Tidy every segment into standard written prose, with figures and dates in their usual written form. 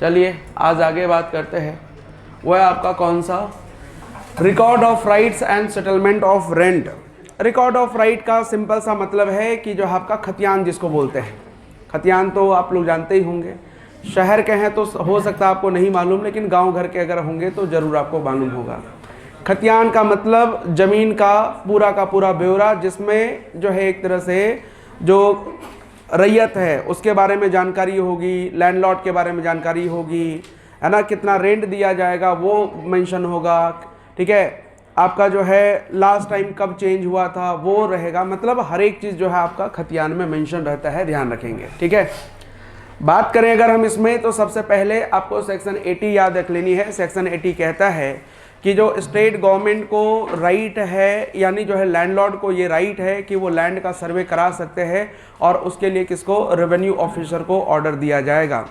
चलिए आज आगे बात करते हैं। वह आपका कौन सा, record of rights and settlement of rent. Record of right का सिंपल सा मतलब है कि जो आपका खतियान जिसको बोलते हैं। खतियान तो आप लोग जानते ही होंगे, शहर के हैं तो हो सकता है आपको नहीं मालूम, लेकिन गांव घर के अगर होंगे तो ज़रूर आपको मालूम होगा। खतियान का मतलब ज़मीन का पूरा ब्यौरा, जिसमें जो है एक तरह से जो रैयत है उसके बारे में जानकारी होगी, लैंडलॉर्ड के बारे में जानकारी होगी, है ना, कितना रेंट दिया जाएगा वो मेंशन होगा, ठीक है, आपका जो है लास्ट टाइम कब चेंज हुआ था वो रहेगा। मतलब हर एक चीज़ जो है आपका खतियान में मेंशन रहता है, ध्यान रखेंगे, ठीक है। बात करें अगर हम इसमें, तो सबसे पहले आपको सेक्शन 80 याद रख लेनी है। सेक्शन 80 कहता है कि जो स्टेट गवर्नमेंट को राइट है, यानी जो है लैंडलॉर्ड को ये राइट है कि वो लैंड का सर्वे करा सकते हैं, और उसके लिए किसको, रेवेन्यू ऑफिसर को ऑर्डर दिया जाएगा।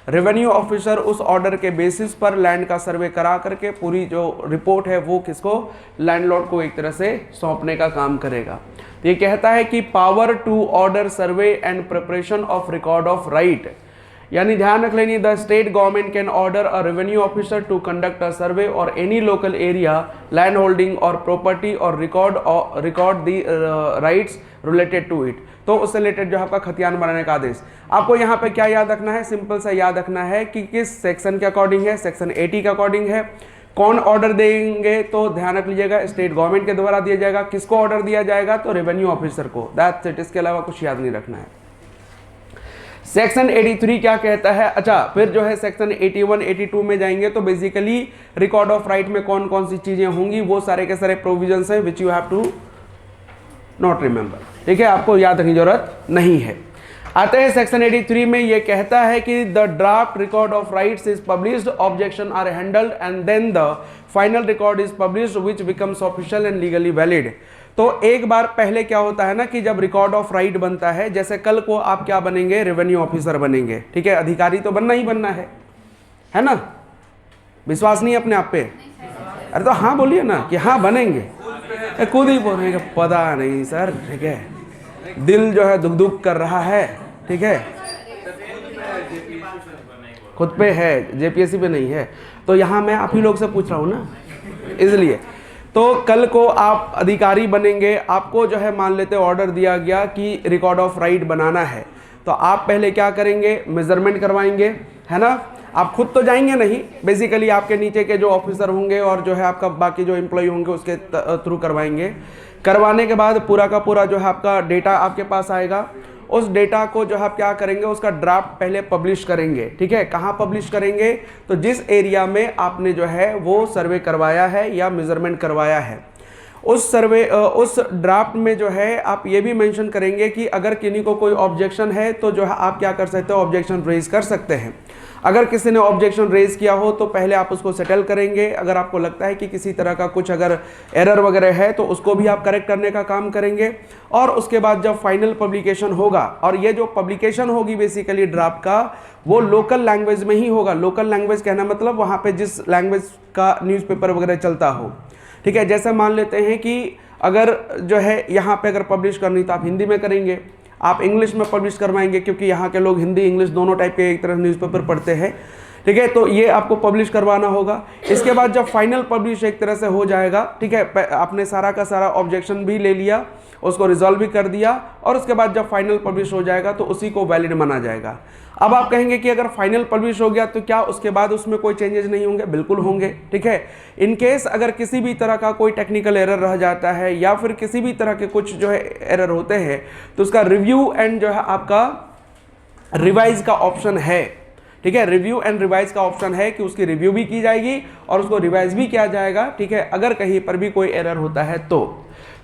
रेवेन्यू ऑफिसर उस ऑर्डर के बेसिस पर लैंड का सर्वे करा करके पूरी जो रिपोर्ट है वो किसको, लैंडलॉर्ड को एक तरह से सौंपने का काम करेगा। तो ये कहता है कि power to order survey and preparation of record of right, यानी ध्यान रख लेनी, the state government can order a revenue officer to conduct a survey और any local area land holding और प्रॉपर्टी और record the rights related to it. तो उससे related जो आपका खतियान बनाने का आदेश। आपको यहाँ पे क्या याद रखना है, सिंपल सा याद रखना है कि किस सेक्शन के अकॉर्डिंग है, सेक्शन 80 के अकॉर्डिंग है। कौन ऑर्डर देंगे, तो ध्यान रख लीजिएगा स्टेट गवर्नमेंट के द्वारा दिया जाएगा। किसको ऑर्डर दिया जाएगा, तो रेवेन्यू ऑफिसर को, दैट्स इट, इसके अलावा कुछ याद नहीं रखना है। सेक्शन 83 क्या कहता है, अच्छा फिर जो है सेक्शन 81 82 में जाएंगे तो बेसिकली रिकॉर्ड ऑफ राइट में कौन कौन सी चीजें होंगी वो सारे के सारे प्रोविजंस हैं which you have to not remember, ठीक है, आपको याद रखने की जरूरत नहीं है। आते हैं सेक्शन 83 में, ये कहता है कि the draft record of rights is published, objection are handled and then the final record is published which becomes official and legally valid. तो एक बार पहले क्या होता है ना कि जब रिकॉर्ड ऑफ राइट बनता है, जैसे कल को आप क्या बनेंगे, रेवेन्यू ऑफिसर बनेंगे, ठीक है, अधिकारी तो बनना ही बनना है ना, विश्वास नहीं अपने आप पे, अरे तो हाँ बोलिए ना कि हाँ बनेंगे, खुद ही बोल रहे हैं पता नहीं सर, ठीक है, दिल जो है दुख दुख कर रहा है, ठीक है, खुद पे है, जेपीएससी पे नहीं है, तो यहाँ मैं आप ही लोग से पूछ रहा हूँ ना, इसलिए। तो कल को आप अधिकारी बनेंगे, आपको जो है मान लेते ऑर्डर दिया गया कि रिकॉर्ड ऑफ राइट बनाना है, तो आप पहले क्या करेंगे, मेजरमेंट करवाएंगे, है ना, आप खुद तो जाएंगे नहीं, बेसिकली आपके नीचे के जो ऑफिसर होंगे और जो है आपका बाकी जो एम्प्लॉय होंगे उसके थ्रू करवाएंगे। करवाने के बाद पूरा का पूरा जो है आपका डेटा आपके पास आएगा, उस डेटा को जो आप क्या करेंगे, उसका ड्राफ्ट पहले पब्लिश करेंगे, ठीक है। कहाँ पब्लिश करेंगे, तो जिस एरिया में आपने जो है वो सर्वे करवाया है या मेजरमेंट करवाया है, उस ड्राफ्ट में जो है आप ये भी मेंशन करेंगे कि अगर किन्हीं को कोई ऑब्जेक्शन है तो जो है आप क्या कर सकते हो, ऑब्जेक्शन रेज कर सकते हैं। अगर किसी ने ऑब्जेक्शन रेज किया हो तो पहले आप उसको सेटल करेंगे। अगर आपको लगता है कि किसी तरह का कुछ अगर एरर वगैरह है तो उसको भी आप करेक्ट करने का काम करेंगे। और उसके बाद जब फाइनल पब्लिकेशन होगा, और ये जो पब्लिकेशन होगी बेसिकली ड्राफ्ट का, वो लोकल लैंग्वेज में ही होगा। लोकल लैंग्वेज कहना मतलब वहाँ पे जिस लैंग्वेज का न्यूज़पेपर वगैरह चलता हो, ठीक है। जैसे मान लेते हैं कि अगर जो है यहाँ पे अगर पब्लिश करनी तो आप हिंदी में करेंगे, आप इंग्लिश में पब्लिश करवाएंगे क्योंकि यहाँ के लोग हिंदी इंग्लिश दोनों टाइप के एक तरह न्यूज़पेपर पढ़ते हैं, ठीक है। तो ये आपको पब्लिश करवाना होगा। इसके बाद जब फाइनल पब्लिश एक तरह से हो जाएगा, ठीक है, आपने सारा का सारा ऑब्जेक्शन भी ले लिया, उसको रिजॉल्व भी कर दिया, और उसके बाद जब फाइनल पब्लिश हो जाएगा तो उसी को वैलिड माना जाएगा। अब आप कहेंगे कि अगर फाइनल पब्लिश हो गया तो क्या उसके बाद उसमें कोई चेंजेस नहीं होंगे? बिल्कुल होंगे, ठीक है। इन केस अगर किसी भी तरह का कोई टेक्निकल एरर रह जाता है या फिर किसी भी तरह के कुछ जो है एरर होते हैं तो उसका रिव्यू एंड जो है आपका रिवाइज का ऑप्शन है, ठीक है। रिव्यू एंड रिवाइज का ऑप्शन है कि उसकी रिव्यू भी की जाएगी और उसको रिवाइज भी किया जाएगा, ठीक है, अगर कहीं पर भी कोई एरर होता है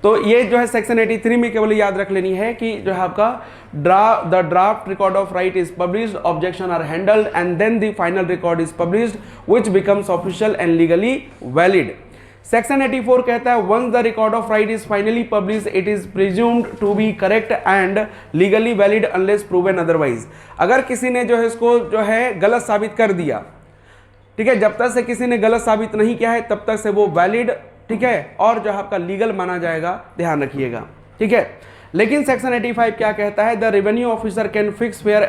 तो ये जो है सेक्शन 83 में केवल याद रख लेनी है कि जो है आपका the draft record of right is published, objection are handled and then the final record is published which becomes official and legally valid. Section 84 कहता है once the record of right is finally published it is presumed to be correct and legally valid unless proven otherwise. अगर किसी ने जो है इसको जो है गलत साबित कर दिया, ठीक है, जब तक से किसी ने गलत साबित नहीं किया है तब तक से वो वैलिड, ठीक है, और जो आपका लीगल माना जाएगा, ध्यान रखिएगा, ठीक है। लेकिन सेक्शन 85 क्या कहता है, the revenue officer can fix fair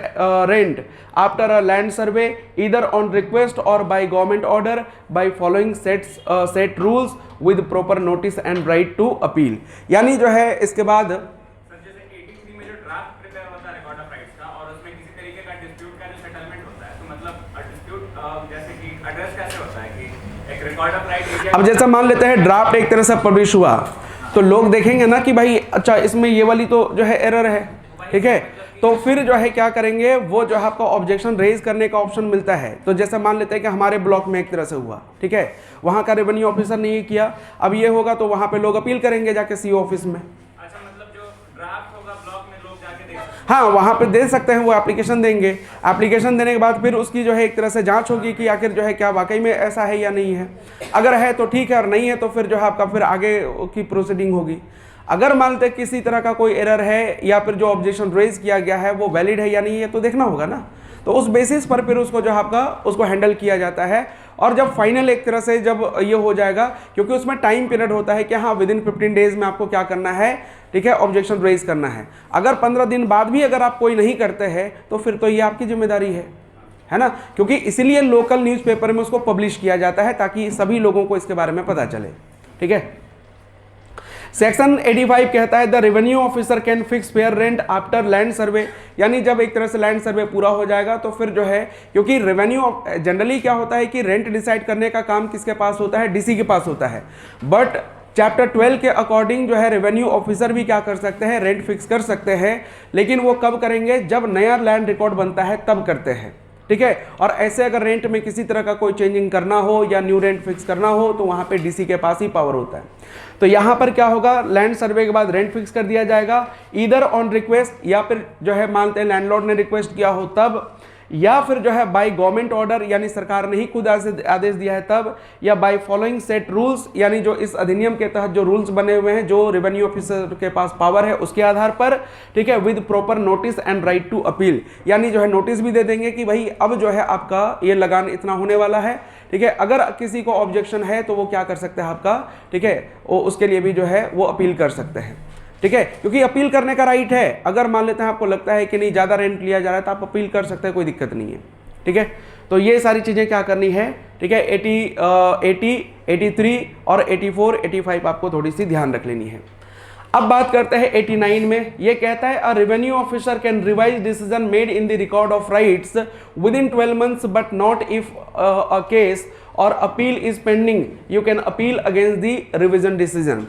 rent after a land survey either on request और by government order by following set rules with proper notice and right to appeal. यानी जो है इसके बाद जैसे 83 में जो ड्राफ्ट प्रिपेयर होता है रिकॉर्ड ऑफ राइट्स का, और उसमें किसी तरीके का डिस्प्यूट का जो सेटलमेंट होता है, तो मतलब डिस्प्यूट जैसे कि एड्रेस कैसे होता है कि एक रिकॉर्ड ऑफ राइट, अब जैसा मान लेते हैं ड्राफ्ट एक तरह से पब्लिश हुआ तो लोग देखेंगे ना कि भाई अच्छा इसमें ये वाली तो जो है एरर है, ठीक है, तो फिर जो है क्या करेंगे, वो जो है आपका ऑब्जेक्शन रेज करने का ऑप्शन मिलता है। तो जैसे मान लेते हैं कि हमारे ब्लॉक में एक तरह से हुआ, ठीक है, वहाँ का रेवेन्यू ऑफिसर ने ये किया, अब ये होगा तो वहाँ पे लोग अपील करेंगे जाके सीओ ऑफिस में। अच्छा, मतलब जो ड्राफ्ट होगा ब्लॉक में लोग जाके देख सकते हैं। हाँ, वहाँ पे दे सकते हैं, वो एप्लीकेशन देंगे, एप्लीकेशन देने के बाद फिर उसकी जो है एक तरह से जांच होगी कि आखिर जो है क्या वाकई में ऐसा है या नहीं है। अगर है तो ठीक है, और नहीं है तो फिर जो है आपका फिर आगे की प्रोसीडिंग होगी। अगर मान लें किसी तरह का कोई एरर है या फिर जो ऑब्जेक्शन रेज किया गया है वो वैलिड है या नहीं है तो देखना होगा ना, तो उस बेसिस पर फिर उसको जो है आपका उसको हैंडल किया जाता है। और जब फाइनल एक तरह से जब ये हो जाएगा, क्योंकि उसमें टाइम पीरियड होता है कि हाँ विद इन 15 डेज में आपको क्या करना है, ठीक है, ऑब्जेक्शन रेज करना है। अगर 15 दिन बाद भी अगर आप कोई नहीं करते हैं तो फिर तो ये आपकी जिम्मेदारी है ना, क्योंकि इसीलिए लोकल न्यूज़पेपर में उसको पब्लिश किया जाता है ताकि सभी लोगों को इसके बारे में पता चले, ठीक है। सेक्शन 85 कहता है the revenue officer can fix fair rent after land survey, यानी जब एक तरह से लैंड सर्वे पूरा हो जाएगा तो फिर जो है, क्योंकि रेवेन्यू जनरली क्या होता है कि रेंट डिसाइड करने का काम किसके पास होता है, डीसी के पास होता है, बट चैप्टर 12 के अकॉर्डिंग जो है रेवेन्यू ऑफिसर भी क्या कर सकते हैं, रेंट फिक्स कर सकते हैं, लेकिन वो कब करेंगे, जब नया लैंड रिकॉर्ड बनता है तब करते हैं, ठीक है। और ऐसे अगर रेंट में किसी तरह का कोई चेंजिंग करना हो या न्यू रेंट फिक्स करना हो तो वहाँ पे डीसी के पास ही पावर होता है। तो यहाँ पर क्या होगा, लैंड सर्वे के बाद रेंट फिक्स कर दिया जाएगा, ईदर ऑन रिक्वेस्ट, या फिर जो है मानते हैं लैंडलॉर्ड ने रिक्वेस्ट किया हो तब, या फिर जो है बाय गवर्नमेंट ऑर्डर यानी सरकार ने ही खुद आदेश दिया है तब, या बाय फॉलोइंग सेट रूल्स यानी जो इस अधिनियम के तहत जो रूल्स बने हुए हैं, जो रेवेन्यू ऑफिसर के पास पावर है उसके आधार पर, ठीक है, with proper notice and right to appeal, यानी जो है नोटिस भी दे देंगे कि भाई अब जो है आपका ये लगान इतना होने वाला है, ठीक है। अगर किसी को ऑब्जेक्शन है तो वो क्या कर सकते हैं आपका, ठीक है, वो उसके लिए भी जो है वो अपील कर सकते हैं, ठीक है, क्योंकि अपील करने का राइट है। अगर मान लेते हैं आपको लगता है कि नहीं ज़्यादा रेंट लिया जा रहा है तो आप अपील कर सकते हैं, कोई दिक्कत नहीं है, ठीक है। तो ये सारी चीज़ें क्या करनी है, ठीक है, 80, 83 और 84, 85 आपको थोड़ी सी ध्यान रख लेनी है। अब बात करते हैं 89 में, ये कहता है a revenue officer can revise decision made in the record of rights within 12 months but not if a case और appeal is pending, you can appeal against the revision decision.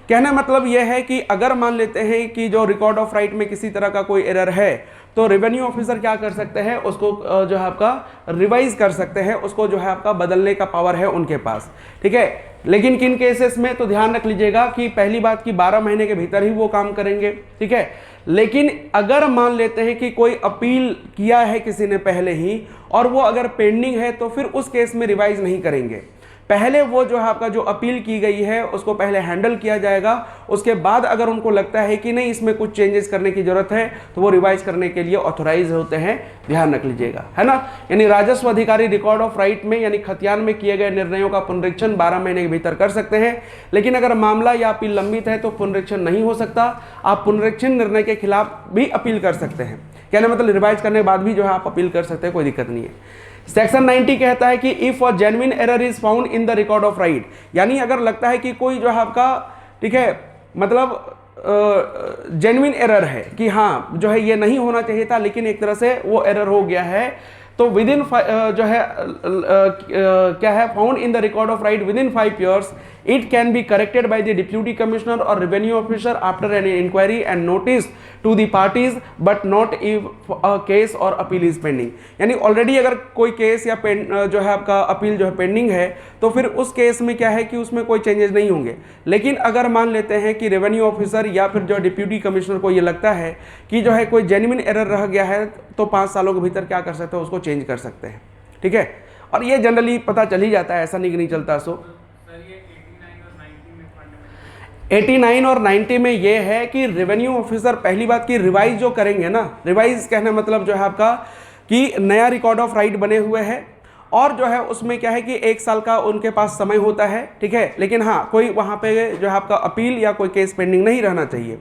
कहना मतलब यह है कि अगर मान लेते हैं कि जो रिकॉर्ड ऑफ राइट में किसी तरह का कोई एरर है तो रेवेन्यू ऑफिसर क्या कर सकते हैं, उसको जो है आपका रिवाइज कर सकते हैं, उसको जो है आपका बदलने का पावर है उनके पास, ठीक है। लेकिन किन केसेस में, तो ध्यान रख लीजिएगा कि पहली बात कि 12 महीने के भीतर ही वो काम करेंगे, ठीक है। लेकिन अगर मान लेते हैं कि कोई अपील किया है किसी ने पहले ही और वो अगर पेंडिंग है तो फिर उस केस में रिवाइज नहीं करेंगे। पहले वो जो है आपका जो अपील की गई है उसको पहले हैंडल किया जाएगा, उसके बाद अगर उनको लगता है कि नहीं इसमें कुछ चेंजेस करने की जरूरत है तो वो रिवाइज करने के लिए ऑथोराइज होते हैं, ध्यान रख लीजिएगा, है ना। यानी राजस्व अधिकारी रिकॉर्ड ऑफ राइट में यानी खतियान में किए गए निर्णयों का पुनरीक्षण 12 महीने के भीतर कर सकते हैं, लेकिन अगर मामला या अपील लंबित है तो पुनरीक्षण नहीं हो सकता। आप पुनरीक्षण निर्णय के खिलाफ भी अपील कर सकते हैं, कहने मतलब रिवाइज करने के बाद भी जो है आप अपील कर सकते हैं, कोई दिक्कत नहीं है। सेक्शन 90 कहता है कि if a genuine error is found in the record of right, यानी अगर लगता है कि कोई जो है आपका, ठीक है, मतलब जेन्युइन एरर है कि हाँ जो है ये नहीं होना चाहिए था लेकिन एक तरह से वो एरर हो गया है, तो विद इन जो है क्या है, found in the record of right with in 5 years it can be corrected by the deputy commissioner or revenue officer after an inquiry and notice to the parties but not if a case or appeal is pending। यानी already अगर कोई case या जो है आपका appeal जो है pending है तो फिर उस केस में क्या है कि उसमें कोई चेंजेस नहीं होंगे। लेकिन अगर मान लेते हैं कि रेवेन्यू ऑफिसर या फिर जो डिप्यूटी कमिश्नर को ये लगता है कि जो है कोई जेन्युइन एरर रह गया है तो 5 सालों के भीतर क्या कर सकते हैं, उसको चेंज कर सकते हैं, ठीक है। और ये जनरली पता चल ही जाता है, ऐसा नहीं चलता। सो 89 और 90 में ये है कि रेवेन्यू ऑफिसर पहली बात की रिवाइज जो करेंगे ना, रिवाइज कहने मतलब जो है आपका कि नया रिकॉर्ड ऑफ राइट बने हुए हैं और जो है उसमें क्या है कि 1 साल का उनके पास समय होता है, ठीक है। लेकिन हाँ कोई वहाँ पे जो है आपका अपील या कोई केस पेंडिंग नहीं रहना चाहिए।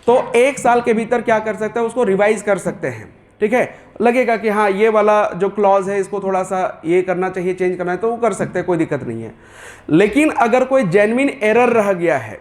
तो 1 साल के भीतर क्या कर सकते हैं, उसको रिवाइज कर सकते हैं। ठीक है, लगेगा कि हाँ ये वाला जो क्लॉज है इसको थोड़ा सा ये करना चाहिए, चेंज करना है, तो वो कर सकते हैं, कोई दिक्कत नहीं है। लेकिन अगर कोई जेन्युइन एरर रह गया है,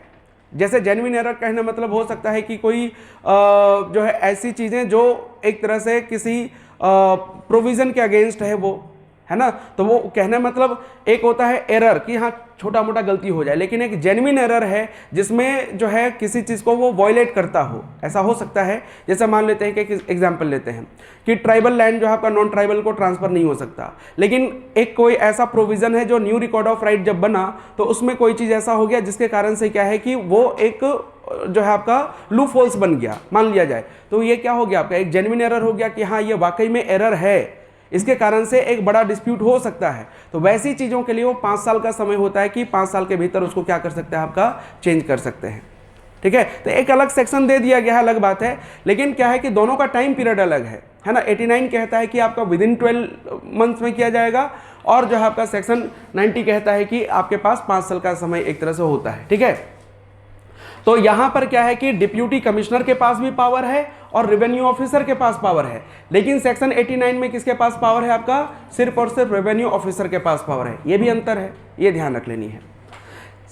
जैसे जेन्युइन एरर कहने मतलब हो सकता है कि कोई जो है ऐसी चीज़ें जो एक तरह से किसी प्रोविज़न के अगेंस्ट है वो, है ना, तो वो कहने मतलब एक होता है एरर कि हाँ छोटा मोटा गलती हो जाए, लेकिन एक जेन्युइन एरर है जिसमें जो है किसी चीज़ को वो वॉयलेट करता हो, ऐसा हो सकता है। जैसे मान लेते हैं कि एग्जांपल लेते हैं कि ट्राइबल लैंड जो है आपका नॉन ट्राइबल को ट्रांसफ़र नहीं हो सकता, लेकिन एक कोई ऐसा प्रोविज़न है जो न्यू रिकॉर्ड ऑफ राइट जब बना तो उसमें कोई चीज़ ऐसा हो गया जिसके कारण से क्या है कि वो एक जो है आपका लूप होल्स बन गया, मान लिया जाए, तो ये क्या हो गया आपका एक जेन्युइन एरर हो गया कि हाँ ये वाकई में एरर है, इसके कारण से एक बड़ा डिस्प्यूट हो सकता है। तो वैसी चीज़ों के लिए वो 5 साल का समय होता है कि 5 साल के भीतर उसको क्या कर सकते हैं, आपका चेंज कर सकते हैं। ठीक है, तो एक अलग सेक्शन दे दिया गया है, अलग बात है, लेकिन क्या है कि दोनों का टाइम पीरियड अलग है ना। 89 कहता है कि आपका विदिन 12 मंथ्स में किया जाएगा, और जो है आपका सेक्शन 90 कहता है कि आपके पास 5 साल का समय एक तरह से होता है। ठीक है, तो यहां पर क्या है कि डिप्यूटी कमिश्नर के पास भी पावर है और रेवेन्यू ऑफिसर के पास पावर है, लेकिन सेक्शन 89 में किसके पास पावर है, आपका सिर्फ और सिर्फ रेवेन्यू ऑफिसर के पास पावर है। ये भी अंतर है, ये ध्यान रख लेनी है।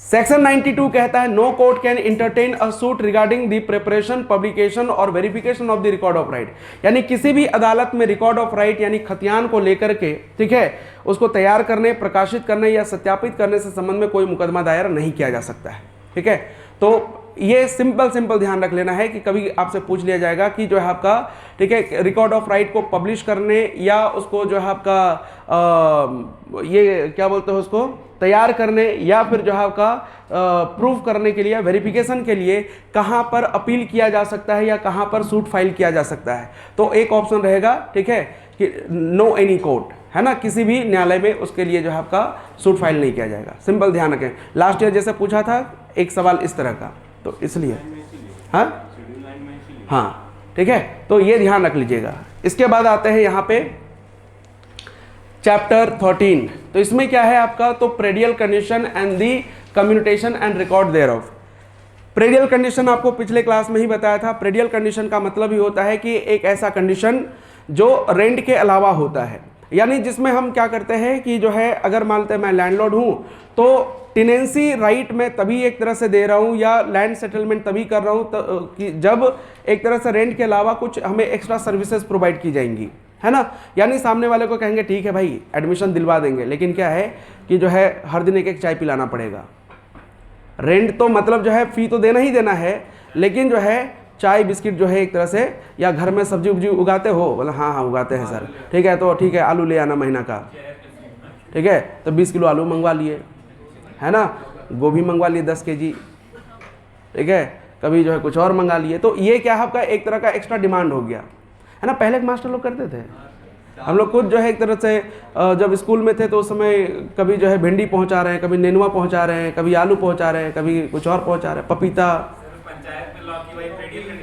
सेक्शन 92 कहता है no court can entertain a suit regarding the preparation, publication और verification of the record of right, यानी किसी भी अदालत में रिकॉर्ड ऑफ राइट यानी खतियान को लेकर के, ठीक है, उसको तैयार करने, प्रकाशित करने या सत्यापित करने से संबंध में कोई मुकदमा दायर नहीं किया जा सकता है। ठीक है, तो ये सिंपल ध्यान रख लेना है कि कभी आपसे पूछ लिया जाएगा कि जो है आपका, ठीक है, रिकॉर्ड ऑफ राइट को पब्लिश करने या उसको जो है आपका ये क्या बोलते हैं उसको तैयार करने या फिर जो है आपका प्रूफ करने के लिए, वेरिफिकेशन के लिए कहाँ पर अपील किया जा सकता है या कहाँ पर सूट फाइल किया जा सकता है। तो एक ऑप्शन रहेगा, ठीक है, कि नो एनी कोर्ट, है ना, किसी भी न्यायालय में उसके लिए जो है आपका सूट फाइल नहीं किया जाएगा। सिंपल ध्यान रखें, लास्ट ईयर जैसे पूछा था एक सवाल इस तरह का, तो इसलिए हाँ ठीक है, तो ये ध्यान रख लीजिएगा। इसके बाद आते हैं यहाँ पे चैप्टर 13, तो इसमें क्या है आपका, तो predial condition and the commutation and record thereof. Predial condition आपको पिछले क्लास में ही बताया था। प्रेडियल कंडीशन का मतलब ही होता है कि एक ऐसा कंडीशन जो रेंट के अलावा होता है, यानी जिसमें हम क्या करते हैं कि जो है अगर मानते हैं मैं लैंडलॉर्ड हूँ तो टेनेंसी राइट मैं तभी एक तरह से दे रहा हूँ या लैंड सेटलमेंट तभी कर रहा हूँ कि जब एक तरह से रेंट के अलावा कुछ हमें एक्स्ट्रा सर्विसेज प्रोवाइड की जाएंगी, है ना। यानी सामने वाले को कहेंगे ठीक है भाई एडमिशन दिलवा देंगे, लेकिन क्या है कि जो है हर दिन एक एक चाय पिलाना पड़ेगा। रेंट तो मतलब जो है फी तो देना ही देना है, लेकिन जो है चाय बिस्किट जो है एक तरह से, या घर में सब्जी उब्जी उगाते हो, बोला हाँ हाँ उगाते हैं सर, ठीक है, तो ठीक है आलू ले आना महीना का, ठीक है, तो 20 किलो आलू मंगवा लिए, है ना, गोभी मंगवा लिए 10 kg, ठीक है, कभी जो है कुछ और मंगा लिए। तो ये क्या है आपका एक तरह का एक्स्ट्रा डिमांड हो गया, है ना। पहले मास्टर लोग करते थे, हम लोग खुद जो है एक तरह से जब स्कूल में थे तो उस समय कभी जो है भिंडी पहुंचा रहे हैं, कभी नेनुआ पहुंचा रहे हैं, कभी आलू पहुंचा रहे हैं, कभी कुछ और पहुंचा रहे हैं, पपीता।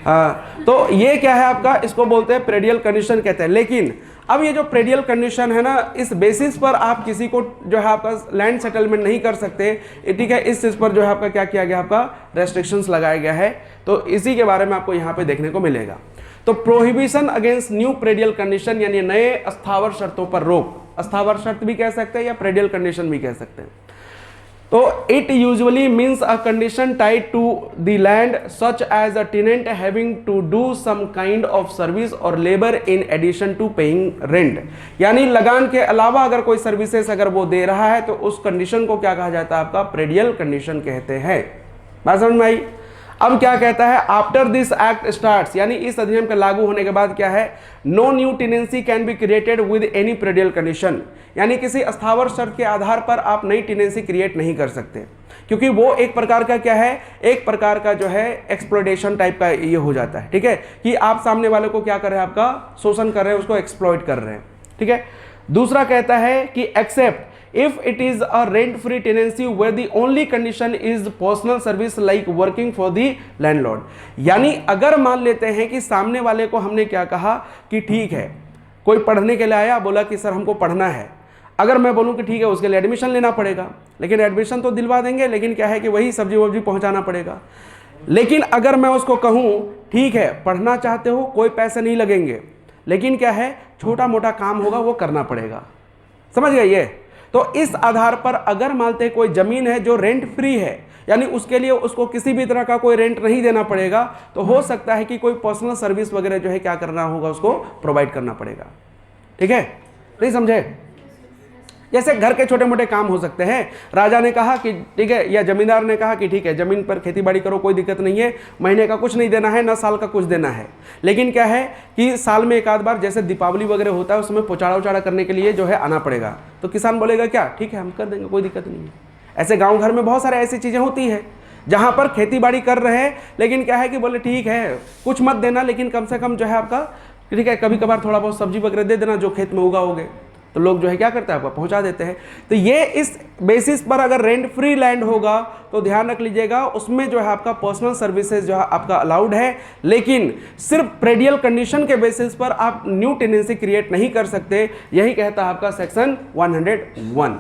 हाँ, तो ये क्या है आपका, इसको बोलते हैं प्रेडियल कंडीशन कहते हैं। लेकिन अब ये जो प्रेडियल कंडीशन है ना, इस बेसिस पर आप किसी को जो है आपका लैंड सेटलमेंट नहीं कर सकते, ठीक है। इस चीज़ पर जो है आपका क्या किया गया, आपका रेस्ट्रिक्शंस लगाया गया है, तो इसी के बारे में आपको यहाँ पे देखने को मिलेगा। तो prohibition against new predial condition यानी नए अस्थावर शर्तों पर रोक, अस्थावर शर्त भी कह सकते हैं या प्रेडियल कंडीशन भी कह सकते हैं। तो it usually means a condition tied to the land such as a tenant having to do some kind of service और labour in addition to paying rent, यानी लगान के अलावा अगर कोई सर्विसेज अगर वो दे रहा है तो उस कंडीशन को क्या कहा जाता है, आपका प्रेडियल कंडीशन कहते हैं। बात समझ में आई। अब क्या कहता है, आफ्टर दिस एक्ट स्टार्ट्स, यानी इस अधिनियम के लागू होने के बाद क्या है, no new tenancy can be created with any predial condition, यानी किसी अस्थावर शर्त के आधार पर आप नई टेनेंसी क्रिएट नहीं कर सकते, क्योंकि वो एक प्रकार का क्या है, एक प्रकार का जो है एक्सप्लॉयटेशन टाइप का ये हो जाता है, ठीक है, कि आप सामने वाले को क्या कर रहे हैं, आपका शोषण कर रहे हैं, उसको एक्सप्लॉइट कर रहे हैं, ठीक है। दूसरा कहता है कि accept if it is a rent free tenancy where the only condition is personal service like working for the landlord, यानी अगर मान लेते हैं कि सामने वाले को हमने क्या कहा कि ठीक है कोई पढ़ने के लिए आया, बोला कि सर हमको पढ़ना है, अगर मैं बोलूं कि ठीक है उसके लिए एडमिशन लेना पड़ेगा, लेकिन एडमिशन तो दिलवा देंगे, लेकिन क्या है कि वही सब्जी वब्जी पहुंचाना पड़ेगा। लेकिन अगर मैं उसको कहूं ठीक है पढ़ना चाहते हो कोई पैसे नहीं लगेंगे, लेकिन क्या है छोटा मोटा काम होगा वो करना पड़ेगा, समझ गए ये। तो इस आधार पर अगर मानते हैं कोई ज़मीन है जो रेंट फ्री है, यानी उसके लिए उसको किसी भी तरह का कोई रेंट नहीं देना पड़ेगा, तो हो सकता है कि कोई पर्सनल सर्विस वगैरह जो है क्या करना होगा, उसको प्रोवाइड करना पड़ेगा। ठीक है, नहीं समझे? जैसे घर के छोटे मोटे काम हो सकते हैं। राजा ने कहा कि ठीक है, या जमींदार ने कहा कि ठीक है ज़मीन पर खेती बाड़ी करो, कोई दिक्कत नहीं है, महीने का कुछ नहीं देना है ना साल का कुछ देना है, लेकिन क्या है कि साल में एक आध बार जैसे दीपावली वगैरह होता है उसमें पोचाड़ा उचाड़ा करने के लिए जो है आना पड़ेगा। तो किसान बोलेगा क्या ठीक है हम कर देंगे, कोई दिक्कत नहीं है। ऐसे गाँव घर में बहुत सारे ऐसी चीज़ें होती है जहाँ पर खेती बाड़ी कर रहे हैं, लेकिन क्या है कि बोले ठीक है कुछ मत देना, लेकिन कम से कम जो है आपका ठीक है कभी कभार थोड़ा बहुत सब्जी वगैरह दे देना जो खेत में उगाओगे, तो लोग जो है क्या करते हैं आपको पहुंचा देते हैं। तो ये इस बेसिस पर अगर रेंट फ्री लैंड होगा तो ध्यान रख लीजिएगा उसमें जो है आपका पर्सनल सर्विसेज जो है आपका अलाउड है, लेकिन सिर्फ प्रेडियल कंडीशन के बेसिस पर आप न्यू टेनेंसी क्रिएट नहीं कर सकते। यही कहता है आपका सेक्शन 101।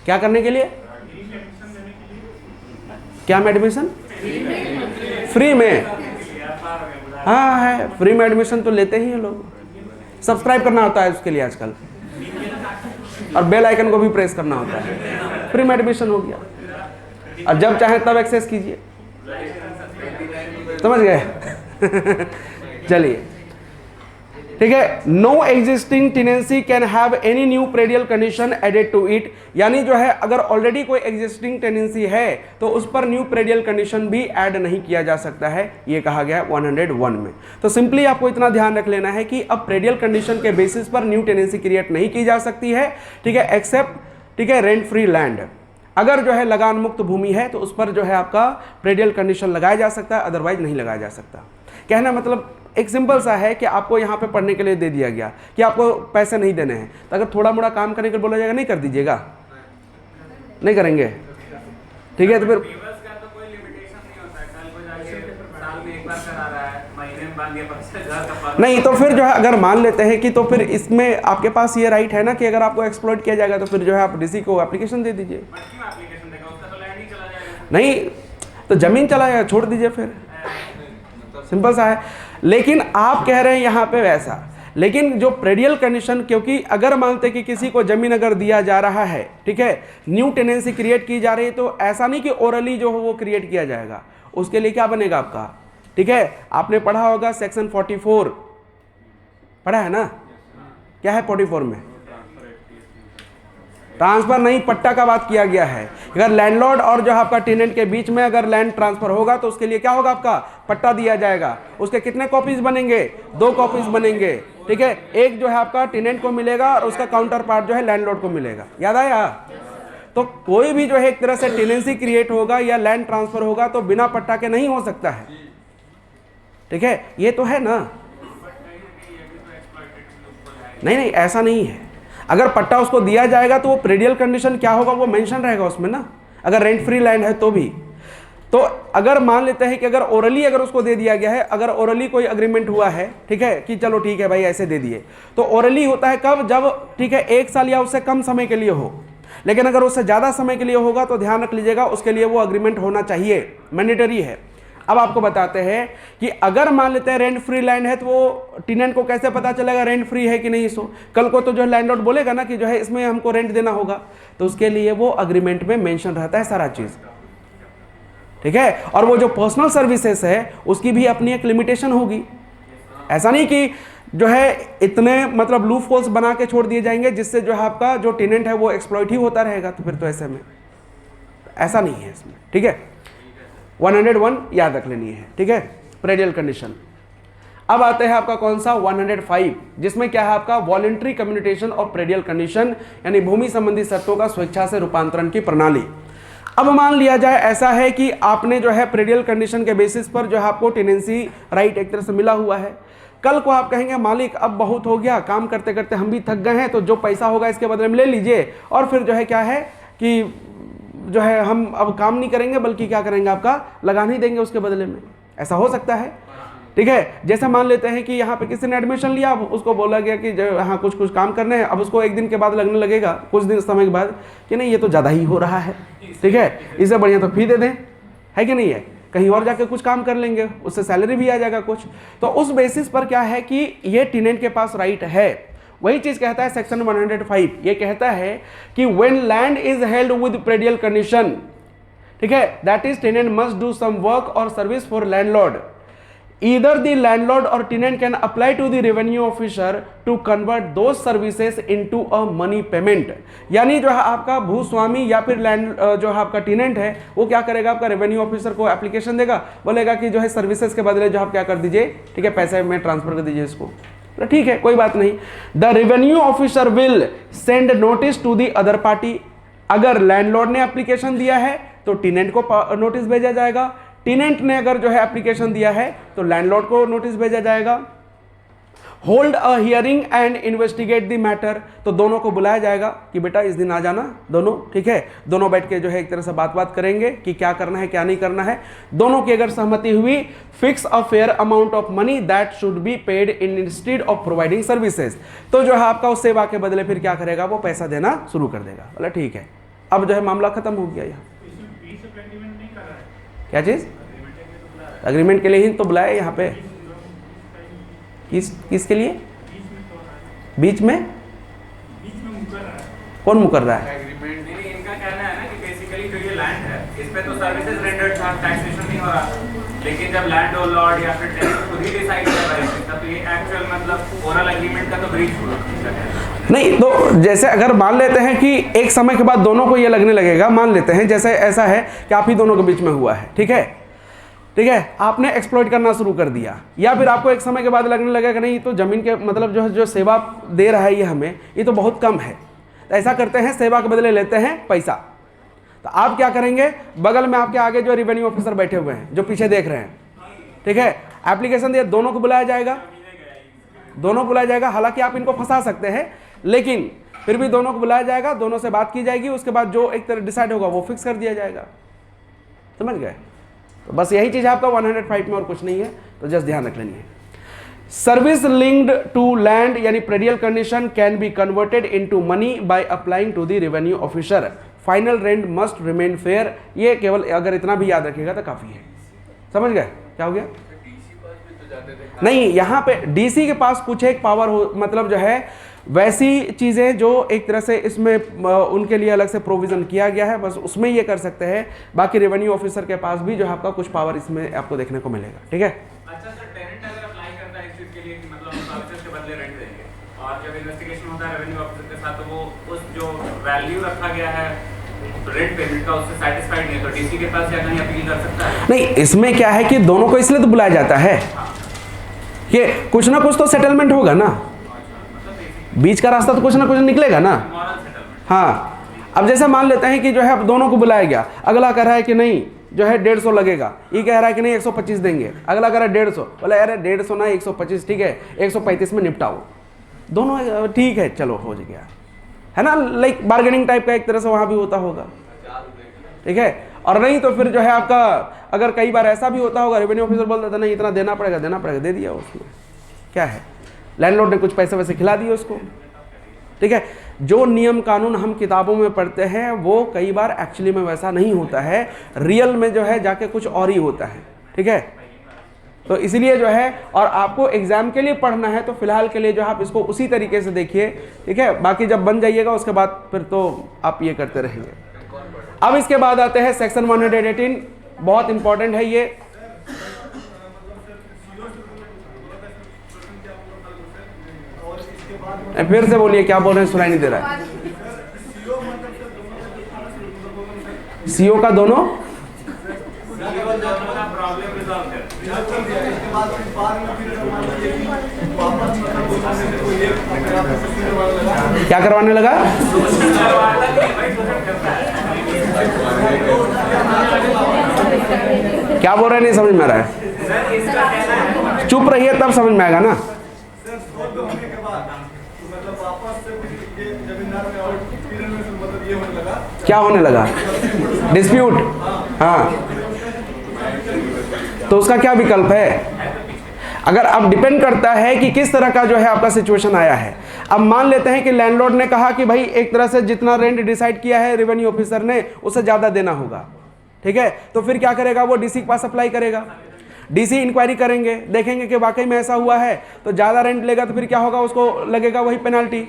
क्या करने के लिए? क्या में एडमिशन? फ्री में? हाँ है, फ्री में एडमिशन तो लेते ही हैं लोग। सब्सक्राइब करना होता है उसके लिए आजकल, और बेल आइकन को भी प्रेस करना होता है। फ्री में एडमिशन हो गया, और जब चाहे तब एक्सेस कीजिए, समझ गए? चलिए ठीक है। No existing tenancy can have any new predial condition added to it, यानी जो है अगर ऑलरेडी कोई एग्जिस्टिंग टेनेंसी है तो उस पर न्यू प्रेडियल कंडीशन भी ऐड नहीं किया जा सकता है, ये कहा गया 101 में। तो सिंपली आपको इतना ध्यान रख लेना है कि अब प्रेडियल कंडीशन के बेसिस पर न्यू टेनेंसी क्रिएट नहीं की जा सकती है, ठीक है, एक्सेप्ट ठीक है रेंट फ्री लैंड। अगर जो है लगान मुक्त भूमि है तो उस पर जो है आपका प्रेडियल कंडीशन लगाया जा सकता है, अदरवाइज नहीं लगाया जा सकता। कहना मतलब एक सिंपल सा है कि आपको यहाँ पे पढ़ने के लिए दे दिया गया कि आपको पैसे नहीं देने हैं, तो अगर थोड़ा मोड़ा काम करने के लिए बोला जाएगा नहीं कर दीजिएगा, नहीं करेंगे, ठीक है। तो फिर नहीं, तो फिर जो है अगर मान लेते हैं कि तो फिर इसमें आपके पास ये राइट है ना कि अगर आपको एक्सप्लॉइट किया जाएगा तो फिर जो है आप डीसी को एप्लीकेशन दे दीजिए। नहीं तो जमीन चला जाएगा, छोड़ दीजिए फिर, सिंपल सा है। लेकिन आप कह रहे हैं यहाँ पे वैसा, लेकिन जो प्रेडियल कंडीशन, क्योंकि अगर मानते कि किसी को जमीन अगर दिया जा रहा है, ठीक है, न्यू टेनेंसी क्रिएट की जा रही है, तो ऐसा नहीं कि ओरली जो हो वो क्रिएट किया जाएगा। उसके लिए क्या बनेगा आपका, ठीक है, आपने पढ़ा होगा सेक्शन 44 पढ़ा है ना, क्या है 44 में? ट्रांसफर नहीं, पट्टा का बात किया गया है। अगर लैंडलॉर्ड और जो आपका टेनेंट के बीच में अगर लैंड ट्रांसफर होगा तो उसके लिए क्या होगा, आपका पट्टा दिया जाएगा। उसके कितने कॉपीज बनेंगे? 2 कॉपीज बनेंगे, ठीक है। एक जो है आपका टेनेंट को मिलेगा और उसका काउंटर पार्ट जो है लैंडलॉर्ड को मिलेगा। याद आया? तो कोई भी जो है एक तरह से टेनेंसी क्रिएट होगा या लैंड ट्रांसफर होगा तो बिना पट्टा के नहीं हो सकता है, ठीक है, ये तो है ना। नहीं नहीं ऐसा नहीं है, अगर पट्टा उसको दिया जाएगा तो वो प्रेडियल कंडीशन क्या होगा वो मेंशन रहेगा उसमें ना, अगर रेंट फ्री लैंड है तो भी। तो अगर मान लेते हैं कि अगर ओरली अगर उसको दे दिया गया है, अगर ओरली कोई अग्रीमेंट हुआ है, ठीक है, कि चलो ठीक है भाई ऐसे दे दिए, तो ओरली होता है कब, जब ठीक है 1 साल या उससे कम समय के लिए हो। लेकिन अगर उससे ज़्यादा समय के लिए होगा तो ध्यान रख लीजिएगा उसके लिए वो अग्रीमेंट होना चाहिए, मैंडेटरी है। अब आपको बताते हैं कि अगर मान लेते हैं रेंट फ्री लैंड है तो वो टेनेंट को कैसे पता चलेगा रेंट फ्री है कि नहीं। सो कल को तो जो लैंडलॉर्ड बोलेगा ना कि जो है इसमें हमको रेंट देना होगा, तो उसके लिए वो अग्रीमेंट में मेंशन रहता है सारा चीज़, ठीक है। और वो जो पर्सनल सर्विसेज है उसकी भी अपनी एक लिमिटेशन होगी। ऐसा नहीं कि जो है इतने मतलब लूप होल्स बना के छोड़ दिए जाएंगे जिससे जो है आपका जो टेनेंट है वो एक्सप्लॉइट ही होता रहेगा, तो फिर तो ऐसे में ऐसा नहीं है इसमें, ठीक है। 101 याद रख लेनी है, ठीक है, प्रेडियल कंडीशन। अब आते हैं आपका कौन सा 105, जिसमें क्या है आपका वॉलंटरी कम्युनिकेशन और प्रेडियल कंडीशन, यानी भूमि संबंधी शर्तों का स्वेच्छा से रूपांतरण की प्रणाली। अब मान लिया जाए ऐसा है कि आपने जो है प्रेडियल कंडीशन के बेसिस पर जो है आपको टेनेंसी राइट एक तरह से मिला हुआ है। कल को आप कहेंगे मालिक अब बहुत हो गया, काम करते करते हम भी थक गए हैं, तो जो पैसा होगा इसके बदले में ले लीजिए, और फिर जो है क्या है कि जो है हम अब काम नहीं करेंगे बल्कि क्या करेंगे आपका लगान ही देंगे उसके बदले में। ऐसा हो सकता है, ठीक है। जैसे मान लेते हैं कि यहाँ पे किसी ने एडमिशन लिया, अब उसको बोला गया कि जो हाँ कुछ कुछ काम करने हैं, अब उसको 1 दिन के बाद लगने लगेगा, कुछ दिन समय के बाद कि नहीं ये तो ज़्यादा ही हो रहा है, ठीक है, इससे बढ़िया तो फी दे दें, है कि नहीं है, कहीं और जाके कुछ काम कर लेंगे, उससे सैलरी भी आ जाएगा कुछ। तो उस बेसिस पर क्या है कि ये टेनेंट के पास राइट है। वही चीज कहता है सेक्शन 105, ये कहता है कि when land is held with predial condition, ठीक है, that is tenant must do some work और service for landlord, either the landlord or tenant can apply to the revenue officer to convert those services into a money payment। यानी जो है आपका भूस्वामी या फिर land जो है आपका टेनेंट है वो क्या करेगा, आपका रेवेन्यू ऑफिसर को एप्लीकेशन देगा, बोलेगा कि जो है सर्विसेज के बदले जो आप क्या कर दीजिए, ठीक है, पैसे में ट्रांसफर कर दीजिए इसको। तो ठीक है, कोई बात नहीं। The revenue officer will send notice to the other party. अगर लैंडलॉर्ड ने एप्लीकेशन दिया है तो टेनेंट को नोटिस भेजा जाएगा, टेनेंट ने अगर जो है एप्लीकेशन दिया है तो लैंडलॉर्ड को नोटिस भेजा जाएगा। Hold a hearing and investigate the matter, तो दोनों को बुलाया जाएगा कि बेटा इस दिन आ जाना दोनों, ठीक है, दोनों बैठ के जो है एक तरह से बात करेंगे कि क्या करना है क्या नहीं करना है। दोनों की अगर सहमति हुई, fix a fair amount of money that should be paid in instead of providing services, तो जो है आपका उस सेवा के बदले फिर क्या करेगा, वो पैसा देना शुरू कर देगा। बोला ठीक है, अब जो है मामला खत्म हो गया। यहाँ क्या चीज, एग्रीमेंट के लिए ही तो बुलाया यहाँ पे। किसके लिए, बीच में कौन मुकर रहा है? इनका कहना है ना कि बेसिकली जो ये लैंड है इस पे तो सर्विसेज रेंडर्ड था, टैक्सेशन नहीं हो रहा, लेकिन जब लैंड लॉर्ड या फिर टेनेंट खुद ही डिसाइड कर रहा है तो ये एक्चुअल मतलब ओरल एग्रीमेंट का तो ब्रीच हुआ नहीं। तो जैसे अगर मान लेते हैं कि एक समय के बाद दोनों को ये लगने लगेगा, मान लेते हैं जैसे ऐसा है कि आप ही दोनों के बीच में हुआ है, ठीक है, ठीक है, आपने एक्सप्लॉइट करना शुरू कर दिया, या फिर आपको एक समय के बाद लगने लगा कि नहीं तो जमीन के मतलब जो सेवा दे रहा है ये हमें, ये तो बहुत कम है, तो ऐसा करते हैं सेवा के बदले लेते हैं पैसा। तो आप क्या करेंगे, बगल में आपके आगे जो रेवेन्यू ऑफिसर बैठे हुए हैं जो पीछे देख रहे हैं, ठीक है, एप्लीकेशन दिया, दोनों को बुलाया जाएगा, दोनों बुलाया जाएगा। हालांकि आप इनको फंसा सकते हैं, लेकिन फिर भी दोनों को बुलाया जाएगा, दोनों से बात की जाएगी, उसके बाद जो एक तरह डिसाइड होगा वो फिक्स कर दिया जाएगा। समझ गए? तो बस यही चीज है आपका 105 में, और कुछ नहीं है, तो जस्ट ध्यान रख लेनी है। सर्विस लिंक्ड टू लैंड यानी predial condition can be converted into money by applying to the revenue officer. Final rent must remain fair. ये केवल अगर इतना भी याद रखिएगा तो काफी है। समझ गए क्या हो गया? नहीं, यहाँ पे डीसी के पास कुछ एक पावर हो, मतलब जो है वैसी चीज़ें जो एक तरह से इसमें उनके लिए अलग से प्रोविज़न किया गया है, बस उसमें ये कर सकते हैं। बाकी रेवेन्यू ऑफिसर के पास भी जो है आपका कुछ पावर इसमें आपको देखने को मिलेगा। ठीक है। अच्छा सर, टेनेंट अगर अप्लाई करता है इस चीज़ के लिए कि मतलब सर्विसेज के बदले रेंट देंगे, और जब इन्वेस्टिगेशन होता है रेवेन्यू ऑफिसर के साथ, तो वो उस जो वैल्यू रखा गया है रेंट पेमेंट का उससे सेटिस्फाइड नहीं है, तो डीसी के पास या कहीं अपील कर सकता है? नहीं, इसमें क्या है कि दोनों को इसलिए तो बुलाया जाता है कि कुछ ना कुछ तो सेटलमेंट होगा ना, बीच का रास्ता तो कुछ ना कुछ निकलेगा ना। हाँ, अब जैसे मान लेते हैं कि जो है अब दोनों को बुलाया गया, अगला कह रहा है कि नहीं जो है 150 लगेगा, ये कह रहा है कि नहीं 125 देंगे, अगला कह रहा है 150, बोले अरे 150 ना 125, ठीक है 135 में निपटाओ। दोनों ठीक है, चलो हो गया, है ना, लाइक बार्गेनिंग टाइप का एक तरह से वहाँ भी होता होगा। ठीक है। और नहीं तो फिर जो है आपका अगर कई बार ऐसा भी होता होगा, रेवेन्यू ऑफिसर बोल देता नहीं इतना देना पड़ेगा, दे दिया उसमें, क्या है, लैंडलॉर्ड ने कुछ पैसे वैसे खिला दिए उसको। ठीक है। जो नियम कानून हम किताबों में पढ़ते हैं वो कई बार एक्चुअली में वैसा नहीं होता है, रियल में जो है जाके कुछ और ही होता है। ठीक है। तो इसलिए जो है, और आपको एग्जाम के लिए पढ़ना है तो फिलहाल के लिए जो है आप इसको उसी तरीके से देखिए। ठीक है। बाकी जब बन जाइएगा उसके बाद फिर तो आप ये करते रहेंगे। अब इसके बाद आते हैं सेक्शन 118, बहुत इंपॉर्टेंट है ये। फिर से बोलिए, क्या बोल रहे हैं, सुनाई नहीं दे रहा है। सीओ का दोनों क्या करवाने लगा? क्या बोल रहे हैं, नहीं समझ में आ रहा है। चुप रहिए तब समझ में आएगा ना। क्या होने लगा? डिस्प्यूट। हाँ, तो उसका क्या विकल्प है? अगर अब डिपेंड करता है कि किस तरह का जो है आपका सिचुएशन आया है। अब मान लेते हैं कि लैंडलॉर्ड ने कहा कि भाई एक तरह से जितना रेंट डिसाइड किया है रेवेन्यू ऑफिसर ने उससे ज़्यादा देना होगा। ठीक है, तो फिर क्या करेगा वो, डीसी के पास अप्लाई करेगा, डीसी इंक्वायरी करेंगे, देखेंगे कि वाकई में ऐसा हुआ है, तो ज़्यादा रेंट लेगा तो फिर क्या होगा, उसको लगेगा वही पेनल्टी,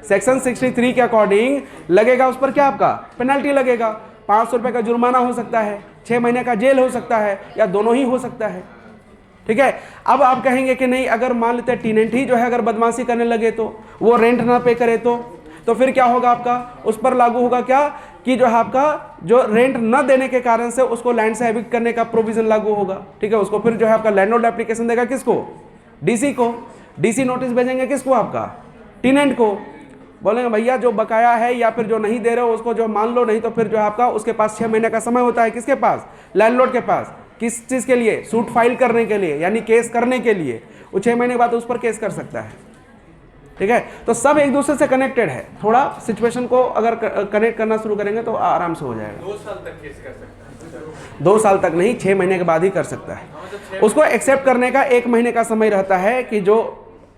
सेक्शन 63 के अकॉर्डिंग लगेगा उस पर क्या, आपका पेनल्टी लगेगा, 500 रुपये का जुर्माना हो सकता है, 6 महीने का जेल हो सकता है, या दोनों ही हो सकता है। ठीक है, अब आप कहेंगे कि नहीं, अगर मान लेते हैं टेनेंट ही जो है अगर बदमाशी करने लगे तो वो रेंट ना पे करे तो फिर क्या होगा, आपका उस पर लागू होगा क्या कि जो है आपका जो रेंट न देने के कारण से उसको लैंड से एविक्ट करने का प्रोविजन लागू होगा। ठीक है, उसको फिर जो है आपका लैंडलॉर्ड एप्लीकेशन देगा किसको, डीसी को, डीसी नोटिस भेजेंगे किसको, आपका टेनेंट को, बोलेंगे भैया जो बकाया है या फिर जो नहीं दे रहे हो उसको जो मान लो, नहीं तो फिर जो है आपका उसके पास 6 महीने का समय होता है, किसके पास, लैंडलॉर्ड के पास, किस चीज़ के लिए, सूट फाइल करने के लिए, यानी केस करने के लिए, वो 6 महीने के बाद उस पर केस कर सकता है। ठीक है, तो सब एक दूसरे से कनेक्टेड है, थोड़ा सिचुएशन को अगर कनेक्ट करना शुरू करेंगे तो आराम से हो जाएगा। 2 साल तक केस कर सकता है, 2 साल तक नहीं, 6 महीने के बाद ही कर सकता है। उसको एक्सेप्ट करने का 1 महीने का समय रहता है कि जो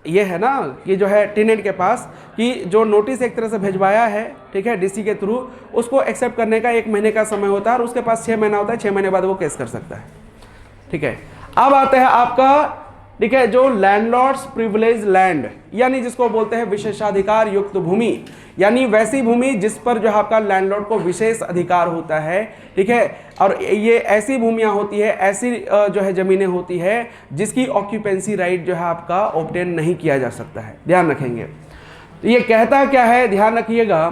ये है ना कि जो है टेनेंट के पास कि जो नोटिस एक तरह से भिजवाया है, ठीक है, डीसी के थ्रू, उसको एक्सेप्ट करने का 1 महीने का समय होता है और उसके पास 6 महीना होता है, 6 महीने बाद वो केस कर सकता है। ठीक है, अब आता है आपका, ठीक है, जो लैंडलॉर्ड्स प्रिविलेज लैंड, यानी जिसको बोलते हैं विशेषाधिकार युक्त भूमि, यानी वैसी भूमि जिस पर जो है आपका लैंडलॉर्ड को विशेष अधिकार होता है। ठीक है, और ये ऐसी भूमियां होती है, ऐसी जो है जमीनें होती है जिसकी ऑक्यूपेंसी राइट जो है आपका ऑब्टेन नहीं किया जा सकता है, ध्यान रखेंगे। तो ये कहता क्या है, ध्यान रखिएगा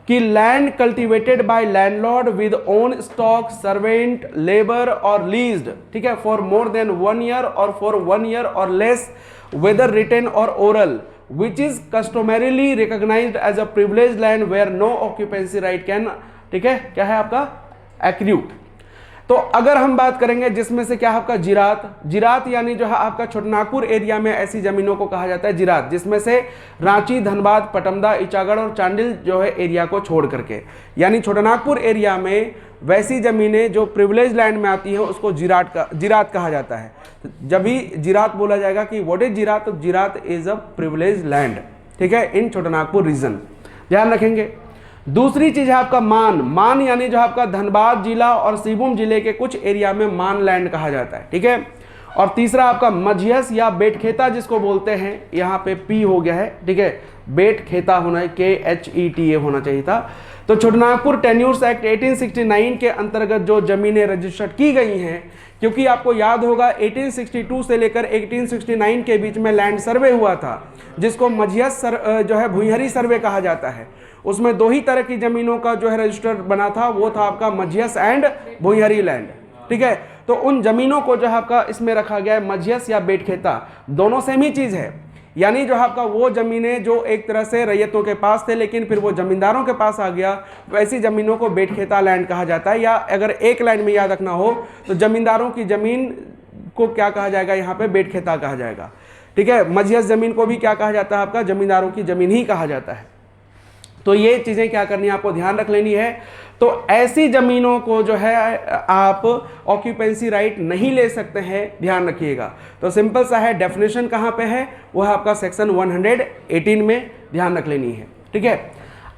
कि land cultivated by landlord with own stock, servant, labour और लीज्ड, ठीक है, फॉर मोर देन 1 ईयर और फॉर 1 ईयर और लेस, वेदर रिटन और oral, which is customarily recognized as a privileged land where no occupancy right can, ठीक है, क्या है आपका, accrue। तो अगर हम बात करेंगे जिसमें से क्या है आपका जिरात, जिरात यानी जो है आपका छोटनागपुर एरिया में ऐसी जमीनों को कहा जाता है जिरात, जिसमें से रांची, धनबाद, पटमदा, इचागढ़ और चांडिल जो है एरिया को छोड़ करके, यानी छोटनागपुर एरिया में वैसी जमीनें जो प्रिविलेज लैंड में आती है उसको जिरात कहा जाता है। जब भी जिरात बोला जाएगा कि व्हाट इज जिरात, तो जिरात इज अ प्रिविलेज लैंड, ठीक है, इन छोटनागपुर रीजन, ध्यान रखेंगे। दूसरी चीज है आपका मान, मान यानी जो आपका धनबाद जिला और सिवुम जिले के कुछ एरिया में मान लैंड कहा जाता है, ठीक है। और तीसरा आपका मझियस या बेटखेता जिसको बोलते हैं, यहाँ पे पी हो गया है, ठीक है, बेटखेता होना है, KHETA होना चाहिए था। तो छोटनागपुर टेन्यूर्स एक्ट 1869 के अंतर्गत जो जमीनें रजिस्टर्ड की गई हैं, क्योंकि आपको याद होगा 1862 से लेकर 1869 के बीच में लैंड सर्वे हुआ था, जिसको मझियस जो है भुइहरी सर्वे कहा जाता है। उसमें 2 ही तरह की जमीनों का जो है रजिस्टर बना था, वो था आपका मझियस एंड भुइहरी लैंड, ठीक है। तो उन जमीनों को जो है आपका इसमें रखा गया है मझियस या बेटखेता, दोनों सेम ही चीज है, यानी जो है आपका वो जमीनें जो एक तरह से रैयतों के पास थे लेकिन फिर वो जमींदारों के पास आ गया, वैसी जमीनों को बेटखेता लैंड कहा जाता है। या अगर एक लाइन में याद रखना हो तो जमींदारों की जमीन को क्या कहा जाएगा, यहाँ पे बेटखेता कहा जाएगा, ठीक है। मझियस जमीन को भी क्या कहा जाता है, आपका जमींदारों की जमीन ही कहा जाता है। तो ये चीजें क्या करनी है, आपको ध्यान रख लेनी है। तो ऐसी जमीनों को जो है आप ऑक्यूपेंसी राइट नहीं ले सकते हैं, ध्यान रखिएगा। तो सिंपल सा है, डेफिनेशन कहाँ पे है, वो है आपका सेक्शन 118 में, ध्यान रख लेनी है, ठीक है।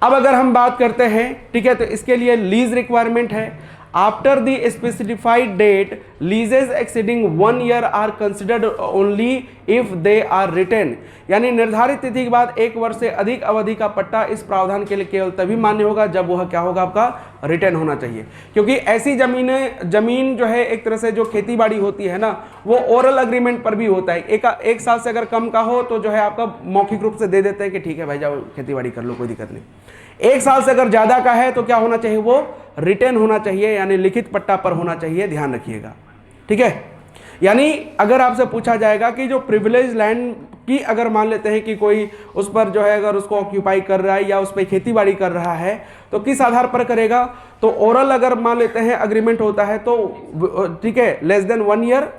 अब अगर हम बात करते हैं, ठीक है, तो इसके लिए लीज रिक्वायरमेंट है। After the specified date leases exceeding 1 year are considered only if they are written, यानी निर्धारित तिथि के बाद 1 वर्ष से अधिक अवधि का पट्टा इस प्रावधान के लिए केवल तभी मान्य होगा जब वह क्या होगा, आपका रिटेन होना चाहिए। क्योंकि ऐसी जमीन जो है एक तरह से जो खेती बाड़ी होती है ना, वो ओरल अग्रीमेंट पर भी होता है। एक साल से अगर कम का हो तो जो है आपका मौखिक रूप से दे देते हैं कि ठीक है भाई जाओ खेती बाड़ी कर लो, कोई दिक्कत नहीं। 1 साल से अगर ज्यादा का है तो क्या होना चाहिए, वो रिटेन होना चाहिए, यानी लिखित पट्टा पर होना चाहिए, ध्यान रखिएगा, ठीक है। यानी अगर आपसे पूछा जाएगा कि जो प्रिविलेज लैंड की अगर मान लेते हैं कि कोई उस पर जो है अगर उसको ऑक्यूपाई कर रहा है या उस पर खेती बाड़ी कर रहा है तो किस आधार पर करेगा, तो ओरल अगर मान लेते हैं अग्रीमेंट होता है तो ठीक है, लेस देन 1 ईयर,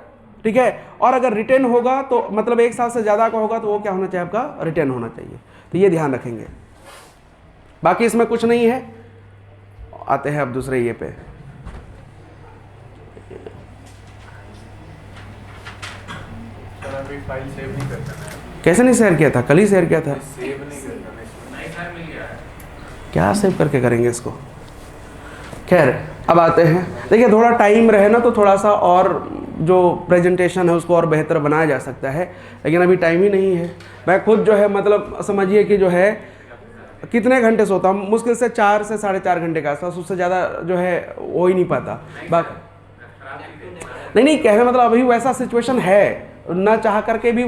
ठीक है। और अगर रिटेन होगा तो मतलब 1 साल से ज्यादा का होगा तो वो क्या होना चाहिए, आपका रिटेन होना चाहिए। तो ये ध्यान रखेंगे, बाकी इसमें कुछ नहीं है। आते हैं अब दूसरे ये पे, फाइल सेव नहीं करता है। कैसे नहीं शेयर किया था, कल ही शेयर किया था। सेव नहीं करता, नहीं सर मिल गया है। क्या सेव करके करेंगे इसको, खैर अब आते हैं, देखिए थोड़ा टाइम रहे ना तो थोड़ा सा और जो प्रेजेंटेशन है उसको और बेहतर बनाया जा सकता है, लेकिन अभी टाइम ही नहीं है। मैं खुद जो है मतलब समझिए कि जो है कितने घंटे सोता हूँ, मुश्किल से 4 से 4.5 घंटे का आसपास, उससे ज़्यादा जो है हो ही नहीं पाता। नहीं कहने मतलब अभी वैसा सिचुएशन है, ना चाह करके भी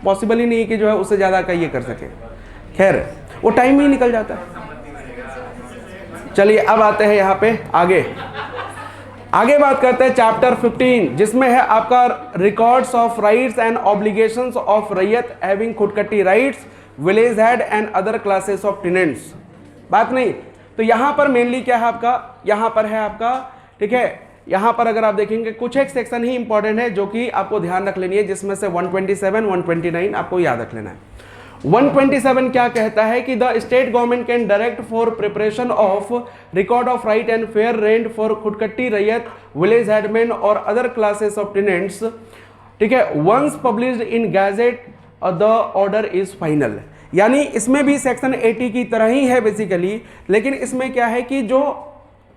पॉसिबल ही नहीं कि जो है उससे ज़्यादा का ये कर सके। खैर वो टाइम ही निकल जाता है। चलिए अब आते हैं यहाँ पे आगे बात करते हैं चैप्टर 15, जिसमें है आपका records of rights and obligations of raiyat having khudkatti rights, village head and other classes of tenants. बात नहीं तो यहाँ पर मेनली क्या है आपका, यहाँ पर है आपका, ठीक है, यहाँ पर अगर आप देखेंगे कुछ एक सेक्शन ही इंपॉर्टेंट है जो कि आपको ध्यान रख लेनी है, जिसमें से 127, 129 आपको याद रख लेना है। 127 क्या कहता है कि the state government can direct for preparation of record of right and fair rent for khudkatti raiyat, village headman और अदर क्लासेस ऑफ टेनेंट्स, ठीक है, once published in gazette the order is final. यानी इसमें भी सेक्शन 80 की तरह ही है बेसिकली, लेकिन इसमें क्या है कि जो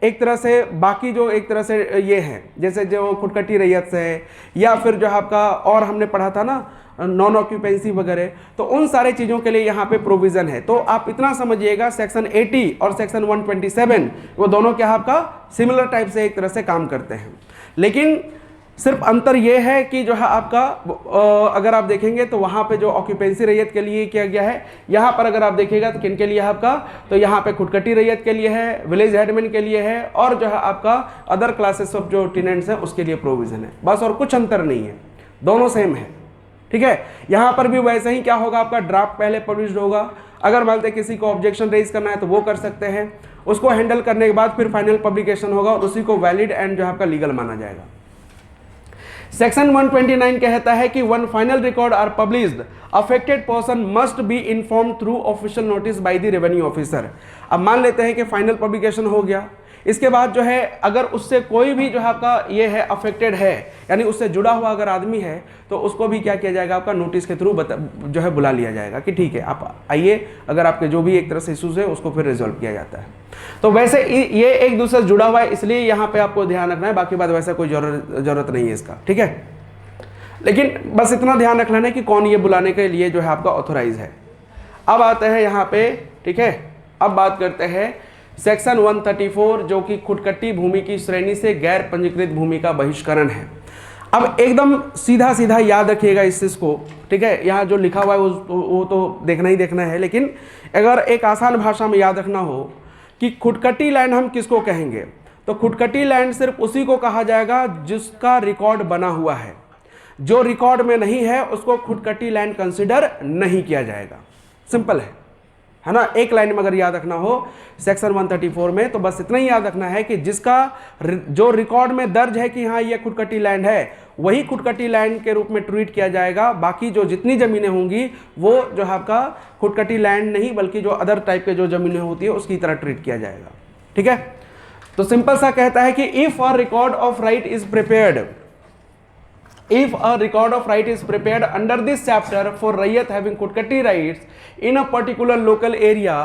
एक तरह से बाकी जो एक तरह से ये है, जैसे जो खुदकट्टी रैयत से है या फिर जो आपका और हमने पढ़ा था ना नॉन ऑक्यूपेंसी वगैरह, तो उन सारे चीज़ों के लिए यहाँ पे प्रोविज़न है। तो आप इतना समझिएगा सेक्शन 80 और सेक्शन 127 वो दोनों क्या आपका सिमिलर टाइप से एक तरह से काम करते हैं, लेकिन सिर्फ अंतर ये है कि जो है आपका अगर आप देखेंगे तो वहाँ पे जो ऑक्यूपेंसी रैयत के लिए किया गया है, यहाँ पर अगर आप देखिएगा तो किन के लिए है आपका, तो यहाँ पे खुदकट्टी रैयत के लिए है, विलेज हेडमैन के लिए है, और जो है आपका अदर क्लासेस ऑफ जो टेनेंट्स हैं उसके लिए प्रोविज़न है, बस और कुछ अंतर नहीं है, दोनों सेम है। ठीक है, यहाँ पर भी वैसे ही क्या होगा, आपका ड्राफ्ट पहले पब्लिश होगा, अगर मानते किसी को ऑब्जेक्शन रेज करना है तो वो कर सकते हैं, उसको हैंडल करने के बाद फिर फाइनल पब्लिकेशन होगा और उसी को वैलिड एंड जो आपका लीगल माना जाएगा। सेक्शन 129 कहता है कि one final record are published, affected person must be inform through official notice by the revenue officer. अब मान लेते हैं कि फाइनल पब्लिकेशन हो गया, इसके बाद जो है अगर उससे कोई भी जो है आपका ये है अफेक्टेड है, यानी उससे जुड़ा हुआ अगर आदमी है, तो उसको भी क्या किया जाएगा, आपका नोटिस के थ्रू जो है बुला लिया जाएगा कि ठीक है आप आइए, अगर आपके जो भी एक तरह से इशूज़ है उसको फिर रिजॉल्व किया जाता है। तो वैसे ये एक दूसरे से जुड़ा हुआ है, इसलिए यहाँ पे आपको ध्यान रखना है, बाकी बात वैसा कोई जरूरत नहीं है इसका, ठीक है। लेकिन बस इतना ध्यान रखना है कि कौन ये बुलाने के लिए जो है आपका ऑथोराइज है। अब आते हैं यहाँ पे, ठीक है, अब बात करते हैं सेक्शन 134 जो कि खुदकट्टी भूमि की श्रेणी से गैर पंजीकृत भूमि का बहिष्करण है। अब एकदम सीधा सीधा याद रखिएगा इस चीज़ को, ठीक है, यहाँ जो लिखा हुआ है वो तो देखना ही देखना है, लेकिन अगर एक आसान भाषा में याद रखना हो कि खुदकट्टी लैंड हम किसको कहेंगे, तो खुदकट्टी लैंड सिर्फ उसी को कहा जाएगा जिसका रिकॉर्ड बना हुआ है, जो रिकॉर्ड में नहीं है उसको खुदकट्टी लैंड कंसिडर नहीं किया जाएगा। सिंपल है ना, एक लाइन में अगर याद रखना हो सेक्शन 134 में, तो बस इतना ही याद रखना है कि जिसका जो रिकॉर्ड में दर्ज है कि हाँ ये खुदकट्टी लैंड है, वही खुदकट्टी लैंड के रूप में ट्रीट किया जाएगा। बाकी जो जितनी ज़मीनें होंगी वो जो है आपका खुदकट्टी लैंड नहीं बल्कि जो अदर टाइप के जो ज़मीनें होती है उसकी तरह ट्रीट किया जाएगा, ठीक है। तो सिंपल सा कहता है कि if a record of right is prepared, if a record of right is prepared under this chapter for raiyat having Khudkatti rights in a particular local area,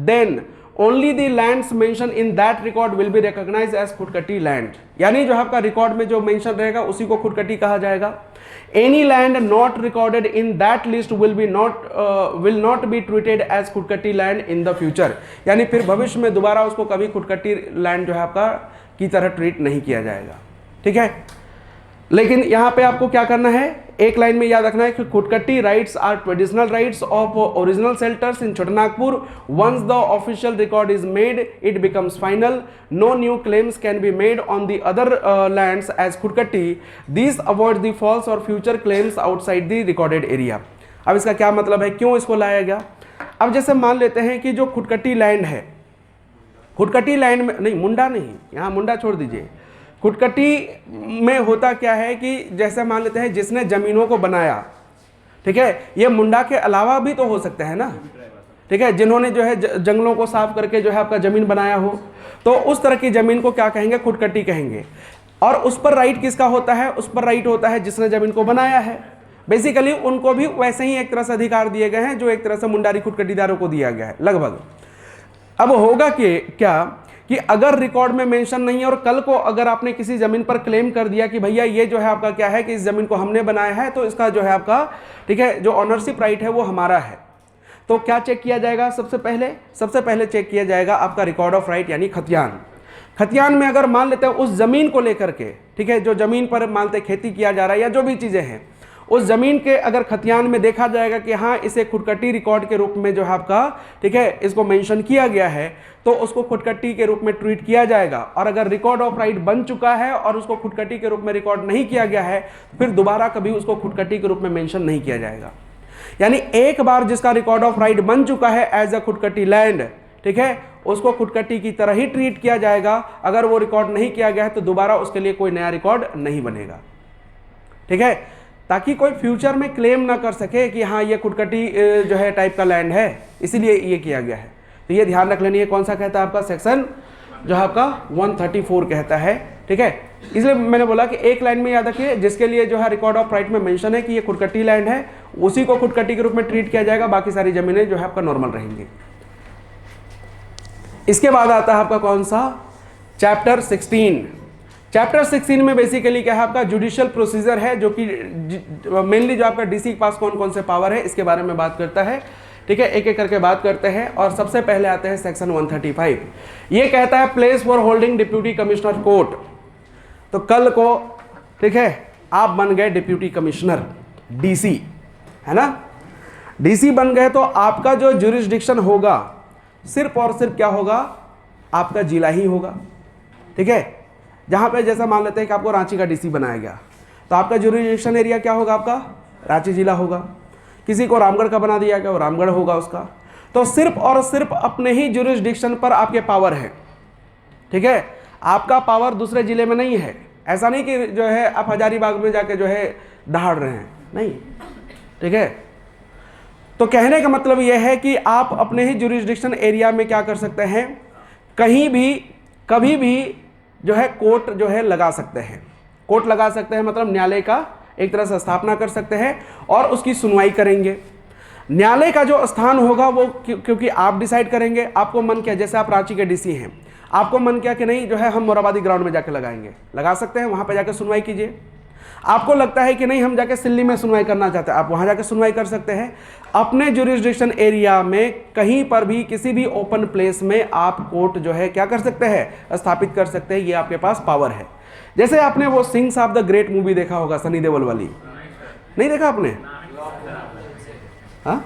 then only the lands mentioned in that record will be recognized as Khudkatti land। यानी जो आपका record में जो mention रहेगा उसी को खुदकट्टी कहा जाएगा। Any land not recorded in that list will not be treated as खुदकट्टी land in the future। यानी फिर भविष्य में दोबारा उसको कभी खुदकट्टी लैंड जो है आपका की तरह ट्रीट नहीं किया जाएगा, ठीक है। लेकिन यहाँ पे आपको क्या करना है, एक लाइन में याद रखना है कि khudkatti rights are traditional rights of original settlers in Chotanagpur. Once the official record is made it becomes final, no new claims can be made on the other lands as khudkatti. This avoid the false और future claims outside the recorded area. अब इसका क्या मतलब है, क्यों इसको लाया गया। अब जैसे मान लेते हैं कि जो खुदकट्टी लैंड है, खुदकट्टी लैंड में नहीं, मुंडा नहीं, यहाँ मुंडा छोड़ दीजिए, खुदकट्टी में होता क्या है कि जैसे मान लेते हैं जिसने ज़मीनों को बनाया, ठीक है, ये मुंडा के अलावा भी तो हो सकता है ना, ठीक है, जिन्होंने जो है जंगलों को साफ करके जो है आपका ज़मीन बनाया हो, तो उस तरह की ज़मीन को क्या कहेंगे, खुदकट्टी कहेंगे। और उस पर राइट किसका होता है, उस पर राइट होता है जिसने ज़मीन को बनाया है। बेसिकली उनको भी वैसे ही एक तरह से अधिकार दिए गए हैं जो एक तरह से मुंडारी खुदकट्टीदारों को दिया गया है लगभग। अब होगा कि क्या कि अगर रिकॉर्ड में मेंशन नहीं है और कल को अगर आपने किसी ज़मीन पर क्लेम कर दिया कि भैया ये जो है आपका क्या है कि इस ज़मीन को हमने बनाया है, तो इसका जो है आपका, ठीक है, जो ऑनरशिप राइट है वो हमारा है, तो क्या चेक किया जाएगा? सबसे पहले चेक किया जाएगा आपका रिकॉर्ड ऑफ राइट यानी खतियान। खतियान में अगर मान लेते हैं उस ज़मीन को लेकर के, ठीक है, जो ज़मीन पर मानते खेती किया जा रहा है या जो भी चीज़ें हैं, उस ज़मीन के अगर खतियान में देखा जाएगा कि हाँ इसे खुदकट्टी रिकॉर्ड के रूप में जो है आपका, ठीक है, इसको मेंशन किया गया है, तो उसको खुदकट्टी के रूप में ट्रीट किया जाएगा। और अगर रिकॉर्ड ऑफ राइट बन चुका है और उसको खुदकट्टी के रूप में रिकॉर्ड नहीं किया गया है, फिर दोबारा कभी उसको खुदकट्टी के रूप में मेंशन नहीं किया जाएगा। यानी एक बार जिसका रिकॉर्ड ऑफ राइट बन चुका है एज अ खुदकट्टी लैंड, ठीक है, उसको खुदकट्टी की तरह ही ट्रीट किया जाएगा। अगर वो रिकॉर्ड नहीं किया गया है तो दोबारा उसके लिए कोई नया रिकॉर्ड नहीं बनेगा, ठीक है, ताकि कोई फ्यूचर में क्लेम ना कर सके कि हाँ ये खुदकट्टी जो है टाइप का लैंड है, इसीलिए ये किया गया है। तो ये ध्यान रख लेनी है, कौन सा कहता है आपका सेक्शन जो है आपका 134 कहता है, ठीक है। इसलिए मैंने बोला कि एक लाइन में याद रखिए, जिसके लिए जो है रिकॉर्ड ऑफ राइट में मेंशन है कि ये खुदकट्टी लैंड है, उसी को खुदकट्टी के रूप में ट्रीट किया जाएगा, बाकी सारी जमीनें जो है आपका नॉर्मल रहेंगी। इसके बाद आता है आपका कौन सा, चैप्टर 16। चैप्टर 16 में बेसिकली क्या है आपका जुडिशियल प्रोसीजर है, जो कि मेनली जो आपका डीसी के पास कौन कौन से पावर है इसके बारे में बात करता है, ठीक है, एक एक करके बात करते हैं। और सबसे पहले आते हैं सेक्शन 135। ये कहता है place for holding deputy commissioner court. तो कल को, ठीक है, आप बन गए डिप्यूटी कमिश्नर, डीसी, है ना, डीसी बन गए, तो आपका जो ज्यूरिसडिक्शन होगा सिर्फ और सिर्फ क्या होगा, आपका जिला ही होगा, ठीक है। जहाँ पे जैसा मान लेते हैं कि आपको रांची का डीसी बनाया गया, तो आपका ज्यूरिसडिक्शन एरिया क्या होगा, आपका रांची जिला होगा। किसी को रामगढ़ का बना दिया गया, वो रामगढ़ होगा उसका। तो सिर्फ और सिर्फ अपने ही ज्यूरिसडिक्शन पर आपके पावर है, ठीक है, आपका पावर दूसरे जिले में नहीं है। ऐसा नहीं कि जो है आप हजारीबाग में जाके जो है दहाड़ रहे हैं, नहीं, ठीक है। तो कहने का मतलब यह है कि आप अपने ही ज्यूरिसडिक्शन एरिया में क्या कर सकते हैं, कहीं भी कभी भी जो है कोर्ट जो है लगा सकते हैं। कोर्ट लगा सकते हैं मतलब न्यायालय का एक तरह से स्थापना कर सकते हैं और उसकी सुनवाई करेंगे। न्यायालय का जो स्थान होगा वो क्योंकि आप डिसाइड करेंगे। आपको मन किया, जैसे आप रांची के डीसी हैं, आपको मन किया कि नहीं जो है हम मोराबादी ग्राउंड में जाके लगाएंगे, लगा सकते हैं, वहाँ पे जाके सुनवाई कीजिए। आपको लगता है कि नहीं हम जाके सिल्ली में सुनवाई करना चाहते हैं, आप वहाँ जाके सुनवाई कर सकते हैं। अपने ज्यूरिसडिक्शन एरिया में कहीं पर भी किसी भी ओपन प्लेस में आप कोर्ट जो है क्या कर सकते हैं, स्थापित कर सकते हैं। ये आपके पास पावर है। जैसे आपने वो sings of the great movie देखा होगा, सनी देओल वाली, नहीं देखा आपने? हाँ,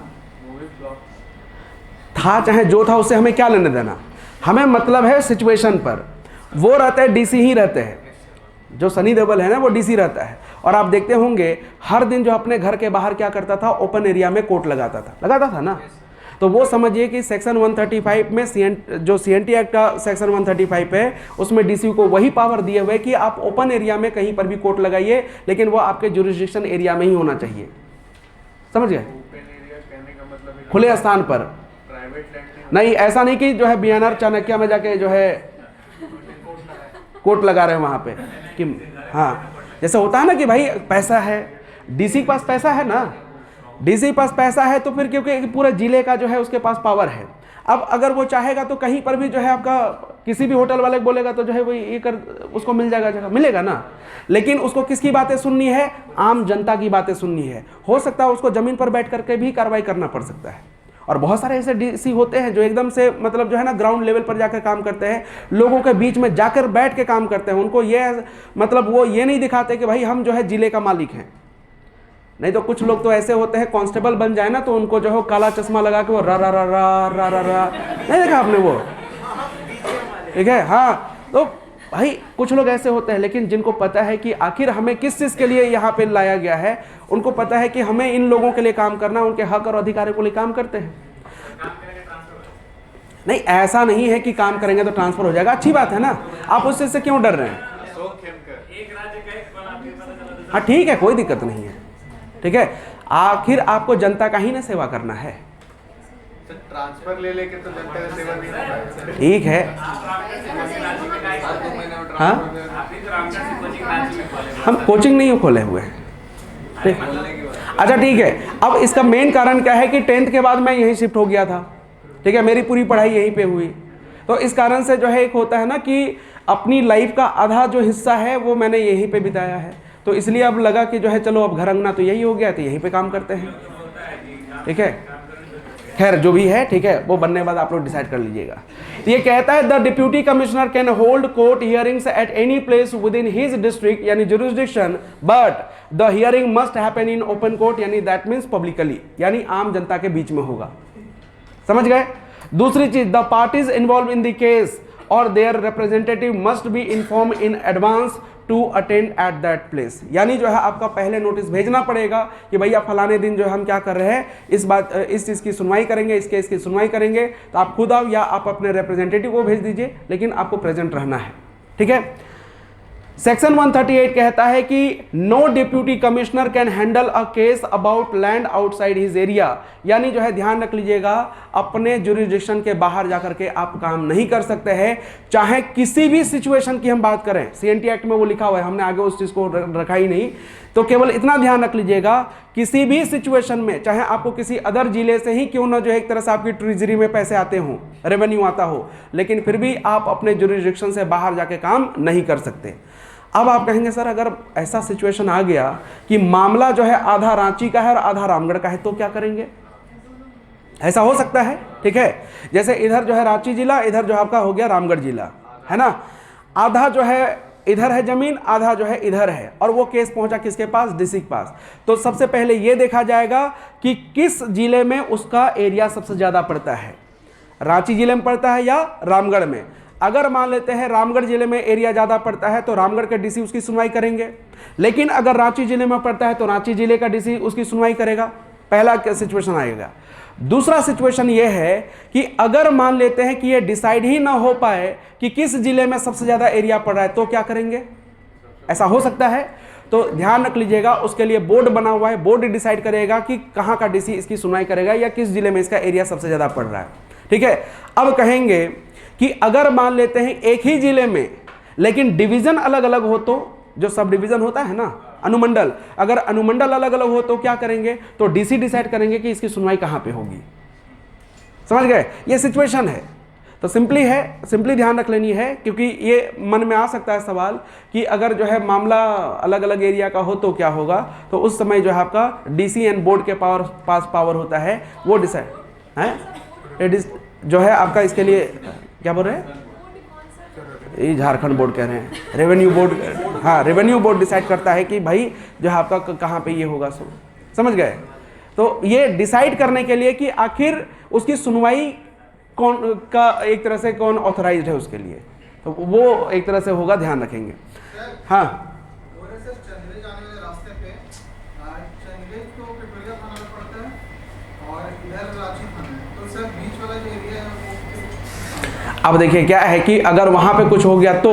था चाहे जो था उससे हमें क्या लेने देना, हमें मतलब है सिचुएशन पर। वो रहते हैं डीसी ही रहते हैं, जो सनी देओल है ना वो डीसी रहता है। और आप देखते होंगे हर दिन जो अपने घर के बाहर क्या करता था, ओपन एरिया में कोर्ट लगाता था ना। तो वो समझिए कि सेक्शन 135 में जो सीएनटी एक्ट का सेक्शन 135 है उसमें डीसी को वही पावर दिए हुए कि आप ओपन एरिया में कहीं पर भी कोर्ट लगाइए, लेकिन वो आपके ज्यूरिसडिक्शन एरिया में ही होना चाहिए। समझ गए? खुले स्थान पर, नहीं ऐसा नहीं कि जो है बीएनआर चाणक्य में जाके जो है कोर्ट लगा रहे हैं वहां पे कि हाँ, जैसे होता है ना कि भाई पैसा है, डीसी के पास पैसा है ना, डीसी के पास पैसा है तो फिर क्योंकि पूरे जिले का जो है उसके पास पावर है। अब अगर वो चाहेगा तो कहीं पर भी जो है आपका किसी भी होटल वाले को बोलेगा तो जो है वो ये कर उसको मिल जाएगा, जगह मिलेगा ना। लेकिन उसको किसकी बातें सुननी है, आम जनता की बातें सुननी है। हो सकता है उसको जमीन पर बैठ करके भी कार्रवाई करना पड़ सकता है। और बहुत सारे ऐसे डीसी होते हैं जो एकदम से मतलब जो है ना ग्राउंड लेवल पर जाकर काम करते हैं, लोगों के बीच में जाकर बैठ के काम करते हैं। उनको ये मतलब वो ये नहीं दिखाते कि भाई हम जो है जिले का मालिक हैं। नहीं तो कुछ लोग तो ऐसे होते हैं, कांस्टेबल बन जाए ना तो उनको जो है काला चश्मा लगा के वो रा रा रा रा रा रा रा, नहीं देखा आपने वो, ठीक है। हाँ, तो भाई कुछ लोग ऐसे होते हैं, लेकिन जिनको पता है कि आखिर हमें किस चीज़ के लिए यहाँ पे लाया गया है, उनको पता है कि हमें इन लोगों के लिए काम करना, उनके हक और अधिकारों के लिए काम करते हैं। नहीं, ऐसा नहीं है कि काम करेंगे तो ट्रांसफर हो जाएगा, अच्छी बात है ना, आप उस चीज से क्यों डर रहे हैं? हाँ ठीक है, कोई दिक्कत नहीं है, ठीक है। आखिर आपको जनता का ही ना सेवा करना है। ट्रांसफर ले लेके तो जनता का सेवा नहीं होगा। ठीक है, हाँ हम कोचिंग नहीं खोले हुए हैं, ठीक। अच्छा ठीक है, अब इसका मेन कारण क्या है कि 10th के बाद मैं यहीं शिफ्ट हो गया था, ठीक है, मेरी पूरी पढ़ाई यहीं पे हुई। तो इस कारण से जो है एक होता है ना कि अपनी लाइफ का आधा जो हिस्सा है वो मैंने यहीं पे बिताया है, तो इसलिए अब लगा कि जो है चलो अब घर अंगना तो यही हो गया, तो यहीं पे काम करते हैं। ठीक है, खैर जो भी है ठीक है, वो बनने के बाद आप लोग डिसाइड कर लीजिएगा। तो ये कहता है the deputy commissioner can hold court hearings at any place within his district यानी jurisdiction, but the hearing must happen in open court यानी दैट मीन्स पब्लिकली, यानी आम जनता के बीच में होगा। समझ गए? दूसरी चीज, the parties involve in the case और their representative must be inform in advance to attend at that place, यानी जो है आपका पहले नोटिस भेजना पड़ेगा कि भैया फलाने दिन जो है हम क्या कर रहे हैं, इस चीज़ की सुनवाई करेंगे, इस केस की सुनवाई करेंगे, तो आप खुद आओ या आप अपने रिप्रेजेंटेटिव को भेज दीजिए, लेकिन आपको प्रेजेंट रहना है। ठीक है। सेक्शन 138 कहता है कि no deputy commissioner can handle a case about land outside his area, यानी जो है ध्यान रख लीजिएगा, अपने जुरिस्डिक्शन के बाहर जाकर के आप काम नहीं कर सकते हैं, चाहे किसी भी सिचुएशन की हम बात करें। सीएनटी एक्ट में वो लिखा हुआ है, हमने आगे उस चीज़ को रखा ही नहीं, तो केवल इतना ध्यान रख लीजिएगा, किसी भी सिचुएशन में चाहे आपको किसी अदर जिले से ही क्यों ना जो है एक तरह से आपकी ट्रेजरी में पैसे आते हों, रेवेन्यू आता हो, लेकिन फिर भी आप अपने जुरिस्डिक्शन से बाहर जाके काम नहीं कर सकते। अब आप कहेंगे सर अगर ऐसा सिचुएशन आ गया कि मामला जो है आधा रांची का है और आधा रामगढ़ का है, तो क्या करेंगे? ऐसा हो सकता है। ठीक है, जैसे इधर जो है रांची जिला, इधर जो आपका हो गया रामगढ़ जिला, है ना, आधा जो है इधर है जमीन, आधा जो है इधर है, और वो केस पहुंचा किसके पास? डीसी के पास। तो सबसे पहले ये देखा जाएगा कि किस जिले में उसका एरिया सबसे ज्यादा पड़ता है, रांची जिले में पड़ता है या रामगढ़ में। अगर मान लेते हैं रामगढ़ जिले में एरिया ज़्यादा पड़ता है तो रामगढ़ के डीसी उसकी सुनवाई करेंगे, लेकिन अगर रांची जिले में पड़ता है तो रांची जिले का डीसी उसकी सुनवाई करेगा। पहला सिचुएशन आएगा। दूसरा सिचुएशन ये है कि अगर मान लेते हैं कि ये डिसाइड ही ना हो पाए कि किस जिले में सबसे ज़्यादा एरिया पड़ रहा है, तो क्या करेंगे? ऐसा हो सकता है। तो ध्यान रख लीजिएगा, उसके लिए बोर्ड बना हुआ है, बोर्ड डिसाइड करेगा कि कहाँ का डीसी इसकी सुनवाई करेगा या किस जिले में इसका एरिया सबसे ज़्यादा पड़ रहा है। ठीक है। अब कहेंगे कि अगर मान लेते हैं एक ही जिले में लेकिन डिवीजन अलग अलग हो, तो जो सब डिवीजन होता है ना, अनुमंडल, अगर अनुमंडल अलग अलग हो तो क्या करेंगे? तो डीसी डिसाइड करेंगे कि इसकी सुनवाई कहाँ पे होगी। समझ गए? ये सिचुएशन है। तो सिंपली ध्यान रख लेनी है, क्योंकि ये मन में आ सकता है सवाल कि अगर जो है मामला अलग अलग एरिया का हो तो क्या होगा। तो उस समय जो है आपका डीसी एंड बोर्ड के पास पावर होता है, वो डिसाइड है जो है आपका। इसके लिए क्या बोल रहे हैं? ये झारखंड बोर्ड कह रहे हैं, रेवेन्यू बोर्ड। हाँ, रेवेन्यू बोर्ड डिसाइड करता है कि भाई जो है आपका कहाँ पे ये होगा। समझ गए? तो ये डिसाइड करने के लिए कि आखिर उसकी सुनवाई कौन का एक तरह से कौन ऑथराइज्ड है उसके लिए, तो वो एक तरह से होगा, ध्यान रखेंगे। हाँ, अब देखिए क्या है कि अगर वहां पे कुछ हो गया तो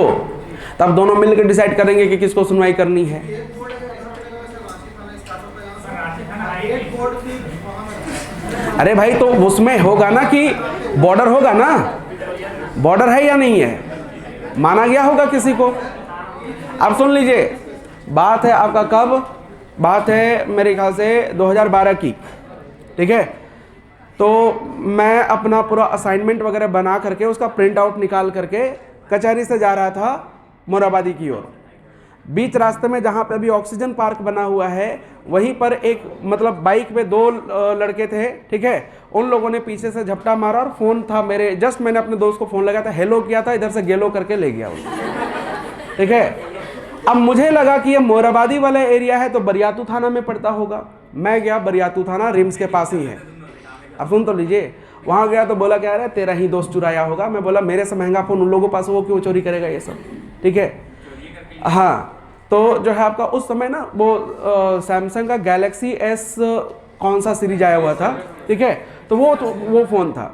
तब दोनों मिलकर डिसाइड करेंगे कि किसको सुनवाई करनी है। अरे भाई, तो उसमें होगा ना कि बॉर्डर होगा ना, बॉर्डर है या नहीं है, माना गया होगा किसी को। अब सुन लीजिए, बात है आपका कब, बात है मेरे ख्याल से 2012 की। ठीक है। तो मैं अपना पूरा असाइनमेंट वगैरह बना करके उसका प्रिंट आउट निकाल करके कचहरी से जा रहा था मोराबादी की ओर। बीच रास्ते में जहाँ पे अभी ऑक्सीजन पार्क बना हुआ है, वहीं पर एक मतलब बाइक पे 2 लड़के थे। ठीक है। उन लोगों ने पीछे से झपटा मारा और फ़ोन था मेरे, जस्ट मैंने अपने दोस्त को फ़ोन लगाया था, हेलो किया था, इधर से गेलो करके ले गया उसको। ठीक है। अब मुझे लगा कि ये मोराबादी वाला एरिया है तो बरियातू थाना में पड़ता होगा। मैं गया, बरियातू थाना रिम्स के पास ही है। अब सुन तो लीजिए, वहाँ गया तो बोला क्या रहा, तेरा ही दोस्त चुराया होगा। मैं बोला मेरे से महंगा फ़ोन उन लोगों के पास, वो क्यों चोरी करेगा ये सब। ठीक है। हाँ, तो जो है आपका उस समय ना वो सैमसंग का गैलेक्सी एस कौन सा सीरीज आया हुआ था। ठीक है। तो वो फ़ोन था।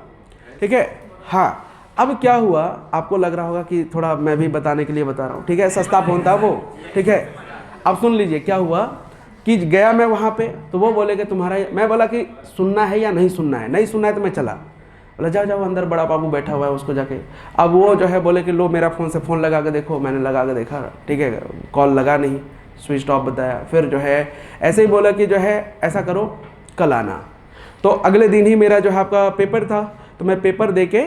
ठीक है। हाँ, अब क्या हुआ, आपको लग रहा होगा कि थोड़ा मैं भी बताने के लिए बता रहा हूँ। ठीक है। सस्ता फ़ोन था वो। ठीक है। अब सुन लीजिए क्या हुआ कि गया मैं वहाँ पे, तो वो बोले कि तुम्हारा, मैं बोला कि सुनना है या नहीं सुनना है। नहीं सुनना है तो मैं चला। बोला जाओ जाओ, अंदर बड़ा बाबू बैठा हुआ है, उसको जाके। अब वो जो है बोले कि लो मेरा फ़ोन से फ़ोन लगा के देखो। मैंने लगा के देखा, ठीक है, कॉल लगा नहीं, स्विच ऑफ बताया। फिर जो है ऐसे ही बोला कि जो है ऐसा करो कल आना। तो अगले दिन ही मेरा जो है आपका पेपर था, तो मैं पेपर दे के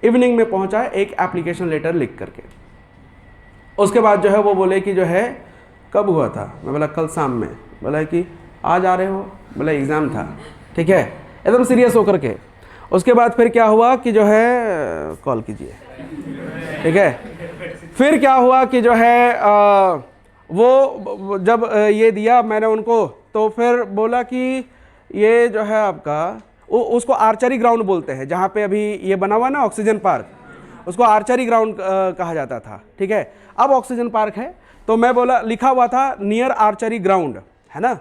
इवनिंग में पहुंचा एक एप्लीकेशन लेटर लिख करके। उसके बाद जो है वो बोले कि जो है कब हुआ था, मैं बोला कल शाम में। बोला कि आज आ रहे हो, बोला एग्ज़ाम था, ठीक है, एकदम सीरियस होकर के। उसके बाद फिर क्या हुआ कि जो है कॉल कीजिए, ठीक है। फिर क्या हुआ कि जो है वो जब ये दिया मैंने उनको, तो फिर बोला कि ये जो है आपका उसको आर्चरी ग्राउंड बोलते हैं, जहाँ पे अभी ये बना हुआ ना ऑक्सीजन पार्क, उसको आर्चरी ग्राउंड कहा जाता था, ठीक है। अब ऑक्सीजन पार्क है, तो मैं बोला, लिखा हुआ था नियर आर्चरी ग्राउंड, है ना।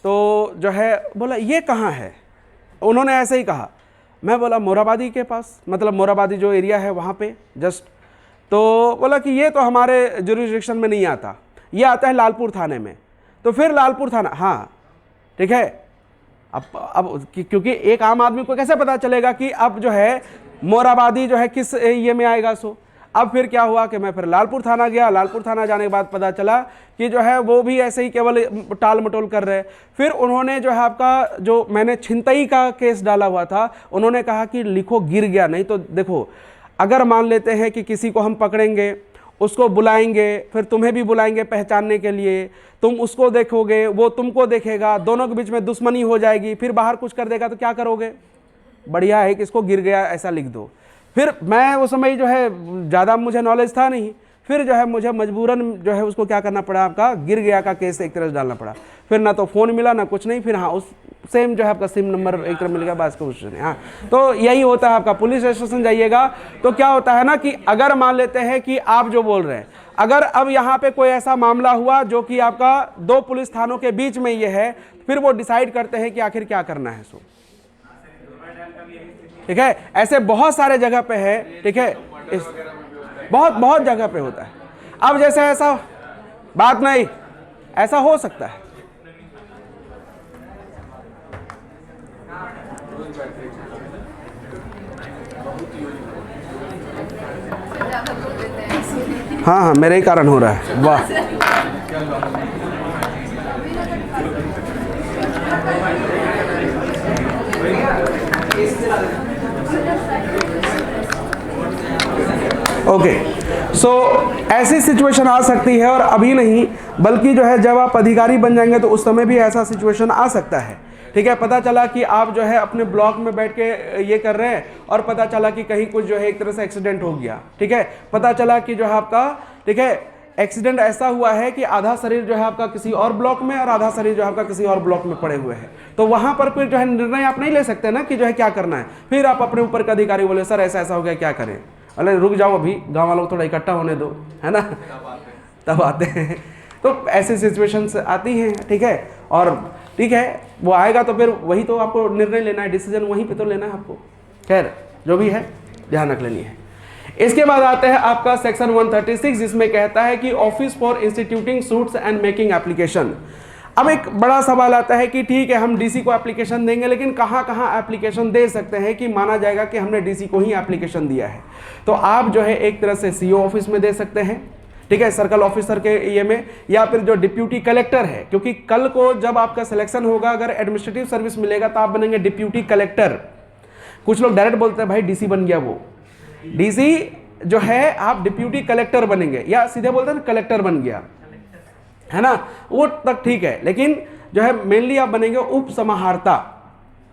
तो जो है बोला ये कहाँ है, उन्होंने ऐसे ही कहा। मैं बोला मोराबादी के पास, मतलब मोराबादी जो एरिया है वहाँ पे जस्ट। तो बोला कि ये तो हमारे जुरिस्डिक्शन में नहीं आता, ये आता है लालपुर थाने में। तो फिर लालपुर थाना, हाँ ठीक है। अब क्योंकि एक आम आदमी को कैसे पता चलेगा कि अब जो है मोराबादी जो है किस ये में आएगा। सो अब फिर क्या हुआ कि मैं फिर लालपुर थाना गया। लालपुर थाना जाने के बाद पता चला कि जो है वो भी ऐसे ही केवल टाल मटोल कर रहे। फिर उन्होंने जो है आपका जो मैंने छिनतई का केस डाला हुआ था, उन्होंने कहा कि लिखो गिर गया। नहीं तो देखो, अगर मान लेते हैं कि किसी को हम पकड़ेंगे, उसको बुलाएंगे, फिर तुम्हें भी बुलाएंगे पहचानने के लिए, तुम उसको देखोगे, वो तुमको देखेगा, दोनों के बीच में दुश्मनी हो जाएगी, फिर बाहर कुछ कर देगा तो क्या करोगे। बढ़िया है कि इसको गिर गया ऐसा लिख दो। फिर मैं उस समय जो है ज़्यादा मुझे नॉलेज था नहीं, फिर जो है मुझे मजबूरन जो है उसको क्या करना पड़ा, आपका गिर गया का केस एक तरह से डालना पड़ा। फिर ना तो फ़ोन मिला ना कुछ नहीं। फिर हाँ, उस सेम जो है आपका सिम नंबर एक तरह मिल गया, बस कुछ नहीं। हाँ, तो यही होता है आपका। पुलिस स्टेशन जाइएगा तो क्या होता है ना कि अगर मान लेते हैं कि आप जो बोल रहे हैं, अगर अब यहाँ पे कोई ऐसा मामला हुआ जो कि आपका 2 पुलिस थानों के बीच में ये है, फिर वो डिसाइड करते हैं कि आखिर क्या करना है। सो ठीक है, ऐसे बहुत सारे जगह पे है, ठीक है, बहुत जगह पे होता है। अब जैसे ऐसा बात नहीं, ऐसा हो सकता है। हाँ हाँ, मेरे ही कारण हो रहा है। वाह, ओके। सो ऐसी सिचुएशन आ सकती है, और अभी नहीं बल्कि जो है जब आप अधिकारी बन जाएंगे तो उस समय भी ऐसा सिचुएशन आ सकता है। ठीक है, पता चला कि आप जो है अपने ब्लॉक में बैठ के ये कर रहे हैं, और पता चला कि कहीं कुछ जो है एक तरह से एक्सीडेंट हो गया। ठीक है, पता चला कि जो है आपका, ठीक है, एक्सीडेंट ऐसा हुआ है कि आधा शरीर जो है आपका किसी और ब्लॉक में और आधा शरीर जो है आपका किसी और ब्लॉक में पड़े हुए हैं। तो वहां पर फिर जो है निर्णय आप नहीं ले सकते ना कि जो है क्या करना है। फिर आप अपने ऊपर का अधिकारी बोले सर ऐसा ऐसा हो गया, क्या करें। अरे रुक जाओ, अभी गाँव वालों को थोड़ा इकट्ठा होने दो, है ना, तब आते हैं। तो ऐसी सिचुएशंस आती हैं। ठीक है, और ठीक है वो आएगा तो फिर वही तो आपको निर्णय लेना है, डिसीजन वहीं पे तो लेना है आपको। खैर जो भी है ध्यान रख लेनी है। इसके बाद आते हैं आपका सेक्शन 136, जिसमें कहता है कि office for instituting suits and making application. अब एक बड़ा सवाल आता है कि ठीक है हम डीसी को एप्लीकेशन देंगे, लेकिन कहाँ कहाँ एप्लीकेशन दे सकते हैं कि माना जाएगा कि हमने डीसी को ही एप्लीकेशन दिया है। तो आप जो है एक तरह से सीओ ऑफिस में दे सकते हैं, ठीक है, सर्कल ऑफिसर के ये में, या फिर जो डिप्यूटी कलेक्टर है, क्योंकि कल को जब आपका सिलेक्शन होगा अगर एडमिनिस्ट्रेटिव सर्विस मिलेगा तो आप बनेंगे डिप्यूटी कलेक्टर। कुछ लोग डायरेक्ट बोलते हैं भाई डीसी बन गया, वो डीसी जो है आप डिप्यूटी कलेक्टर बनेंगे, या सीधे बोलते हैं कलेक्टर बन गया, है ना, वो तक ठीक है। लेकिन जो है मेनली आप बनेंगे उप समाहर्ता,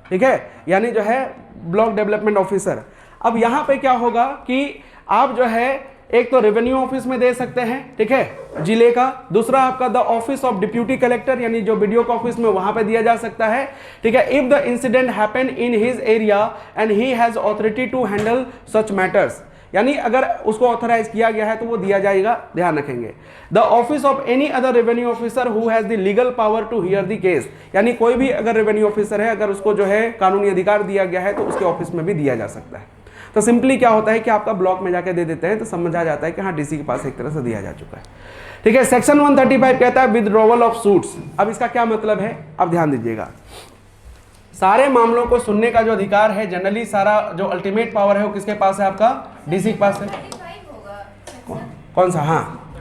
ठीक है, यानी जो है ब्लॉक डेवलपमेंट ऑफिसर। अब यहां पे क्या होगा कि आप जो है एक तो रेवेन्यू ऑफिस में दे सकते हैं, ठीक है, जिले का। दूसरा आपका the office of deputy collector, यानी जो बीडीओ का ऑफिस में वहां पे दिया जा सकता है, ठीक है। If the incident happen in his area and he has authority to handle such matters, यानी अगर उसको ऑथराइज किया गया है तो वो दिया जाएगा, ध्यान रखेंगे। The office of any other revenue officer who has the legal power to hear the case, यानी कोई भी अगर रेवेन्यू ऑफिसर है, अगर उसको जो है कानूनी अधिकार दिया गया है तो उसके ऑफिस में भी दिया जा सकता है। तो सिंपली क्या होता है कि आपका ब्लॉक में जाके दे देते हैं तो समझ आ जाता है कि हाँ डीसी के पास एक तरह से दिया जा चुका है। ठीक है, सेक्शन 135 कहता है विथड्रॉवल ऑफ सूट्स। अब इसका क्या मतलब है, अब ध्यान दीजिएगा। सारे मामलों को सुनने का जो अधिकार है, जनरली सारा जो अल्टीमेट पावर है वो किसके पास है, आपका डीसी के पास है। कौन सा? हाँ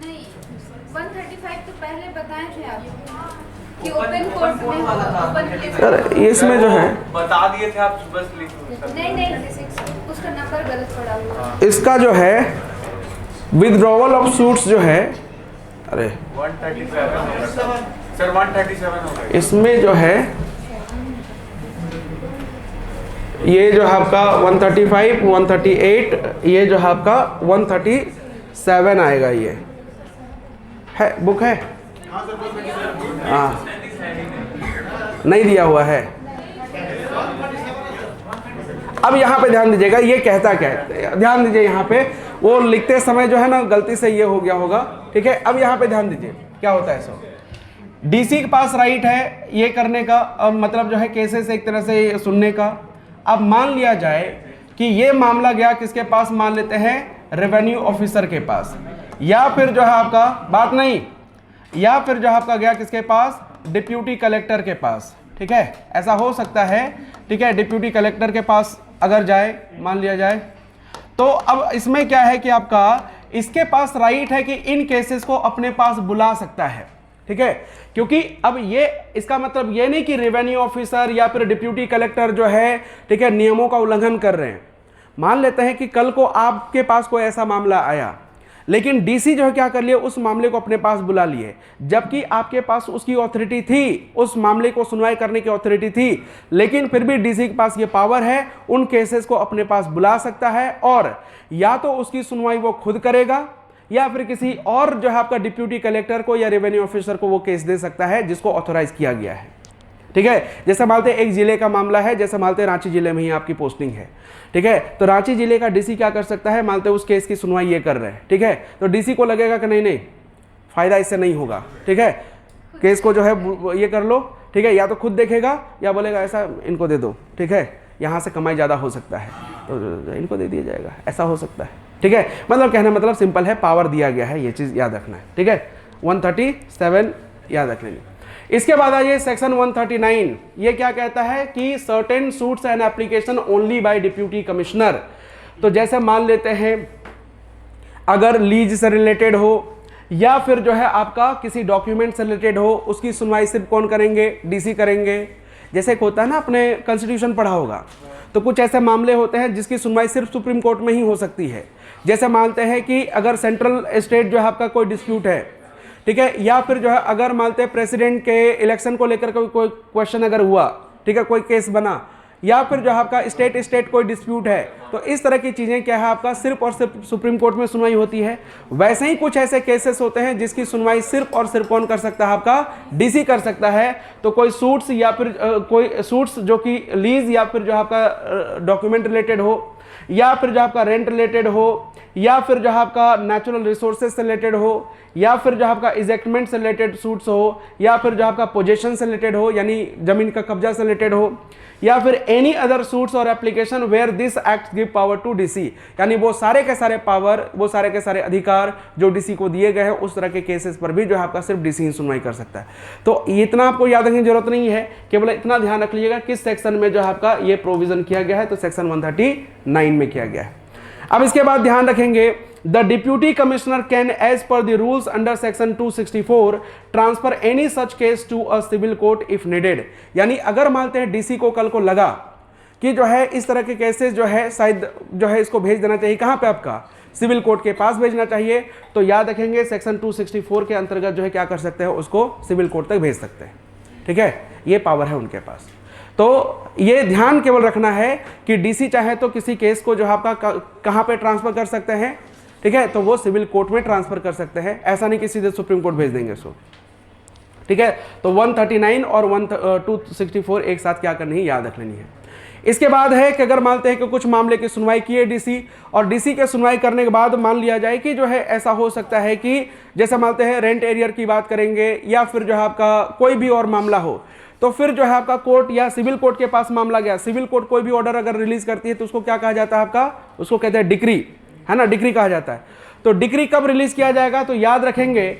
नहीं, 135 तो पहले बताए थे आप कि ओपन कोर्ट में होगा, ओपन प्लेस। सर इसमें जो है बता दिए थे आप, बस लिखो। नहीं, उसका नंबर गलत पड़ा हुआ है। इसका जो है विथड्रॉवल ऑफ सूट्स जो है, अरे 137 होगा सर, 137 होगा। इसमें जो है ये जो है आपका 135, 138, ये जो है आपका 137 आएगा। ये है बुक है, हाँ नहीं दिया हुआ है। अब यहाँ पे ध्यान दीजिएगा, ये कहता क्या है, ध्यान दीजिए यहाँ पे, वो लिखते समय जो है ना गलती से ये हो गया होगा, ठीक है। अब यहाँ पे ध्यान दीजिए क्या होता है। सो डीसी के पास राइट है ये करने का, और मतलब जो है केसेस एक तरह से सुनने का। अब मान लिया जाए कि ये मामला गया किसके पास, मान लेते हैं रेवेन्यू ऑफिसर के पास, या फिर जो है आपका बात नहीं, या फिर जो है आपका गया किसके पास, डिप्यूटी कलेक्टर के पास, ठीक है। ऐसा हो सकता है, ठीक है, डिप्यूटी कलेक्टर के पास अगर जाए, मान लिया जाए, तो अब इसमें क्या है कि आपका इसके पास राइट है कि इन केसेस को अपने पास बुला सकता है, ठीक है। क्योंकि अब ये इसका मतलब ये नहीं कि रेवेन्यू ऑफिसर या फिर डिप्यूटी कलेक्टर जो है, ठीक है, नियमों का उल्लंघन कर रहे हैं। मान लेते हैं कि कल को आपके पास कोई ऐसा मामला आया, लेकिन डीसी जो है क्या कर लिए, उस मामले को अपने पास बुला लिए, जबकि आपके पास उसकी अथॉरिटी थी, उस मामले को सुनवाई करने की अथॉरिटी थी, लेकिन फिर भी डीसी के पास ये पावर है, उन केसेस को अपने पास बुला सकता है, और या तो उसकी सुनवाई वो खुद करेगा, या फिर किसी और जो है आपका डिप्यूटी कलेक्टर को या रेवेन्यू ऑफिसर को वो केस दे सकता है जिसको ऑथोराइज किया गया है, ठीक है। जैसे मानते एक जिले का मामला है, जैसे मानते रांची जिले में ही आपकी पोस्टिंग है, ठीक है, तो रांची जिले का डीसी क्या कर सकता है, मानते उस केस की सुनवाई ये कर रहे हैं, ठीक है, तो डीसी को लगेगा कि नहीं नहीं फायदा इससे नहीं होगा, ठीक है, केस को जो है ये कर लो, ठीक है, या तो खुद देखेगा या बोलेगा ऐसा इनको दे दो, ठीक है, यहाँ से कमाई ज़्यादा हो सकता है तो इनको दे दिया जाएगा, ऐसा हो सकता है, ठीक है। मतलब कहने मतलब सिंपल है, पावर दिया गया है, ये चीज़ याद रखना है, ठीक है। 137 याद रख लेंगे। इसके बाद आइए सेक्शन 139, ये क्या कहता है कि certain suits and application only by deputy commissioner. तो जैसे मान लेते हैं अगर लीज से रिलेटेड हो या फिर जो है आपका किसी डॉक्यूमेंट से रिलेटेड हो, उसकी सुनवाई सिर्फ कौन करेंगे, डीसी करेंगे। जैसे एक होता है ना, आपने कॉन्स्टिट्यूशन पढ़ा होगा, तो कुछ ऐसे मामले होते हैं जिसकी सुनवाई सिर्फ सुप्रीम कोर्ट में ही हो सकती है। जैसे मानते हैं कि अगर सेंट्रल स्टेट जो है आपका कोई डिस्प्यूट है, ठीक है, या फिर जो है अगर मानते हैं प्रेसिडेंट के इलेक्शन को लेकर कोई क्वेश्चन अगर हुआ, ठीक है, कोई केस बना, या फिर जो है आपका स्टेट कोई डिस्प्यूट है, तो इस तरह की चीज़ें क्या है आपका सिर्फ और सिर्फ सुप्रीम कोर्ट में सुनवाई होती है। वैसे ही कुछ ऐसे केसेस होते हैं जिसकी सुनवाई सिर्फ और सिर्फ कौन कर सकता है, आपका डीसी कर सकता है। तो कोई सूट्स या फिर कोई सूट्स जो कि लीज या फिर जो आपका डॉक्यूमेंट रिलेटेड हो, या फिर जो आपका रेंट रिलेटेड हो, या फिर जो आपका नेचुरल रिसोर्सेज से रिलेटेड हो, या फिर जो आपका इजेक्टमेंट से रिलेटेड सूट्स हो, या फिर जो आपका पोजेशन से रिलेटेड हो यानी जमीन का कब्जा से रिलेटेड हो, या फिर एनी अदर सूट्स और application where this act give power to DC, यानी वो सारे के सारे पावर, वो सारे के सारे अधिकार जो डीसी को दिए गए हैं, उस तरह के केसेस पर भी जो है आपका सिर्फ डीसी ही सुनवाई कर सकता है। तो इतना आपको याद रखने की जरूरत नहीं है, केवल इतना ध्यान रख लीजिएगा किस सेक्शन में जो है आपका ये प्रोविजन किया गया है, तो सेक्शन 139 में किया गया है। अब इसके बाद ध्यान रखेंगे, the deputy commissioner can as per the rules under section 264 transfer any such case to a civil court if needed. यानी अगर मानते हैं डीसी को कल को लगा कि जो है इस तरह के केसेस जो है शायद जो है इसको भेज देना चाहिए, कहाँ पे आपका सिविल कोर्ट के पास भेजना चाहिए, तो याद रखेंगे सेक्शन 264 के अंतर्गत जो है क्या कर सकते हैं, उसको सिविल कोर्ट तक भेज सकते हैं, ठीक है, ये पावर है उनके पास। तो ये ध्यान केवल रखना है कि डीसी चाहे तो किसी केस को जो आपका कहाँ पे ट्रांसफर कर सकते हैं, ठीक है, तो वो सिविल कोर्ट में ट्रांसफर कर सकते हैं, ऐसा नहीं कि सीधे सुप्रीम कोर्ट भेज देंगे उसको, ठीक है। तो 139 और 264 एक साथ क्या करनी है, याद रख लेनी है। इसके बाद है कि अगर मानते हैं कि कुछ मामले की सुनवाई की है डीसी, और डीसी के सुनवाई करने के बाद मान लिया जाए कि जो है ऐसा हो सकता है कि जैसे मानते हैं रेंट एरियर की बात करेंगे, या फिर जो है आपका कोई भी और मामला हो, तो फिर जो है आपका कोर्ट या सिविल कोर्ट के पास मामला गया, सिविल कोर्ट कोई भी ऑर्डर अगर रिलीज करती है तो उसको क्या कहा जाता है आपका, उसको कहते हैं डिक्री, है ना, डिक्री कहा जाता है। तो डिक्री कब रिलीज किया जाएगा, तो याद रखेंगे,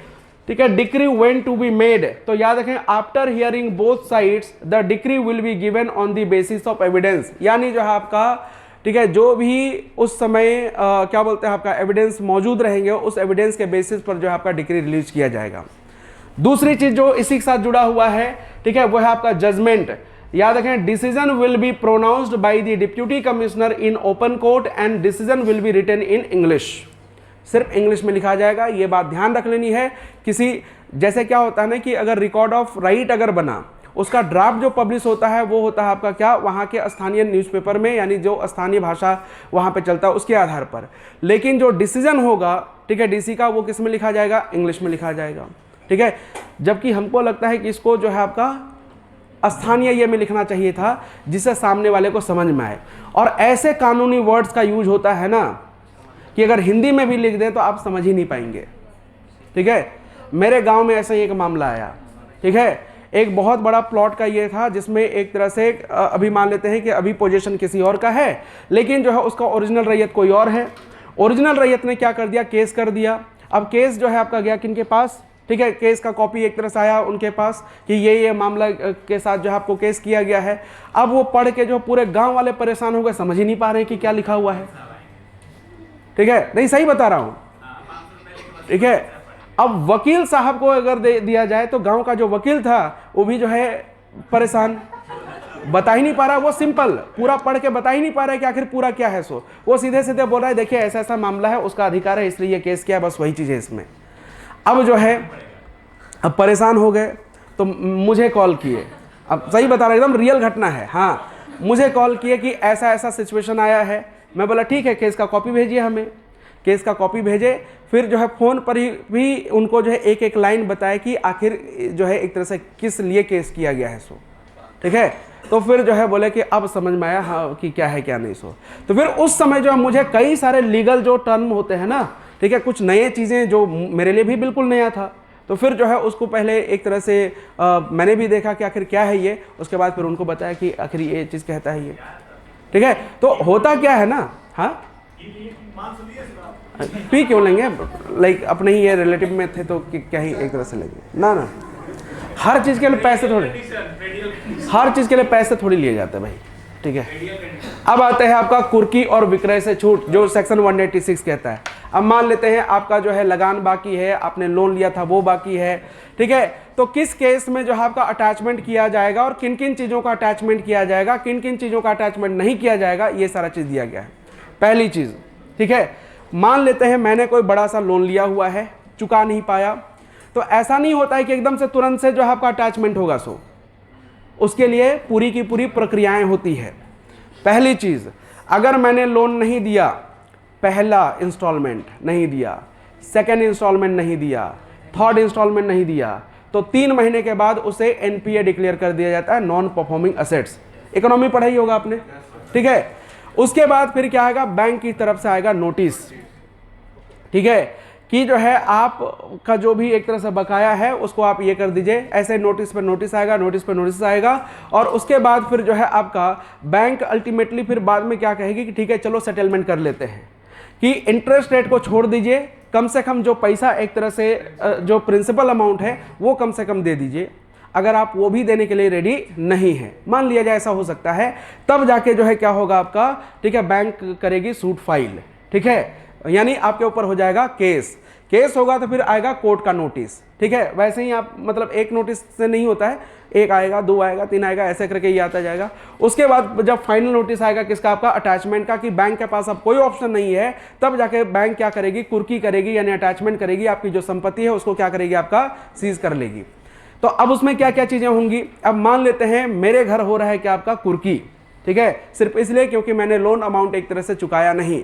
ठीक है, decree when to be made, तो याद रखें after hearing both sides the decree will be given on the basis of evidence. यानी जो है आपका, ठीक है, जो भी उस समय क्या बोलते हैं आपका एविडेंस मौजूद रहेंगे, उस एविडेंस के बेसिस पर जो है आपका डिक्री रिलीज किया जाएगा। दूसरी चीज जो इसी के साथ जुड़ा हुआ है, ठीक है, वो है आपका जजमेंट। याद रखें, decision will be pronounced by the deputy commissioner in open court and decision will be written in English. सिर्फ इंग्लिश में लिखा जाएगा, ये बात ध्यान रख लेनी है। किसी जैसे क्या होता है ना कि अगर रिकॉर्ड ऑफ राइट अगर बना, उसका ड्राफ्ट जो पब्लिश होता है वो होता है आपका क्या, वहाँ के स्थानीय न्यूज़पेपर में, यानी जो स्थानीय भाषा वहाँ पे चलता है उसके आधार पर। लेकिन जो डिसीजन होगा, ठीक है, डीसी का, वो किस में लिखा जाएगा, इंग्लिश में लिखा जाएगा, ठीक है। जबकि हमको लगता है कि इसको जो है आपका स्थानीय ये में लिखना चाहिए था, जिससे सामने वाले को समझ में आए। और ऐसे कानूनी वर्ड्स का यूज होता है ना कि अगर हिंदी में भी लिख दें तो आप समझ ही नहीं पाएंगे, ठीक है। मेरे गांव में ऐसा ही एक मामला आया, ठीक है। एक बहुत बड़ा प्लॉट का ये था जिसमें एक तरह से अभी मान लेते हैं कि अभी पोजीशन किसी और का है, लेकिन जो है उसका ओरिजिनल रैयत कोई और है। ओरिजिनल रैयत ने क्या कर दिया, केस कर दिया। अब केस जो है आपका गया किन के पास, ठीक है, केस का कॉपी एक तरह से आया उनके पास कि ये मामला के साथ जो है आपको केस किया गया है। अब वो पढ़ के जो पूरे गाँव वाले परेशान हो गए, समझ ही नहीं पा रहे हैं कि क्या लिखा हुआ है, ठीक है। नहीं, सही बता रहा हूँ, ठीक है। अब वकील साहब को अगर दे दिया जाए तो गांव का जो वकील था वो भी जो है परेशान, बता ही नहीं पा रहा। वो सिंपल पूरा पढ़ के बता ही नहीं पा रहा है कि आखिर पूरा क्या है। सो वो सीधे सीधे बोल रहा है, देखिए ऐसा ऐसा मामला है, उसका अधिकार है इसलिए ये केस किया, बस वही चीज़ है इसमें। अब जो है अब परेशान हो गए तो मुझे कॉल किए, अब सही बता रहा है, एकदम रियल घटना है, हाँ। मुझे कॉल किए कि ऐसा ऐसा सिचुएशन आया है। मैं बोला ठीक है, केस का कॉपी भेजिए हमें। केस का कॉपी भेजे, फिर जो है फ़ोन पर ही भी उनको जो है एक एक लाइन बताए कि आखिर जो है एक तरह से किस लिए केस किया गया है, सो ठीक है। तो फिर जो है बोले कि अब समझ में आया हाँ कि क्या है क्या नहीं। सो तो फिर उस समय जो है मुझे कई सारे लीगल जो टर्म होते हैं ना, ठीक है, कुछ नए चीज़ें जो मेरे लिए भी बिल्कुल नया था, तो फिर जो है उसको पहले एक तरह से मैंने भी देखा कि आखिर क्या है ये, उसके बाद फिर उनको बताया कि आखिर ये चीज़ कहता है ये, ठीक है। तो होता क्या है ना, हाँ पी क्यों लेंगे, लाइक अपने ही ये रिलेटिव में थे तो क्या ही एक तरह से लेंगे ना, ना हर चीज़ के लिए पैसे थोड़े, हर चीज़ के लिए पैसे थोड़ी लिए जाते हैं भाई, ठीक है। अब आते हैं आपका कुर्की और विक्रय से छूट, जो सेक्शन 186 कहता है। अब मान लेते हैं आपका जो है लगान बाकी है, आपने लोन लिया था वो बाकी है, ठीक है। तो किस केस में जो है आपका अटैचमेंट किया जाएगा और किन किन चीज़ों का अटैचमेंट किया जाएगा, किन किन चीज़ों का अटैचमेंट नहीं किया जाएगा, ये सारा चीज़ दिया गया है। पहली चीज़, ठीक है, मान लेते हैं मैंने कोई बड़ा सा लोन लिया हुआ है, चुका नहीं पाया, तो ऐसा नहीं होता है कि एकदम से तुरंत से जो है आपका अटैचमेंट होगा। सो उसके लिए पूरी की पूरी प्रक्रियाएं होती है। पहली चीज़, अगर मैंने लोन नहीं दिया, पहला इंस्टॉलमेंट नहीं दिया, सेकेंड इंस्टॉलमेंट नहीं दिया, थर्ड इंस्टॉलमेंट नहीं दिया, तो 3 महीने के बाद उसे एनपीए डिक्लेयर कर दिया जाता है, नॉन परफॉर्मिंग असेट्स। इकोनॉमी पढ़ाई होगा आपने, ठीक है। उसके बाद फिर क्या आएगा, बैंक की तरफ से आएगा नोटिस, ठीक है, कि जो है आपका जो भी एक तरह से बकाया है उसको आप ये कर दीजिए। ऐसे नोटिस पर नोटिस आएगा, नोटिस पर नोटिस आएगा, और उसके बाद फिर जो है आपका बैंक अल्टीमेटली फिर बाद में क्या कहेगी कि ठीक है चलो सेटलमेंट कर लेते हैं, कि इंटरेस्ट रेट को छोड़ दीजिए, कम से कम जो पैसा एक तरह से जो प्रिंसिपल अमाउंट है वो कम से कम दे दीजिए। अगर आप वो भी देने के लिए रेडी नहीं है, मान लिया जाए ऐसा हो सकता है, तब जाके जो है क्या होगा आपका, ठीक है, बैंक करेगी सूट फाइल, ठीक है, यानी आपके ऊपर हो जाएगा केस। केस होगा तो फिर आएगा कोर्ट का नोटिस, ठीक है। वैसे ही आप मतलब एक नोटिस से नहीं होता है, एक आएगा, 2 आएगा, 3 आएगा, ऐसे करके ये आता जाएगा। उसके बाद जब फाइनल नोटिस आएगा किसका, आपका अटैचमेंट का, कि बैंक के पास अब कोई ऑप्शन नहीं है, तब जाके बैंक क्या करेगी, कुर्की करेगी, यानी अटैचमेंट करेगी, आपकी जो संपत्ति है उसको क्या करेगी, आपका सीज कर लेगी। तो अब उसमें क्या क्या चीज़ें होंगी, अब मान लेते हैं मेरे घर हो रहा है क्या, आपका कुर्की, ठीक है, सिर्फ इसलिए क्योंकि मैंने लोन अमाउंट एक तरह से चुकाया नहीं।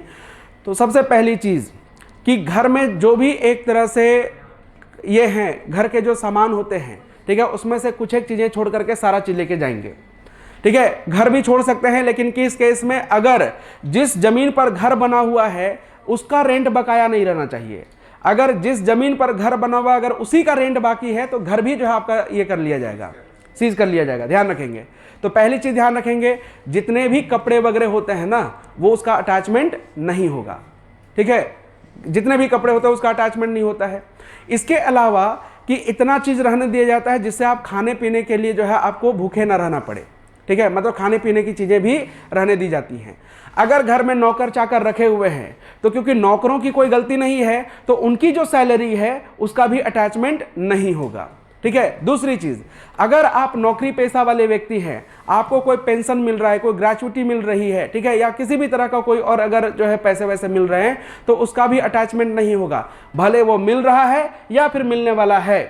तो सबसे पहली चीज़ कि घर में जो भी एक तरह से ये हैं, घर के जो सामान होते हैं, ठीक है, उसमें से कुछ एक चीज़ें छोड़ करके सारा चीज़ लेके जाएंगे, ठीक है। घर भी छोड़ सकते हैं, लेकिन किस केस में, अगर जिस जमीन पर घर बना हुआ है उसका रेंट बकाया नहीं रहना चाहिए। अगर जिस जमीन पर घर बना हुआ अगर उसी का रेंट बाकी है तो घर भी जो है आपका ये कर लिया जाएगा, सीज कर लिया जाएगा, ध्यान रखेंगे। तो पहली चीज़ ध्यान रखेंगे, जितने भी कपड़े वगैरह होते हैं ना वो उसका अटैचमेंट नहीं होगा, ठीक है, जितने भी कपड़े होते हैं उसका अटैचमेंट नहीं होता है। इसके अलावा कि इतना चीज़ रहने दिया जाता है जिससे आप खाने पीने के लिए जो है आपको भूखे ना रहना पड़े, ठीक है, मतलब खाने पीने की चीज़ें भी रहने दी जाती हैं। अगर घर में नौकर चाकर रखे हुए हैं तो क्योंकि नौकरों की कोई गलती नहीं है तो उनकी जो सैलरी है उसका भी अटैचमेंट नहीं होगा, ठीक है। दूसरी चीज, अगर आप नौकरी पेशा वाले व्यक्ति हैं, आपको कोई पेंशन मिल रहा है, कोई ग्रेचुइटी मिल रही है, ठीक है, या किसी भी तरह का कोई और अगर जो है पैसे वैसे मिल रहे हैं, तो उसका भी अटैचमेंट नहीं होगा, भले वो मिल रहा है या फिर मिलने वाला है,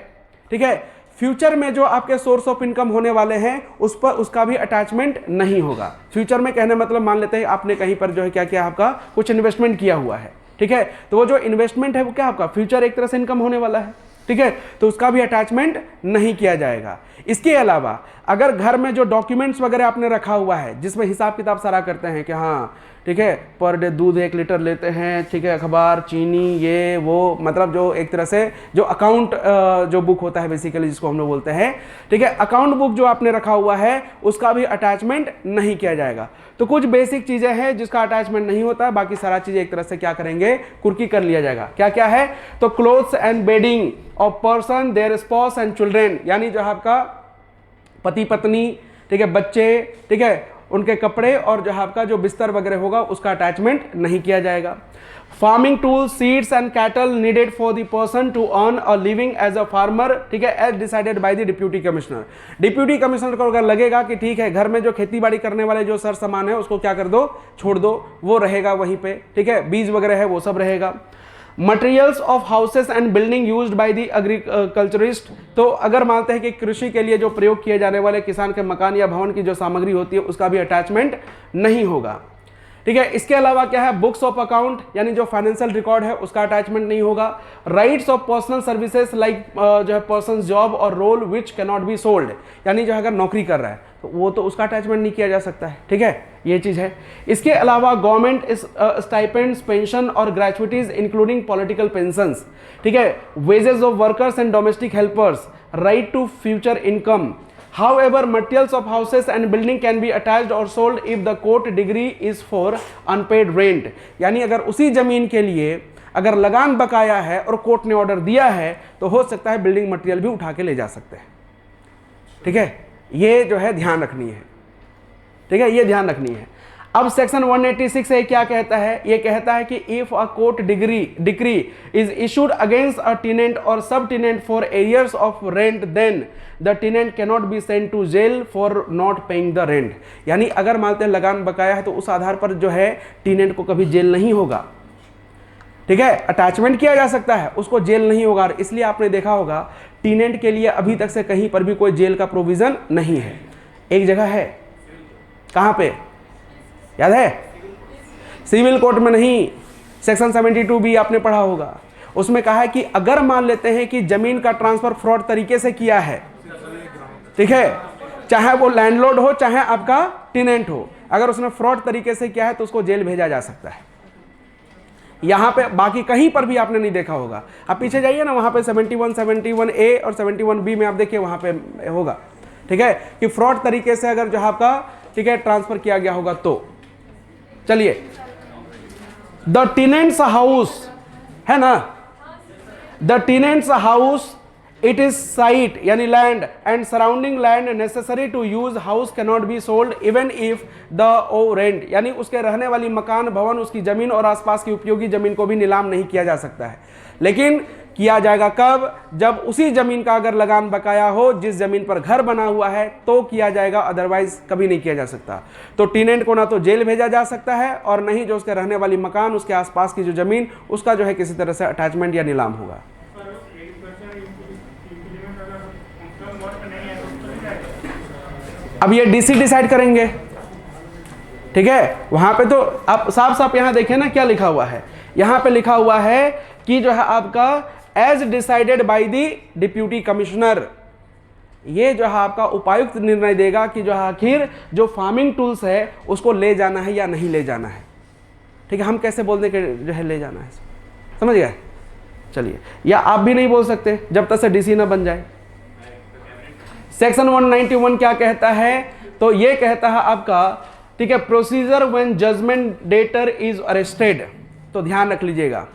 ठीक है। फ्यूचर में जो आपके सोर्स ऑफ इनकम होने वाले हैं उस पर उसका भी अटैचमेंट नहीं होगा। फ्यूचर में कहने मतलब मान लेते हैं आपने कहीं पर जो है क्या किया, आपका कुछ इन्वेस्टमेंट किया हुआ है, ठीक है, तो वो जो इन्वेस्टमेंट है वो क्या आपका फ्यूचर एक तरह से इनकम होने वाला है, ठीक है, तो उसका भी अटैचमेंट नहीं किया जाएगा। इसके अलावा अगर घर में जो डॉक्यूमेंट्स वगैरह आपने रखा हुआ है जिसमें हिसाब किताब सारा करते हैं कि हाँ ठीक है पर डे दूध 1 लीटर लेते हैं, ठीक है, अखबार, चीनी, ये वो, मतलब जो एक तरह से जो अकाउंट जो बुक होता है बेसिकली जिसको हम लोग बोलते हैं, ठीक है, अकाउंट बुक जो आपने रखा हुआ है उसका भी अटैचमेंट नहीं किया जाएगा। तो कुछ बेसिक चीजें हैं जिसका अटैचमेंट नहीं होता है, बाकी सारा चीजें एक तरह से क्या करेंगे, कुर्की कर लिया जाएगा। क्या क्या है, तो clothes and bedding of person, their spouse and children, यानी जो आपका पति पत्नी, ठीक है, बच्चे, ठीक है, उनके कपड़े और जो आपका जो बिस्तर वगैरह होगा उसका अटैचमेंट नहीं किया जाएगा। Farming tools, seeds and cattle needed for the person to earn a living as a farmer, ठीक है, as decided by the deputy commissioner. Deputy commissioner को अगर लगेगा कि ठीक है घर में जो खेती बाड़ी करने वाले जो सर सामान है उसको क्या कर दो, छोड़ दो, वो रहेगा वहीं पे, ठीक है, बीज वगैरह है वो सब रहेगा। Materials of houses and building used by the agriculturist, तो अगर मानते हैं कि कृषि के लिए जो प्रयोग किए जाने वाले किसान के मकान या भवन की जो सामग्री होती है उसका भी अटैचमेंट नहीं होगा, ठीक है। इसके अलावा क्या है, बुक्स ऑफ अकाउंट यानी जो फाइनेंशियल रिकॉर्ड है उसका अटैचमेंट नहीं होगा। Rights of personal services like जो है पर्सन जॉब और role which can not be sold, यानी जो अगर नौकरी कर रहा है तो वो तो उसका अटैचमेंट नहीं किया जा सकता है, ठीक है, ये चीज है। इसके अलावा गवर्नमेंट स्टाइपेंड्स, पेंशन और ग्रेचुइटीज इंक्लूडिंग पॉलिटिकल पेंशंस, ठीक है, wages of workers and domestic helpers, right to future income. However, materials of houses and building can be attached or sold if the court degree is for unpaid rent, यानी अगर उसी जमीन के लिए अगर लगान बकाया है और कोर्ट ने ऑर्डर दिया है तो हो सकता है बिल्डिंग मटेरियल भी उठा के ले जा सकते हैं, ठीक है, ये जो है ध्यान रखनी है, ठीक है, ये ध्यान रखनी है। अब सेक्शन 186 ए क्या कहता है, ये कहता है कि if a court decree is issued against a tenant और subtenant for arrears of rent then the tenant can not be sent to jail for not paying the rent, यानी अगर मानते हैं लगान बकाया है तो उस आधार पर जो है टेनेंट को कभी जेल नहीं होगा, ठीक है, अटैचमेंट किया जा सकता है, उसको जेल नहीं होगा। और इसलिए आपने देखा होगा टेनेंट के लिए अभी तक से कहीं पर भी कोई जेल का प्रोविजन नहीं है। एक जगह है, कहां पे याद है, सिविल कोर्ट में नहीं, सेक्शन 72 भी आपने पढ़ा होगा, उसमें कहा है कि अगर मान लेते हैं कि जमीन का ट्रांसफर फ्रॉड तरीके से किया है, ठीक है, चाहे वो लैंडलॉर्ड हो चाहे आपका टेनेंट हो, अगर उसने फ्रॉड तरीके से किया है तो उसको जेल भेजा जा सकता है। यहां पे बाकी कहीं पर भी आपने नहीं देखा होगा, आप पीछे जाइए ना, वहां पे 71, 71A और 71B में आप देखिए वहां पे होगा, ठीक है, कि फ्रॉड तरीके से अगर जो आपका, ठीक है, ट्रांसफर किया गया होगा तो। चलिए, द टेनेंट्स हाउस है ना, the tenants house it is site यानी land and surrounding land necessary to use house can not be sold even if the owe rent, यानी उसके रहने वाली मकान, भवन, उसकी जमीन और आसपास की उपयोगी जमीन को भी नीलाम नहीं किया जा सकता है। लेकिन किया जाएगा कब, जब उसी जमीन का अगर लगान बकाया हो, जिस जमीन पर घर बना हुआ है तो किया जाएगा, अदरवाइज कभी नहीं किया जा सकता। तो टेनेंट को ना तो जेल भेजा जा सकता है और नहीं जो उसके रहने वाली मकान, उसके आसपास की जो जमीन, उसका जो है किसी तरह से अटैचमेंट या नीलाम होगा। अब ये डीसी डिसाइड करेंगे, ठीक है, वहां पे तो आप साफ साफ यहां देखें ना क्या लिखा हुआ है, यहां पे लिखा हुआ है कि जो है आपका as decided by the deputy commissioner, ये जो है आपका उपायुक्त निर्णय देगा कि जो आखिर जो फार्मिंग टूल्स है उसको ले जाना है या नहीं ले जाना है, ठीक है, हम कैसे बोल दें कि जो है ले जाना है, समझ गए। चलिए, या आप भी नहीं बोल सकते जब तक से डीसी ना बन जाए। सेक्शन 191 क्या कहता है, तो ये कहता है आपका, ठीक है, procedure when judgment debtor is arrested, तो ध्यान रख लीजिएगा।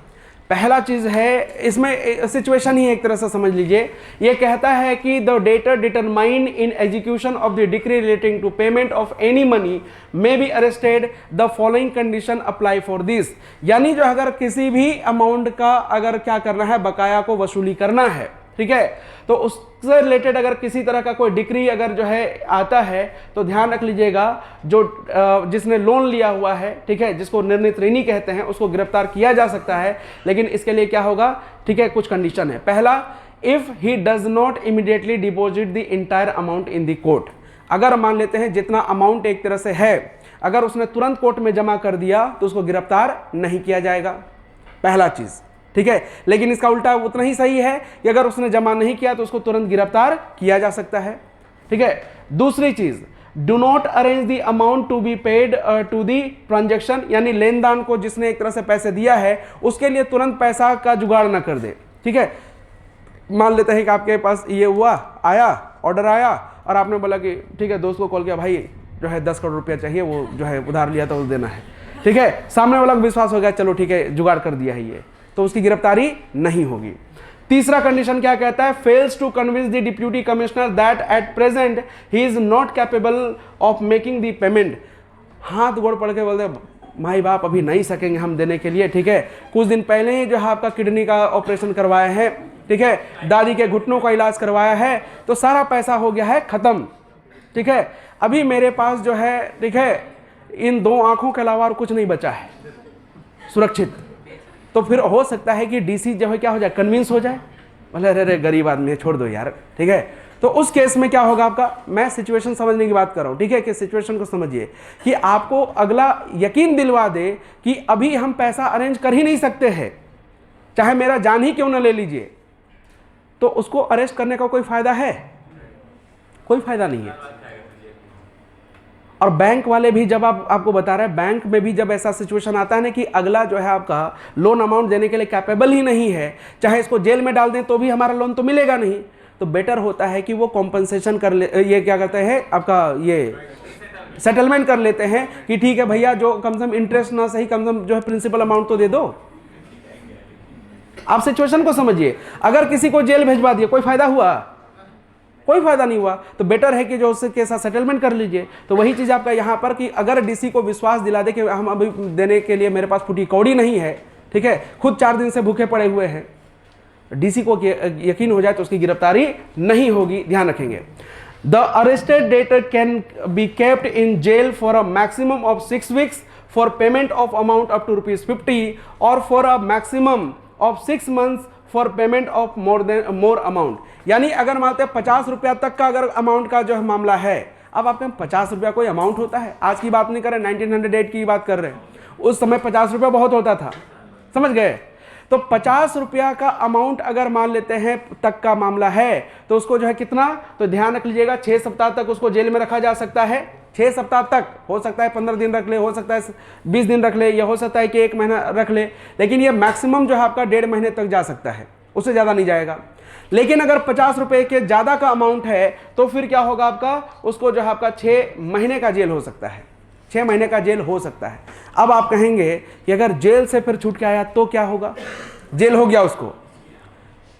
पहला चीज है इसमें सिचुएशन ही एक तरह से समझ लीजिए, ये कहता है कि the debtor determined in execution of the decree relating to payment of any money may be arrested, the following condition apply for this, यानी जो अगर किसी भी अमाउंट का अगर क्या करना है, बकाया को वसूली करना है, ठीक है। तो उससे रिलेटेड अगर किसी तरह का कोई डिक्री अगर जो है आता है तो ध्यान रख लीजिएगा, जो जिसने लोन लिया हुआ है, ठीक है, जिसको निर्णीत ऋणी कहते हैं, उसको गिरफ्तार किया जा सकता है। लेकिन इसके लिए क्या होगा, ठीक है, कुछ कंडीशन है। पहला, if he does not immediately deposit the entire amount in the court. अगर मान लेते हैं जितना अमाउंट एक तरह से है, अगर उसने तुरंत कोर्ट में जमा कर दिया तो उसको गिरफ्तार नहीं किया जाएगा, पहला चीज, ठीक है। लेकिन इसका उल्टा उतना ही सही है कि अगर उसने जमा नहीं किया तो उसको तुरंत गिरफ्तार किया जा सकता है, ठीक है। दूसरी चीज, do not arrange the amount to be paid to the transaction, यानी लेन देन को जिसने एक तरह से पैसे दिया है उसके लिए तुरंत पैसा का जुगाड़ ना कर दे, ठीक है। मान लेते हैं कि आपके पास ये हुआ, आया ऑर्डर आया और आपने बोला कि ठीक है, दोस्त को कॉल किया, भाई जो है 10 करोड़ रुपया चाहिए, वो जो है उधार लिया था वो देना है, ठीक है। सामने वाला को विश्वास हो गया, चलो ठीक है जुगाड़ कर दिया है ये, तो उसकी गिरफ्तारी नहीं होगी। तीसरा कंडीशन क्या कहता है, fails to convince the deputy commissioner that at present he is not capable of making the payment. हाथ गोड़ पड़ के बोलते माई बाप अभी नहीं सकेंगे हम देने के लिए, ठीक है। कुछ दिन पहले ही जो है आपका किडनी का ऑपरेशन करवाया है, ठीक है, दादी के घुटनों का इलाज करवाया है, तो सारा पैसा हो गया है खत्म, ठीक है। अभी मेरे पास जो है, ठीक है, इन 2 आंखों के अलावा और कुछ नहीं बचा है सुरक्षित। तो फिर हो सकता है कि डीसी जो है क्या हो जाए, कन्विंस हो जाए, बोले अरे गरीब आदमी है छोड़ दो यार, ठीक है। तो उस केस में क्या होगा आपका, मैं सिचुएशन समझने की बात कर रहा हूं, ठीक है, कि सिचुएशन को समझिए कि आपको अगला यकीन दिलवा दे कि अभी हम पैसा अरेंज कर ही नहीं सकते हैं, चाहे मेरा जान ही क्यों ना ले लीजिए, तो उसको अरेस्ट करने का कोई फायदा है? कोई फायदा नहीं है। और बैंक वाले भी जब आपको बता रहे हैं, बैंक में भी जब ऐसा सिचुएशन आता है ना कि अगला जो है आपका लोन अमाउंट देने के लिए कैपेबल ही नहीं है, चाहे इसको जेल में डाल दें तो भी हमारा लोन तो मिलेगा नहीं, तो बेटर होता है कि वो कॉम्पनसेशन कर ले, ये क्या करते हैं आपका ये सेटलमेंट कर लेते हैं कि ठीक है भैया, जो कम से कम इंटरेस्ट ना सही, कम से कम जो है प्रिंसिपल अमाउंट तो दे दो। आप सिचुएशन को समझिए, अगर किसी को जेल भेजवा दिया कोई फायदा हुआ? कोई फायदा नहीं हुआ। तो बेटर है कि जो उसके साथ सेटलमेंट कर लीजिए। तो वही चीज आपका यहाँ पर कि अगर डीसी को विश्वास दिला दे कि हम अभी देने के लिए मेरे पास फुटी कौड़ी नहीं है, ठीक है, खुद 4 दिन से भूखे पड़े हुए हैं, डीसी को यकीन हो जाए तो उसकी गिरफ्तारी नहीं होगी, ध्यान रखेंगे। The arrested debtor can be kept in jail for a maximum of 6 weeks for payment of amount up to ₹50 और for a maximum of 6 months for payment of more amount. यानी अगर मानते हैं 50 रुपया तक का अगर अमाउंट का जो है मामला है, अब आपके 50 रुपया कोई अमाउंट होता है? आज की बात नहीं कर रहे, 1908 की बात कर रहे हैं, उस समय 50 रुपया बहुत होता था, समझ गए। तो 50 रुपया का अमाउंट अगर मान लेते हैं तक का मामला है तो उसको जो है कितना, तो ध्यान रख लीजिएगा 6 सप्ताह तक उसको जेल में रखा जा सकता है। 6 सप्ताह तक, हो सकता है 15 दिन रख ले, हो सकता है 20 दिन रख ले, या हो सकता है कि 1 महीना रख ले, लेकिन ये मैक्सिमम जो है आपका 1.5 महीने तक जा सकता है, उससे ज़्यादा नहीं जाएगा। लेकिन अगर 50 रुपये के ज़्यादा का अमाउंट है तो फिर क्या होगा आपका, उसको जो है आपका 6 महीने का जेल हो सकता है, 6 महीने का जेल हो सकता है। अब आप कहेंगे कि अगर जेल से फिर छूट के आया तो क्या होगा, जेल हो गया उसको,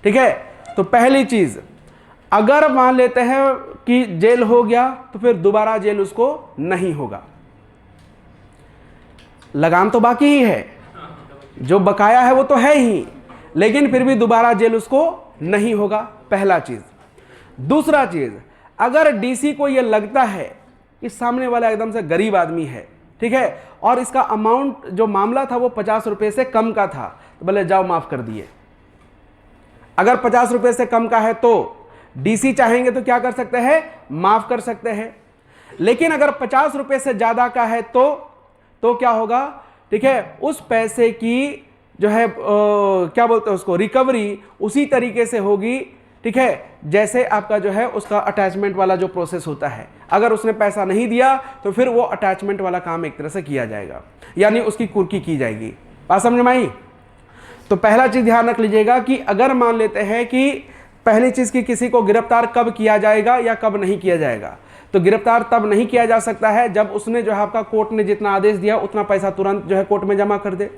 ठीक है। तो पहली चीज, अगर मान लेते हैं कि जेल हो गया तो फिर दोबारा जेल उसको नहीं होगा। लगान तो बाकी ही है, जो बकाया है वो तो है ही, लेकिन फिर भी दोबारा जेल उसको नहीं होगा, पहला चीज। दूसरा चीज, अगर डीसी को यह लगता है कि सामने वाला एकदम से गरीब आदमी है, ठीक है, और इसका अमाउंट जो मामला था वो 50 रुपये से कम का था, तो बोले जाओ माफ कर दिए। अगर 50 रुपये से कम का है तो डीसी चाहेंगे तो क्या कर सकते हैं, माफ कर सकते हैं। लेकिन अगर 50 रुपये से ज्यादा का है तो क्या होगा, ठीक है, उस पैसे की जो है क्या बोलते हैं उसको, रिकवरी उसी तरीके से होगी, ठीक है, जैसे आपका जो है उसका अटैचमेंट वाला जो प्रोसेस होता है। अगर उसने पैसा नहीं दिया तो फिर वो अटैचमेंट वाला काम एक तरह से किया जाएगा, यानी उसकी कुर्की की जाएगी। बात समझ में आई? तो पहला चीज ध्यान रख लीजिएगा कि अगर मान लेते हैं कि पहली चीज की किसी को गिरफ्तार कब किया जाएगा या कब नहीं किया जाएगा, तो गिरफ्तार तब नहीं किया जा सकता है जब उसने जो है आपका कोर्ट ने जितना आदेश दिया उतना पैसा तुरंत जो है कोर्ट में जमा कर दे।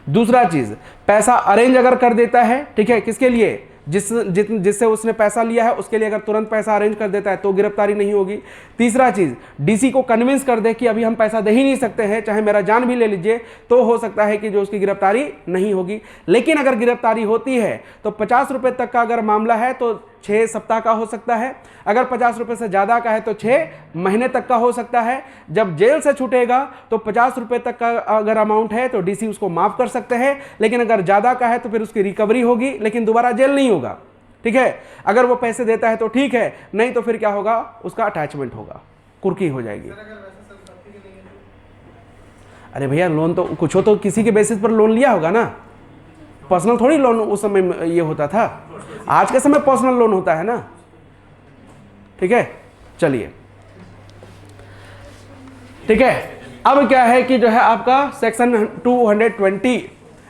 दूसरा चीज, पैसा अरेंज अगर कर देता है, ठीक है, किसके लिए, जिससे उसने पैसा लिया है उसके लिए अगर तुरंत पैसा अरेंज कर देता है तो गिरफ्तारी नहीं होगी। तीसरा चीज, डीसी को कन्विंस कर दे कि अभी हम पैसा दे ही नहीं सकते हैं, चाहे मेरा जान भी ले लीजिए, तो हो सकता है कि जो उसकी गिरफ्तारी नहीं होगी। लेकिन अगर गिरफ्तारी होती है तो 50 रुपए तक का अगर मामला है तो 6 सप्ताह का हो सकता है, अगर 50 रुपए से ज़्यादा का है तो 6 महीने तक का हो सकता है। जब जेल से छूटेगा तो 50 रुपए तक का अगर अमाउंट है तो डीसी उसको माफ़ कर सकते हैं, लेकिन अगर ज़्यादा का है तो फिर उसकी रिकवरी होगी, लेकिन दोबारा जेल नहीं होगा। ठीक है, अगर वो पैसे देता है तो ठीक है, नहीं तो फिर क्या होगा, उसका अटैचमेंट होगा, कुर्की हो जाएगी। अरे भैया लोन तो कुछ हो तो किसी के बेसिस पर लोन लिया होगा ना, पर्सनल थोड़ी लोन उस समय ये होता था, आज के समय पर्सनल लोन होता है ना। ठीक है, चलिए ठीक है। अब क्या है कि जो है आपका सेक्शन 220,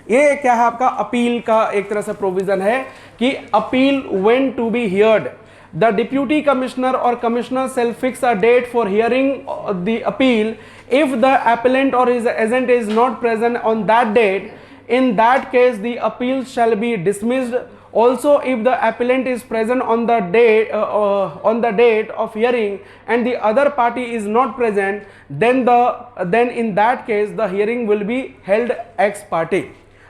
ये क्या है आपका अपील का एक तरह से प्रोविजन है कि appeal when to be heard the deputy commissioner और commissioner shall fix a date for hearing the appeal if the appellant or his agent is not present on that date. In that case the appeal shall be dismissed. Also if the appellant is present on the date of hearing and the other party is not present, then in that case the hearing will be held ex parte.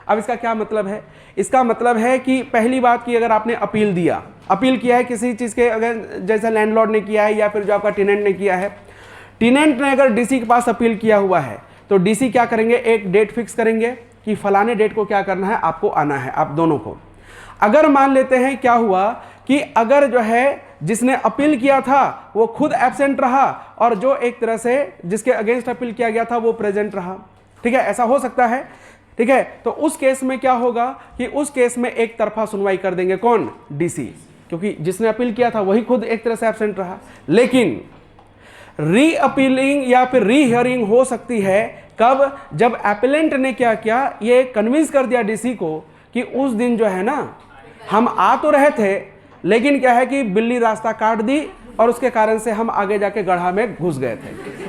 अब इसका क्या मतलब है? इसका मतलब है कि पहली बात कि अगर आपने अपील दिया, अपील किया है किसी चीज़ के, अगर जैसे लैंडलॉर्ड ने किया है या फिर जो आपका टेनेंट ने किया है, टेनेंट ने अगर डीसी के पास अपील किया हुआ है तो डीसी क्या करेंगे, एक डेट फिक्स करेंगे कि फलाने डेट को क्या करना है, आपको आना है, आप दोनों को। अगर मान लेते हैं क्या हुआ कि अगर जो है जिसने अपील किया था वो खुद एब्सेंट रहा और जो एक तरह से जिसके अगेंस्ट अपील किया गया था वो प्रेजेंट रहा, ठीक है, ऐसा हो सकता है। ठीक है, तो उस केस में क्या होगा कि उस केस में एक तरफा सुनवाई कर देंगे, कौन, डीसी, क्योंकि जिसने अपील किया था वही खुद एक तरह से एब्सेंट रहा। लेकिन री अपीलिंग या फिर री हियरिंग हो सकती है कब, जब एपेलेंट ने क्या किया, ये कन्विंस कर दिया डीसी को कि उस दिन जो है ना हम आ तो रहे थे लेकिन क्या है कि बिल्ली रास्ता काट दी और उसके कारण से हम आगे जाके गड्ढा में घुस गए थे।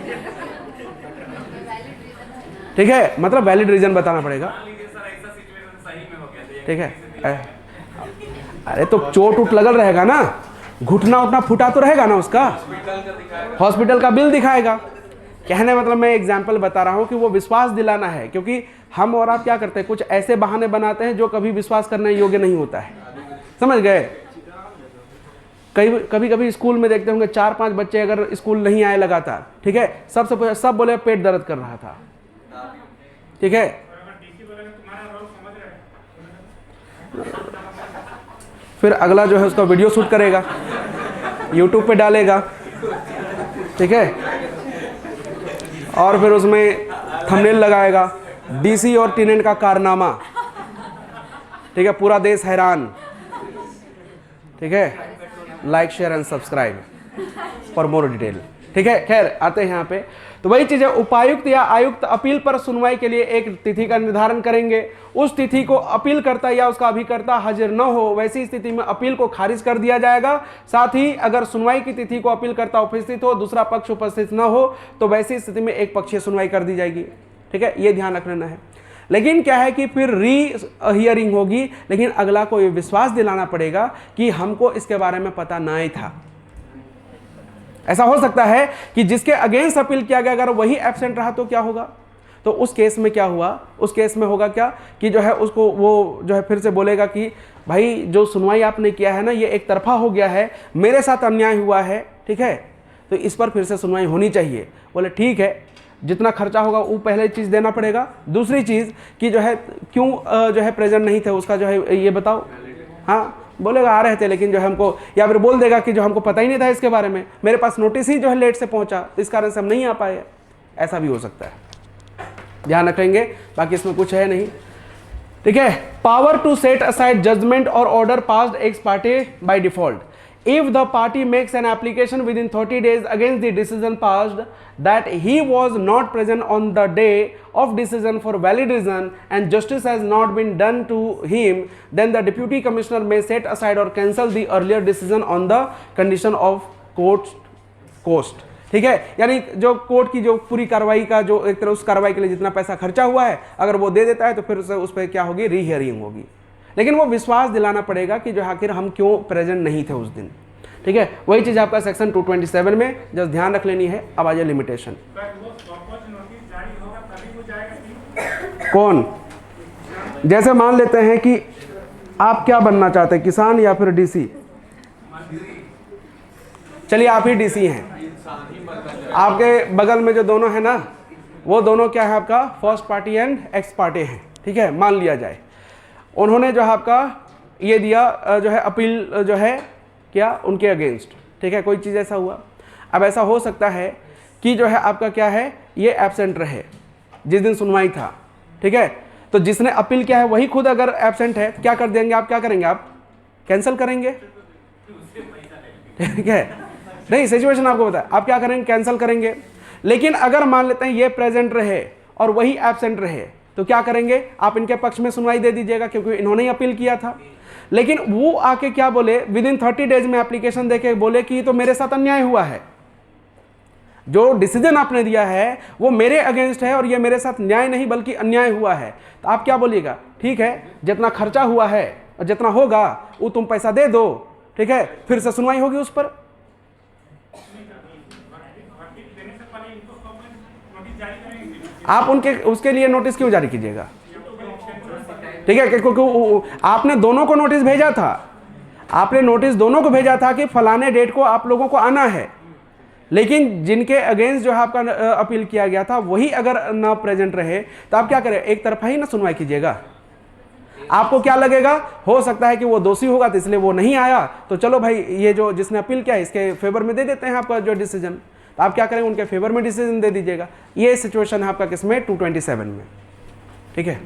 ठीक है, मतलब वैलिड रीजन बताना पड़ेगा। ठीक है, अरे तो चोट उठ लगल रहेगा ना, घुटना उठना फूटा तो रहेगा ना, उसका हॉस्पिटल का बिल दिखाएगा। कहने मतलब मैं एग्जाम्पल बता रहा हूं कि वो विश्वास दिलाना है, क्योंकि हम और आप क्या करते हैं, कुछ ऐसे बहाने बनाते हैं जो कभी विश्वास करने योग्य नहीं होता है, समझ गए। कभी कभी स्कूल में देखते होंगे 4-5 बच्चे अगर स्कूल नहीं आए लगातार, ठीक है, सब बोले पेट दर्द कर रहा था, ठीक है, फिर अगला जो है उसका वीडियो शूट करेगा, यूट्यूब पे डालेगा, ठीक है, और फिर उसमें थंबनेल लगाएगा, डीसी और टेनेंट का कारनामा, ठीक है, पूरा देश हैरान। ठीक है, like share and subscribe for more detail. ठीक है, खैर आते हैं यहाँ पे, तो वही चीज़ है, उपायुक्त या आयुक्त अपील पर सुनवाई के लिए एक तिथि का निर्धारण करेंगे। उस तिथि को अपील करता या उसका अभिकर्ता हाजिर न हो, वैसी स्थिति में अपील को खारिज कर दिया जाएगा। साथ ही अगर सुनवाई की तिथि को अपील करता उपस्थित हो, दूसरा पक्ष उपस्थित न हो, तो वैसी स्थिति में एक पक्षीय सुनवाई कर दी जाएगी। ठीक है, ये ध्यान रखना है। लेकिन क्या है कि फिर री हियरिंग होगी, लेकिन अगला को ये विश्वास दिलाना पड़ेगा कि हमको इसके बारे में पता नहीं था। ऐसा हो सकता है कि जिसके अगेंस्ट अपील किया गया अगर वही एब्सेंट रहा तो क्या होगा, तो उस केस में क्या हुआ, उस केस में होगा क्या कि जो है उसको वो जो है फिर से बोलेगा कि भाई जो सुनवाई आपने किया है ना ये एक तरफा हो गया है, मेरे साथ अन्याय हुआ है, ठीक है, तो इस पर फिर से सुनवाई होनी चाहिए। बोले ठीक है, जितना खर्चा होगा वो पहले चीज़ देना पड़ेगा। दूसरी चीज़ कि जो है क्यों जो है प्रेजेंट नहीं थे उसका जो है ये बताओ। हाँ, बोलेगा आ रहे थे लेकिन जो है हमको, या फिर बोल देगा कि जो हमको पता ही नहीं था इसके बारे में, मेरे पास नोटिस ही जो है लेट से पहुंचा तो इस कारण से हम नहीं आ पाए, ऐसा भी हो सकता है, ध्यान रखेंगे। बाकी इसमें कुछ है नहीं। ठीक है, power to set aside judgment और order passed ex parte by default if the party makes an application within 30 days against the decision passed that he was not present on the day of decision for valid reason and justice has not been done to him, then the deputy commissioner may set aside or cancel the earlier decision on the condition of cost। ठीक है, यानी जो court की जो पूरी कार्रवाई का जो एक तरह उस कार्रवाई के लिए जितना पैसा खर्चा हुआ है अगर वो दे देता है तो फिर उस पर क्या होगी, री हियरिंग होगी। लेकिन वो विश्वास दिलाना पड़ेगा कि जो आखिर हम क्यों प्रेजेंट नहीं थे उस दिन। ठीक है, वही चीज़ आपका सेक्शन 227 में जस्ट ध्यान रख लेनी है। अब आ जाए लिमिटेशन। कौन, जैसे मान लेते हैं कि आप क्या बनना चाहते हैं, किसान या फिर डीसी? चलिए आप ही डीसी हैं। आपके बगल में जो दोनों है ना, वो दोनों क्या है आपका first party and x party हैं। ठीक है, मान लिया जाए उन्होंने जो है आपका ये दिया जो है अपील जो है क्या उनके अगेंस्ट। ठीक है, कोई चीज़ ऐसा हुआ। अब ऐसा हो सकता है कि जो है आपका क्या है ये एब्सेंट रहे जिस दिन सुनवाई था। ठीक है, तो जिसने अपील किया है वही खुद अगर एब्सेंट है तो क्या कर देंगे आप, क्या करेंगे आप, कैंसिल करेंगे। ठीक है, नहीं सिचुएशन आपको बताया, आप क्या करेंगे, कैंसिल करेंगे। लेकिन अगर मान लेते हैं ये प्रेजेंट रहे और वही एब्सेंट रहे तो क्या करेंगे, आप इनके पक्ष में सुनवाई दे दीजिएगा क्योंकि इन्होंने ही अपील किया था। लेकिन वो आके क्या बोले, विद इन 30 डेज में एप्लीकेशन देके बोले कि तो मेरे साथ अन्याय हुआ है, जो डिसीजन आपने दिया है वो मेरे अगेंस्ट है और ये मेरे साथ न्याय नहीं बल्कि अन्याय हुआ है। तो आप क्या बोलिएगा, ठीक है जितना खर्चा हुआ है और जितना होगा वो तुम पैसा दे दो। ठीक है, फिर से सुनवाई होगी उस पर। आप उनके उसके लिए नोटिस क्यों जारी कीजिएगा। ठीक है, क्योंकि आपने दोनों को नोटिस भेजा था, आपने नोटिस दोनों को भेजा था कि फलाने डेट को आप लोगों को आना है। लेकिन जिनके अगेंस्ट जो है आपका अपील किया गया था वही अगर ना प्रेजेंट रहे तो आप क्या करें, एक तरफा ही ना सुनवाई कीजिएगा। आपको क्या लगेगा, हो सकता है कि वो दोषी होगा तो इसलिए वो नहीं आया, तो चलो भाई ये जो जिसने अपील किया इसके फेवर में दे देते हैं आपका जो डिसीजन। तो आप क्या करेंगे, उनके फेवर में डिसीजन दे दीजिएगा। ये सिचुएशन है आपका किसमें, 227 में। ठीक है,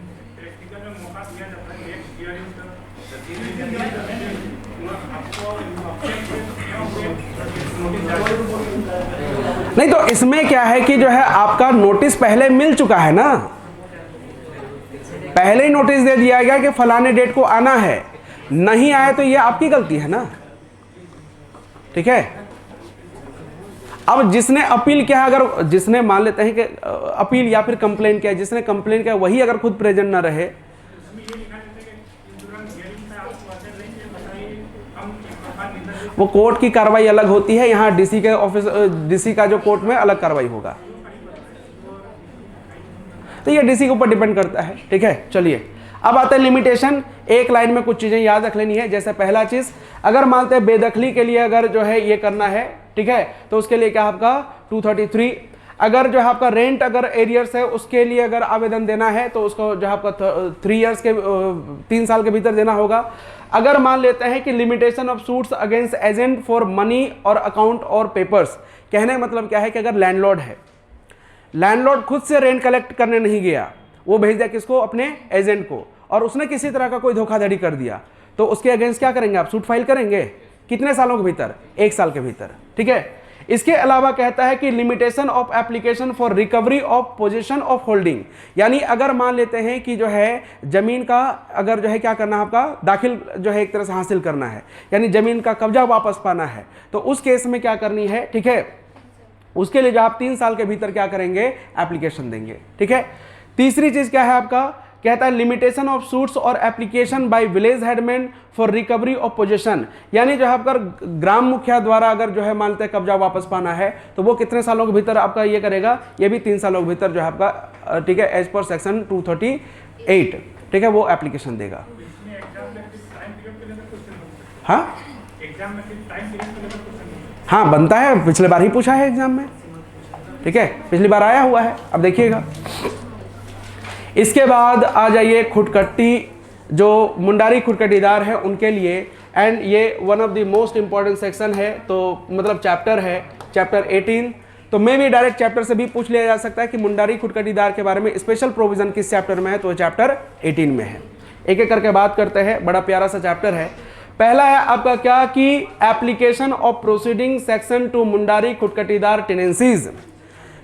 नहीं तो इसमें क्या है कि जो है आपका नोटिस पहले मिल चुका है ना, पहले ही नोटिस दे दिया गया कि फलाने डेट को आना है, नहीं आया तो ये आपकी गलती है ना। ठीक है, अब जिसने अपील किया, अगर जिसने मान लेते हैं कि अपील या फिर कंप्लेन किया, जिसने कंप्लेन किया वही अगर खुद प्रेजेंट ना रहे, वो कोर्ट की कार्रवाई अलग होती है। यहाँ डीसी के ऑफिस, डीसी का जो कोर्ट में अलग कार्रवाई होगा, तो ये डीसी के ऊपर डिपेंड करता है। ठीक है, चलिए अब आते हैं लिमिटेशन। एक लाइन में कुछ चीजें याद रख लेनी है। जैसे पहला चीज, अगर मानते हैं बेदखली के लिए अगर जो है ये करना है, ठीक है, तो उसके लिए क्या आपका 233। अगर जो है आपका रेंट अगर एरियर्स है उसके लिए अगर आवेदन देना है तो उसको जो है आपका 3 ईयर्स के 3 साल के भीतर देना होगा। अगर मान लेते हैं कि limitation of suits against agent for money और अकाउंट और पेपर्स, कहने का मतलब क्या है कि अगर लैंडलॉर्ड है, लैंडलॉर्ड खुद से रेंट कलेक्ट करने नहीं गया, वो भेज दिया किसको, अपने एजेंट को, और उसने किसी तरह का कोई धोखाधड़ी कर दिया, तो उसके अगेंस्ट क्या करेंगे आप, सूट फाइल करेंगे। कितने सालों के भीतर, 1 साल के भीतर। ठीक है, इसके अलावा कहता है कि limitation of application for recovery of position of holding, यानी अगर मान लेते हैं कि जो है जमीन का अगर जो है क्या करना है आपका, दाखिल जो है एक तरह से हासिल करना है, यानी जमीन का कब्जा वापस पाना है, तो उस केस में क्या करनी है। ठीक है, उसके लिए जो आप 3 साल के भीतर क्या करेंगे, एप्लीकेशन देंगे। ठीक है, तीसरी चीज क्या है आपका, कहता है लिमिटेशन ऑफ सूट्स और application by village headman for recovery of position, यानी जो है आपका ग्राम मुखिया द्वारा अगर जो है मानते हैं कब्जा वापस पाना है तो वो कितने सालों के भीतर आपका ये करेगा, ये भी 3 सालों के भीतर जो है आपका, ठीक है, एज पर सेक्शन 238, ठीक है, वो एप्लीकेशन देगा। हाँ हाँ, बनता है, पिछले बार ही पूछा है एग्जाम में। ठीक है, पिछली बार आया हुआ है, अब देखिएगा। इसके बाद आ जाइए खुटकट्टी, जो मुंडारी खुटकटीदार है उनके लिए, एंड ये one of the most important section है, तो मतलब चैप्टर है, चैप्टर 18। तो मैं भी डायरेक्ट चैप्टर से भी पूछ लिया जा सकता है कि मुंडारी खुटकटीदार के बारे में स्पेशल प्रोविजन किस चैप्टर में है, तो चैप्टर 18 में है। एक एक करके बात करते हैं, बड़ा प्यारा सा चैप्टर है। पहला है आपका क्या कि application of proceeding section to Mundari khuntkattidar tenancies.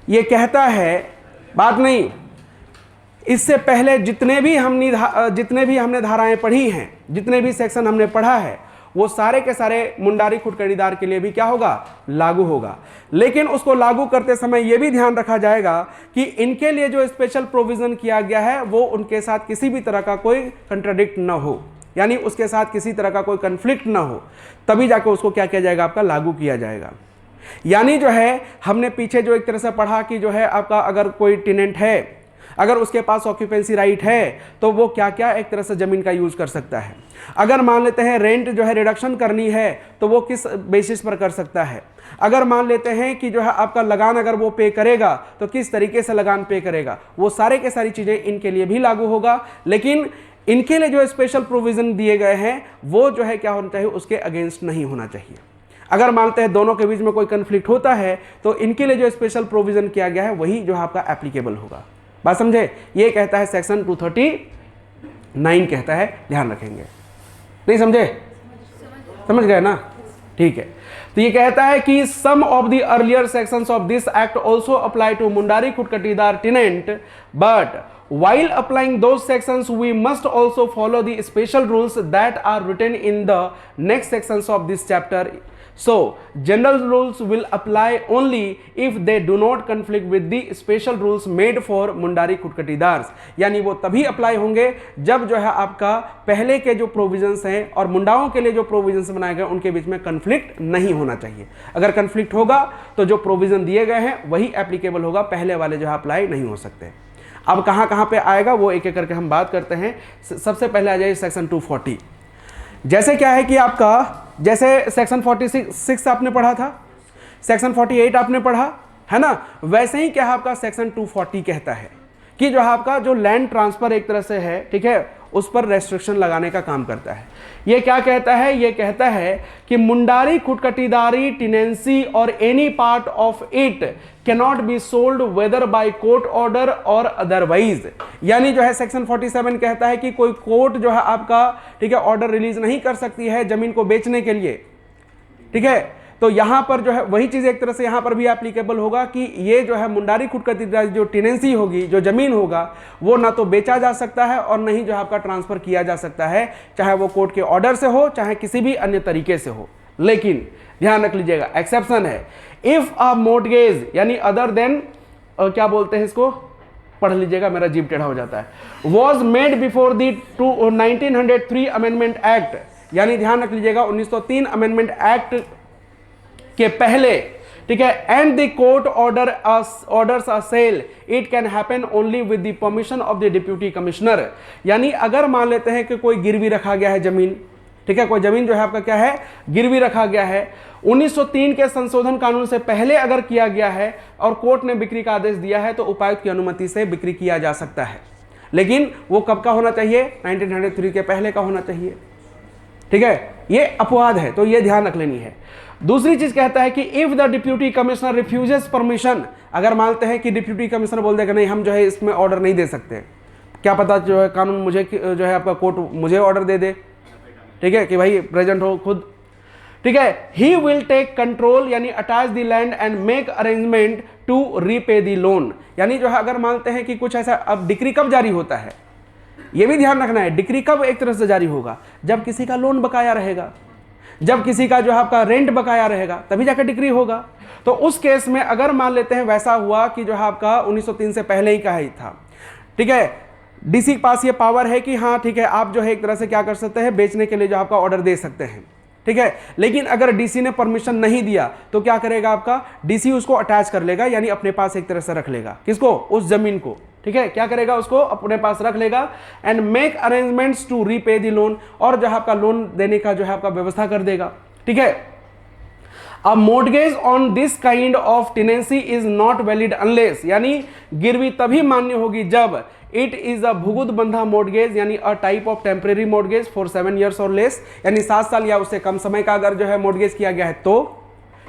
ये कहता है, बात नहीं, इससे पहले जितने भी हमने धाराएं पढ़ी हैं, जितने भी सेक्शन हमने पढ़ा है, वो सारे के सारे मुंडारी खुटकटीदार के लिए भी क्या होगा, लागू होगा। लेकिन उसको लागू करते समय ये भी ध्यान रखा जाएगा कि इनके लिए जो स्पेशल प्रोविजन किया गया है वो उनके साथ किसी भी तरह का कोई कंट्राडिक्ट न हो। यानी उसके साथ किसी तरह का कोई कन्फ्लिक्ट ना हो, तभी जाके उसको क्या किया जाएगा, आपका लागू किया जाएगा। यानी जो है हमने पीछे जो एक तरह से पढ़ा कि जो है आपका अगर कोई टेनेंट है, अगर उसके पास ऑक्यूपेंसी राइट है तो वो क्या क्या एक तरह से ज़मीन का यूज़ कर सकता है। अगर मान लेते हैं रेंट जो है रिडक्शन करनी है तो वो किस बेसिस पर कर सकता है। अगर मान लेते हैं कि जो है आपका लगान अगर वो पे करेगा तो किस तरीके से लगान पे करेगा, वो सारे के सारी चीज़ें इनके लिए भी लागू होगा। लेकिन इनके लिए जो स्पेशल प्रोविज़न दिए गए हैं वो जो है क्या होना चाहिए, उसके अगेंस्ट नहीं होना चाहिए। अगर मानते हैं दोनों के बीच में कोई कन्फ्लिक्ट होता है तो इनके लिए जो स्पेशल प्रोविज़न किया गया है वही जो है आपका एप्लीकेबल होगा। बात समझे? ये कहता है सेक्शन 239 कहता है, ध्यान रखेंगे। नहीं समझे? समझ गए ना? ठीक है। तो ये कहता है कि some of the earlier sections of this act also apply to Mundari khuntkattidar tenant, but while applying those sections we must also follow the special rules that are written in the next sections of this chapter. So general rules will apply only if they do not conflict with the special rules made for Mundari khuntkattidars. यानी वो तभी apply होंगे जब जो है आपका पहले के जो प्रोविजंस हैं और मुंडाओं के लिए जो प्रोविजंस बनाए गए उनके बीच में कन्फ्लिक्ट नहीं होना चाहिए। अगर कन्फ्लिक्ट होगा तो जो प्रोविजन दिए गए हैं वही एप्लीकेबल होगा, पहले वाले जो है अप्लाई नहीं हो सकते। अब कहाँ कहाँ पे आएगा वो एक एक करके हम बात करते हैं। सबसे पहले आ जाइए सेक्शन 240। जैसे क्या है कि आपका जैसे सेक्शन 46 आपने पढ़ा था, सेक्शन 48 आपने पढ़ा है ना, वैसे ही क्या है आपका सेक्शन 240 कहता है कि जो है आपका जो लैंड ट्रांसफर एक तरह से है, ठीक है, उस पर रेस्ट्रिक्शन लगाने का काम करता है। ये क्या कहता है? ये कहता है कि मुंडारी खुटकटीदारी टेनेंसी और any part of it cannot be sold whether by court order और अदरवाइज। यानी जो है सेक्शन 47 कहता है कि कोई कोर्ट जो है आपका, ठीक है, ऑर्डर रिलीज नहीं कर सकती है जमीन को बेचने के लिए, ठीक है। तो यहां पर जो है वही चीज एक तरह से यहां पर भी एप्लीकेबल होगा कि ये जो है मुंडारी खुटकटीदारी जो टेनेंसी होगी, जो जमीन होगा, वो ना तो बेचा जा सकता है और नहीं जो है आपका ट्रांसफर किया जा सकता है, चाहे वो कोर्ट के ऑर्डर से हो चाहे किसी भी अन्य तरीके से हो। लेकिन ध्यान रख लीजिएगा, एक्सेप्शन है। इफ अ मोर्टगेज यानी अदर देन क्या बोलते हैं इसको, पढ़ लीजिएगा, मेरा जीभ टेढ़ा हो जाता है, was made before the 1903 amendment act, यानी ध्यान रख लीजिएगा 1903 अमेंडमेंट एक्ट के पहले, ठीक है, and the court orders a sale, it can happen only with the permission of the deputy commissioner. यानी अगर मान लेते हैं कि कोई गिरवी रखा गया है जमीन, ठीक है, कोई जमीन जो है आपका क्या है, गिरवी रखा गया है, 1903 के संशोधन कानून से पहले अगर किया गया है और कोर्ट ने बिक्री का आदेश दिया है तो उपायुक्त की अनुमति से बिक्री किया जा सकता है। लेकिन वो कब का होना चाहिए? 1903 के पहले का होना चाहिए, ठीक है। ये अपवाद है, तो ये ध्यान रख लेनी है। दूसरी चीज कहता है कि if the deputy commissioner refuses permission, अगर मानते हैं कि डिप्यूटी कमिश्नर बोल देगा नहीं हम जो है इसमें ऑर्डर नहीं दे सकते, क्या पता जो है कानून मुझे जो है आपका कोर्ट मुझे ऑर्डर दे दे, ठीक है, कि भाई प्रेजेंट हो खुद, ठीक है। ही विल टेक कंट्रोल यानी attach the land and make arrangement to repay the loan. यानी जो है अगर मानते हैं कि कुछ ऐसा, अब डिक्री कब जारी होता है ये भी ध्यान रखना है। डिक्री कब एक तरह से जारी होगा? जब किसी का लोन बकाया रहेगा, जब किसी का जो है आपका रेंट बकाया रहेगा, तभी जाकर डिक्री होगा। तो उस केस में अगर मान लेते हैं वैसा हुआ कि जो है आपका 1903 से पहले ही का ही था, ठीक है, डीसी के पास ये पावर है कि हाँ ठीक है आप जो है एक तरह से क्या कर सकते हैं, बेचने के लिए जो आपका ऑर्डर दे सकते हैं, ठीक है। लेकिन अगर डीसी ने परमिशन नहीं दिया तो क्या करेगा आपका, डीसी उसको अटैच कर लेगा, यानी अपने पास एक तरह से रख लेगा। किसको? उस जमीन को, ठीक है, क्या करेगा, उसको अपने पास रख लेगा and make arrangements to repay the loan, और जो है आपका लोन देने का जो है आपका व्यवस्था कर देगा, ठीक है। अब mortgage on this kind of tenancy is not valid unless, यानी गिरवी तभी मान्य होगी जब इट इज अ भुगुद बंधा मोर्टगेज, यानी a type of temporary mortgage for 7 years और लेस, यानी 7 साल या उससे कम समय का अगर जो है मोर्टगेज किया गया है तो,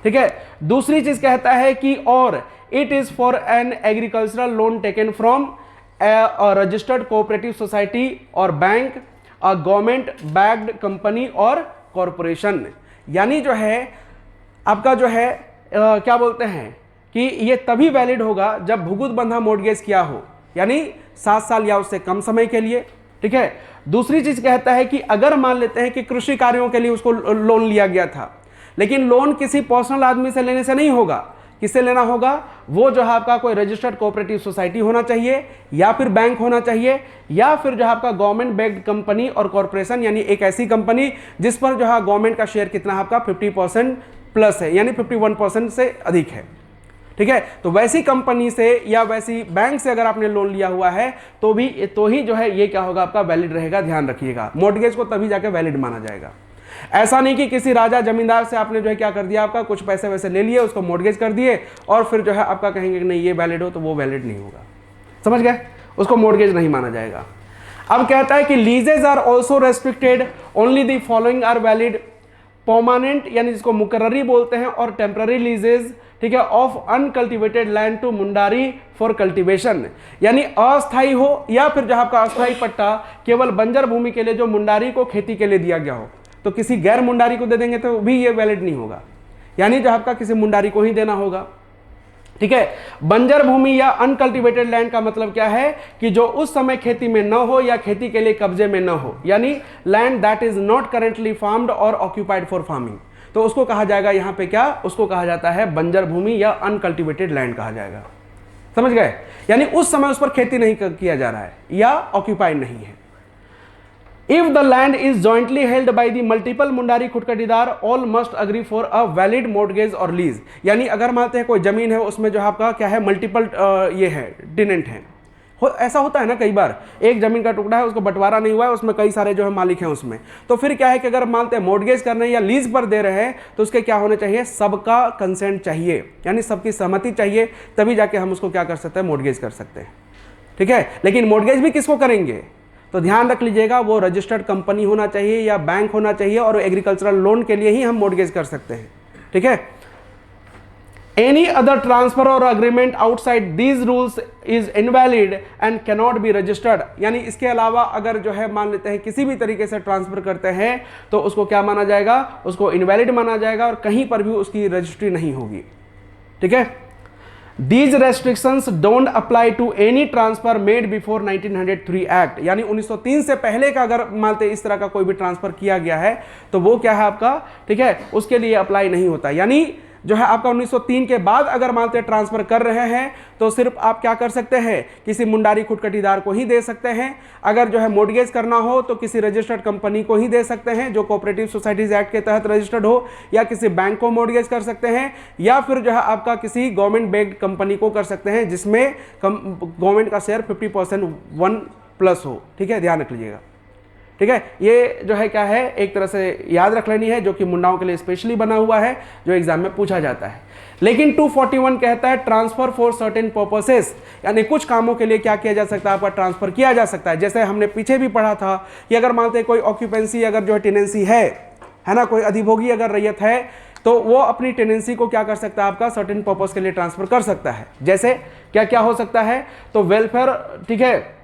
ठीक है। दूसरी चीज कहता है कि और it is for an agricultural loan taken from a registered cooperative society और bank, a government backed company और कॉरपोरेशन। यानी जो है आपका जो है क्या बोलते हैं कि ये तभी वैलिड होगा जब भुगुद बंधा मोर्टगेज किया हो, यानी 7 साल या उससे कम समय के लिए, ठीक है। दूसरी चीज कहता है कि अगर मान लेते हैं कि कृषि कार्यों के लिए उसको लोन लिया गया था, लेकिन लोन किसी पर्सनल आदमी से लेने से नहीं होगा, किससे लेना होगा? वो जो है आपका कोई रजिस्टर्ड कोऑपरेटिव सोसाइटी होना चाहिए, या फिर बैंक होना चाहिए, या फिर जो है आपका गवर्नमेंट बैक्ड कंपनी और कॉर्पोरेशन, यानी एक ऐसी कंपनी जिस पर जो है गवर्नमेंट का शेयर कितना है आपका 50% प्लस है, यानी 51% से अधिक है। ठीक है, तो वैसी कंपनी से या वैसी बैंक से अगर आपने लोन लिया हुआ है तो ही जो है ये क्या होगा आपका वैलिड रहेगा। ध्यान रखिएगा, मॉर्गेज को तभी जाके वैलिड माना जाएगा। ऐसा नहीं कि किसी राजा जमींदार से आपने जो है क्या कर दिया, आपका कुछ पैसे वैसे ले लिए, उसको मॉर्गेज कर दिए और फिर जो है आपका कहेंगे कि नहीं ये वैलिड हो, तो वो वैलिड नहीं होगा। समझ गए? उसको मॉर्गेज नहीं माना जाएगा। अब कहता है कि leases are also restricted, only the following are valid, permanent यानी जिसको मुकर्ररी बोलते हैं, और टेम्पररी लीजेज, ठीक है, of uncultivated land to Mundari for cultivation, यानी अस्थाई हो या फिर जहां आपका अस्थाई पट्टा केवल बंजर भूमि के लिए जो मुंडारी को खेती के लिए दिया गया हो, तो किसी गैर मुंडारी को दे देंगे तो भी ये वैलिड नहीं होगा, यानी जो आपका किसी मुंडारी को ही देना होगा। ठीक है, बंजर भूमि या अनकल्टिवेटेड लैंड का मतलब क्या है कि जो उस समय खेती में न हो या खेती के लिए कब्जे में न हो, यानी land that is not currently farmed और ऑक्यूपाइड फॉर फार्मिंग, तो उसको कहा जाएगा यहां पे क्या, उसको कहा जाता है बंजर भूमि या अनकल्टिवेटेड लैंड कहा जाएगा। समझ गए? यानी उस समय उस पर खेती नहीं किया जा रहा है या ऑक्यूपाइड नहीं है। If the land is jointly held by the multiple Mundari खुटकटीदार, all must agree for a valid mortgage or lease, यानी अगर मानते हैं कोई जमीन है उसमें जो आपका क्या है मल्टीपल ये है टेनेंट है, ऐसा होता है ना कई बार, एक जमीन का टुकड़ा है उसको बंटवारा नहीं हुआ है, उसमें कई सारे जो है मालिक हैं उसमें, तो फिर क्या है कि अगर मानते हैं मॉर्गेज करने या लीज पर दे रहे हैं तो उसके क्या होने चाहिए, सबका कंसेंट चाहिए, यानी सबकी सहमति चाहिए, तभी जाके हम उसको क्या कर सकते हैं, मॉर्गेज कर सकते हैं। ठीक है, लेकिन मॉर्गेज भी किसको करेंगे, तो ध्यान रख लीजिएगा वो रजिस्टर्ड कंपनी होना चाहिए या बैंक होना चाहिए, और एग्रीकल्चरल लोन के लिए ही हम मॉर्गेज कर सकते हैं। ठीक है, एनी अदर ट्रांसफर और agreement outside these rules is invalid and cannot be registered, यानी इसके अलावा अगर जो है मान लेते हैं किसी भी तरीके से ट्रांसफर करते हैं तो उसको क्या माना जाएगा, उसको इनवैलिड माना जाएगा और कहीं पर भी उसकी रजिस्ट्री नहीं होगी। ठीक है, These restrictions don't apply to any transfer made before 1903 Act, यानी 1903 से पहले का अगर मानते इस तरह का कोई भी ट्रांसफर किया गया है तो वो क्या है आपका, ठीक है, उसके लिए अप्लाई नहीं होता। यानी जो है आपका 1903 के बाद अगर मानते ट्रांसफर कर रहे हैं तो सिर्फ आप क्या कर सकते हैं, किसी मुंडारी खुटकटीदार को ही दे सकते हैं। अगर जो है मॉर्गेज करना हो तो किसी रजिस्टर्ड कंपनी को ही दे सकते हैं जो कोऑपरेटिव सोसाइटीज एक्ट के तहत रजिस्टर्ड हो, या किसी बैंक को मॉर्गेज कर सकते हैं, या फिर जो है आपका किसी गवर्नमेंट बैक्ड कंपनी को कर सकते हैं जिसमें गवर्नमेंट का शेयर 50% 1+ हो। ठीक है, ध्यान रख लीजिएगा। ठीक है, ये जो है क्या है एक तरह से याद रख लेनी है, जो कि मुंडाओं के लिए स्पेशली बना हुआ है, जो एग्जाम में पूछा जाता है। लेकिन 241 कहता है ट्रांसफर फॉर सर्टेन पर्पसेस, यानी कुछ कामों के लिए क्या किया जा सकता है, आपका ट्रांसफर किया जा सकता है। जैसे हमने पीछे भी पढ़ा था कि अगर मानते हैं कोई ऑक्यूपेंसी अगर जो है टेनेंसी है ना, कोई अधिभोगी अगर रैयत है तो वो अपनी टेनेंसी को क्या कर सकता है, आपका सर्टेन पर्पस के लिए ट्रांसफर कर सकता है। जैसे क्या क्या हो सकता है, तो वेलफेयर, ठीक है,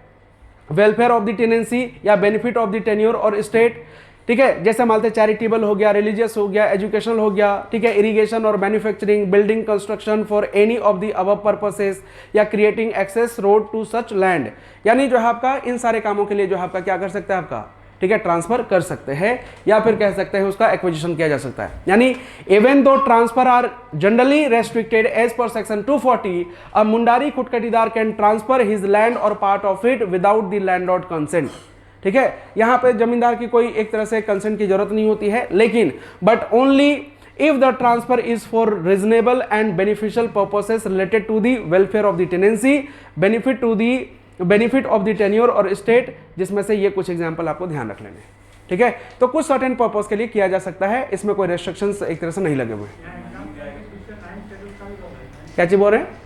वेलफेयर ऑफ द टेनेंसी या बेनिफिट ऑफ द टेन्योर और स्टेट। ठीक है, जैसे मानते चैरिटेबल हो गया, रिलीजियस हो गया, एजुकेशनल हो गया, ठीक है, इरिगेशन और manufacturing, building construction for any of the above purposes, या creating access road to such land, यानी जो है आपका इन सारे कामों के लिए जो है आपका क्या कर सकता है आपका, ठीक है, ट्रांसफर कर सकते हैं, या फिर कह सकते हैं उसका एक्विजिशन किया जा सकता है। यानी even though transfer are generally restricted as per section 240, a Mundari khuntkattidar can transfer his land और part of it without the landlord consent. ठीक है, यहाँ पे जमींदार की कोई एक तरह से कंसेंट की जरूरत नहीं होती है, लेकिन but only if the transfer is for reasonable and beneficial purposes related to the welfare of the tenancy, benefit of the tenure और स्टेट, जिसमें से ये कुछ एग्जांपल आपको ध्यान रख लेने। ठीक है, तो कुछ सर्टेन पर्पस के लिए किया जा सकता है, इसमें कोई रेस्ट्रिक्शंस एक तरह से नहीं लगे हुए। क्या चीज बोल रहे हैं,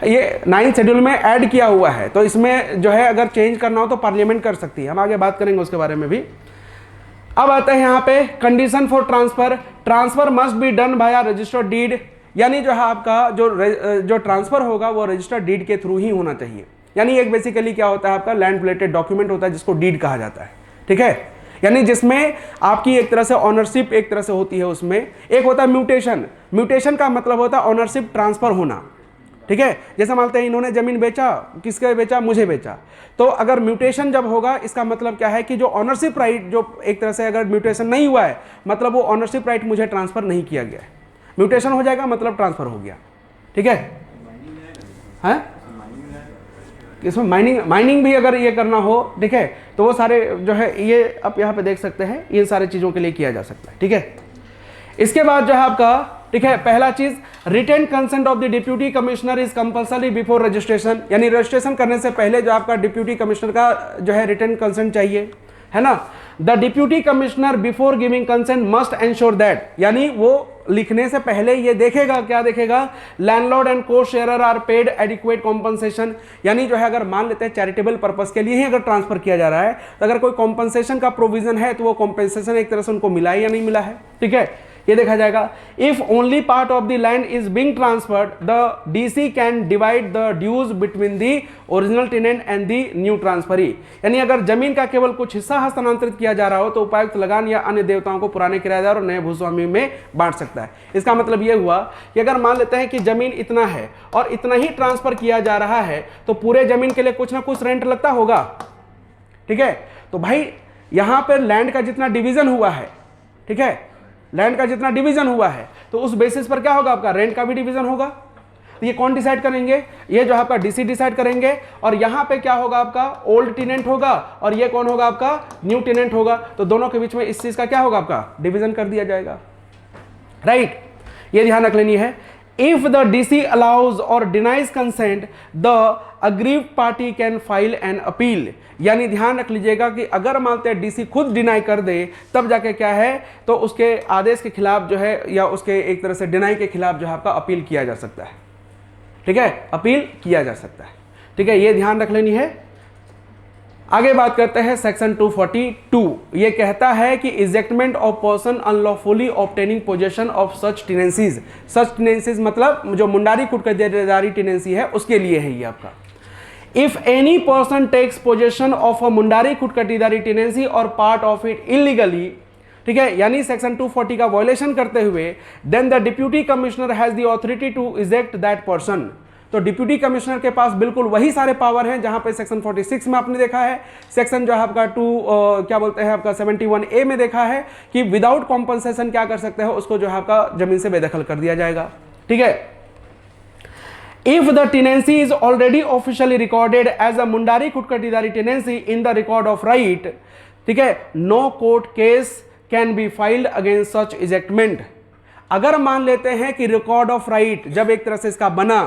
ये 9th शेड्यूल में ऐड किया हुआ है, तो इसमें जो है अगर चेंज करना हो तो पार्लियामेंट कर सकती है, हम आगे बात करेंगे उसके बारे में भी। अब आता है यहाँ पे condition for transfer, transfer must be done by registered deed, यानी जो है आपका जो ट्रांसफर होगा वो रजिस्टर्ड डीड के थ्रू ही होना चाहिए। यानी एक बेसिकली क्या होता है आपका लैंड रिलेटेड डॉक्यूमेंट होता है जिसको डीड कहा जाता है। ठीक है, यानी जिसमें आपकी एक तरह से ऑनरशिप एक तरह से होती है, उसमें एक होता है म्यूटेशन। म्यूटेशन का मतलब होता है ऑनरशिप ट्रांसफर होना। ठीक है, जैसे मानते हैं इन्होंने जमीन बेचा, किसके बेचा, मुझे बेचा, तो अगर म्यूटेशन जब होगा इसका मतलब क्या है कि जो ऑनरशिप राइट जो एक तरह से अगर म्यूटेशन नहीं हुआ है मतलब वो ऑनरशिप राइट मुझे ट्रांसफर नहीं किया गया है। म्यूटेशन हो जाएगा मतलब ट्रांसफर हो गया, ठीक है। हैं इसमें माइनिंग भी अगर ये करना हो, ठीक है, तो वो सारे जो है ये आप यहाँ पे देख सकते हैं, इन सारे चीज़ों के लिए किया जा सकता है, ठीक है। इसके बाद जो है आपका, ठीक है, पहला चीज written consent of the deputy commissioner is compulsory before registration, यानी रजिस्ट्रेशन करने से पहले जो आपका डिप्यूटी कमिश्नर का जो है रिटेन कंसेंट चाहिए, है ना। The deputy commissioner before giving consent must ensure that, यानी वो लिखने से पहले ये देखेगा, क्या देखेगा, लैंडलॉर्ड एंड को शेयरर आर पेड एडिक्वेट कॉम्पनसेशन, यानी जो है अगर मान लेते हैं चैरिटेबल पर्पस के लिए ही अगर ट्रांसफर किया जा रहा है तो अगर कोई कॉम्पनसेशन का प्रोविजन है तो वो कॉम्पनसेशन एक तरह से उनको मिला है या नहीं मिला है, ठीक है, ये देखा जाएगा। If only part of the land is being transferred the DC can divide the dues between the original tenant and the new transferee, यानी अगर जमीन का केवल कुछ हिस्सा हस्तांतरित किया जा रहा हो तो उपायुक्त लगान या अन्य देवताओं को पुराने किराएदार और नए भूस्वामी में बांट सकता है। इसका मतलब यह हुआ कि अगर मान लेते हैं कि जमीन इतना है और इतना ही ट्रांसफर किया जा रहा है तो पूरे जमीन के लिए कुछ ना कुछ रेंट लगता होगा, ठीक है। तो भाई यहां पर लैंड का जितना डिवीजन हुआ है, ठीक है, लैंड का जितना डिवीजन हुआ है तो उस बेसिस पर क्या होगा, आपका रेंट का भी डिवीजन होगा। तो ये कौन डिसाइड करेंगे, ये जो आपका डीसी डिसाइड करेंगे, और यहां पे क्या होगा, आपका ओल्ड टेनेंट होगा और ये कौन होगा, आपका न्यू टेनेंट होगा। तो दोनों के बीच में इस चीज का क्या होगा, आपका डिवीजन कर दिया जाएगा, राइट। ये ध्यान रख लेनी है। If the DC allows or denies consent, the aggrieved party can file an appeal, यानी ध्यान रख लीजिएगा कि अगर मानते हैं डीसी खुद डिनाई कर दे तब जाके क्या है, तो उसके आदेश के खिलाफ जो है या उसके एक तरह से डिनाई के खिलाफ जो है आपका अपील किया जा सकता है, ठीक है, अपील किया जा सकता है, ठीक है, ये ध्यान रख लेनी है। आगे बात करते हैं सेक्शन 242, ये कहता है कि ejectment of person unlawfully obtaining possession of such tenancies, such tenancies मतलब जो मुंडारी खुदकदारी टेनेंसी है उसके लिए है ये आपका। If any person takes possession of a Mundari khuntkattidari tenancy और पार्ट ऑफ इट इलीगली, ठीक है, यानी सेक्शन 240 का वायलेशन करते हुए, then the deputy commissioner has the authority to eject that person. तो डिप्यूटी कमिश्नर के पास बिल्कुल वही सारे पावर हैं जहां पे सेक्शन 46 में आपने देखा है, सेक्शन जो है आपका क्या बोलते हैं आपका 71A में देखा है कि विदाउट कॉम्पनसेशन क्या कर सकते हैं, उसको जो है आपका जमीन से बेदखल कर दिया जाएगा, ठीक है। If the tenancy is already officially recorded as a Mundari khuntkattidari tenancy in the record of right, ठीक है, no court case can be filed against such ejectment. अगर मान लेते हैं कि रिकॉर्ड ऑफ राइट जब एक तरह से इसका बना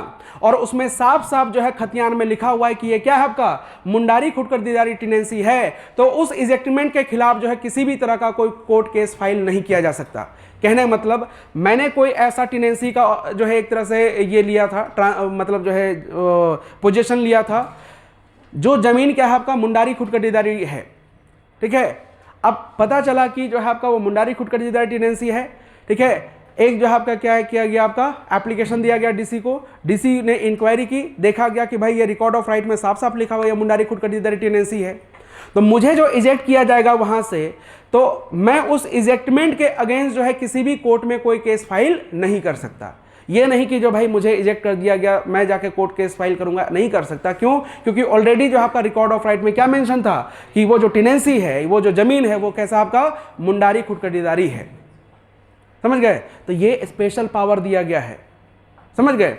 और उसमें साफ साफ जो है खतियान में लिखा हुआ है कि ये क्या है, आपका मुंडारी खुदकदारी टेनेंसी है, तो उस इजेक्टमेंट के खिलाफ जो है किसी भी तरह का कोई कोर्ट केस फाइल नहीं किया जा सकता। कहने का मतलब मैंने कोई ऐसा टेनेंसी का जो है एक तरह से ये लिया था, मतलब जो है पोजीशन लिया था, जो जमीन क्या है आपका मुंडारी खुदकदारी है, ठीक है। अब पता चला कि जो है आपका वो मुंडारी खुदकदारी टेनेंसी है, ठीक है। एक जो है आपका क्या है किया गया, आपका एप्लीकेशन दिया गया डीसी को, डीसी ने इंक्वायरी की, देखा गया कि भाई ये रिकॉर्ड ऑफ राइट में साफ साफ लिखा हुआ है मुंडारी खुदकदारी टेनेंसी है, तो मुझे जो इजेक्ट किया जाएगा वहां से, तो मैं उस इजेक्टमेंट के अगेंस्ट जो है किसी भी कोर्ट में कोई केस फाइल नहीं कर सकता। ये नहीं कि जो भाई मुझे इजेक्ट कर दिया गया मैं जाके कोर्ट केस फाइल करूंगा, नहीं कर सकता। क्यों? क्योंकि ऑलरेडी जो आपका रिकॉर्ड ऑफ राइट में क्या मेंशन था कि वो जो टेनेंसी है, वो जो जमीन है, वो कैसा आपका मुंडारी खुदकदारी है, समझ गए। तो ये स्पेशल पावर दिया गया है, समझ गए।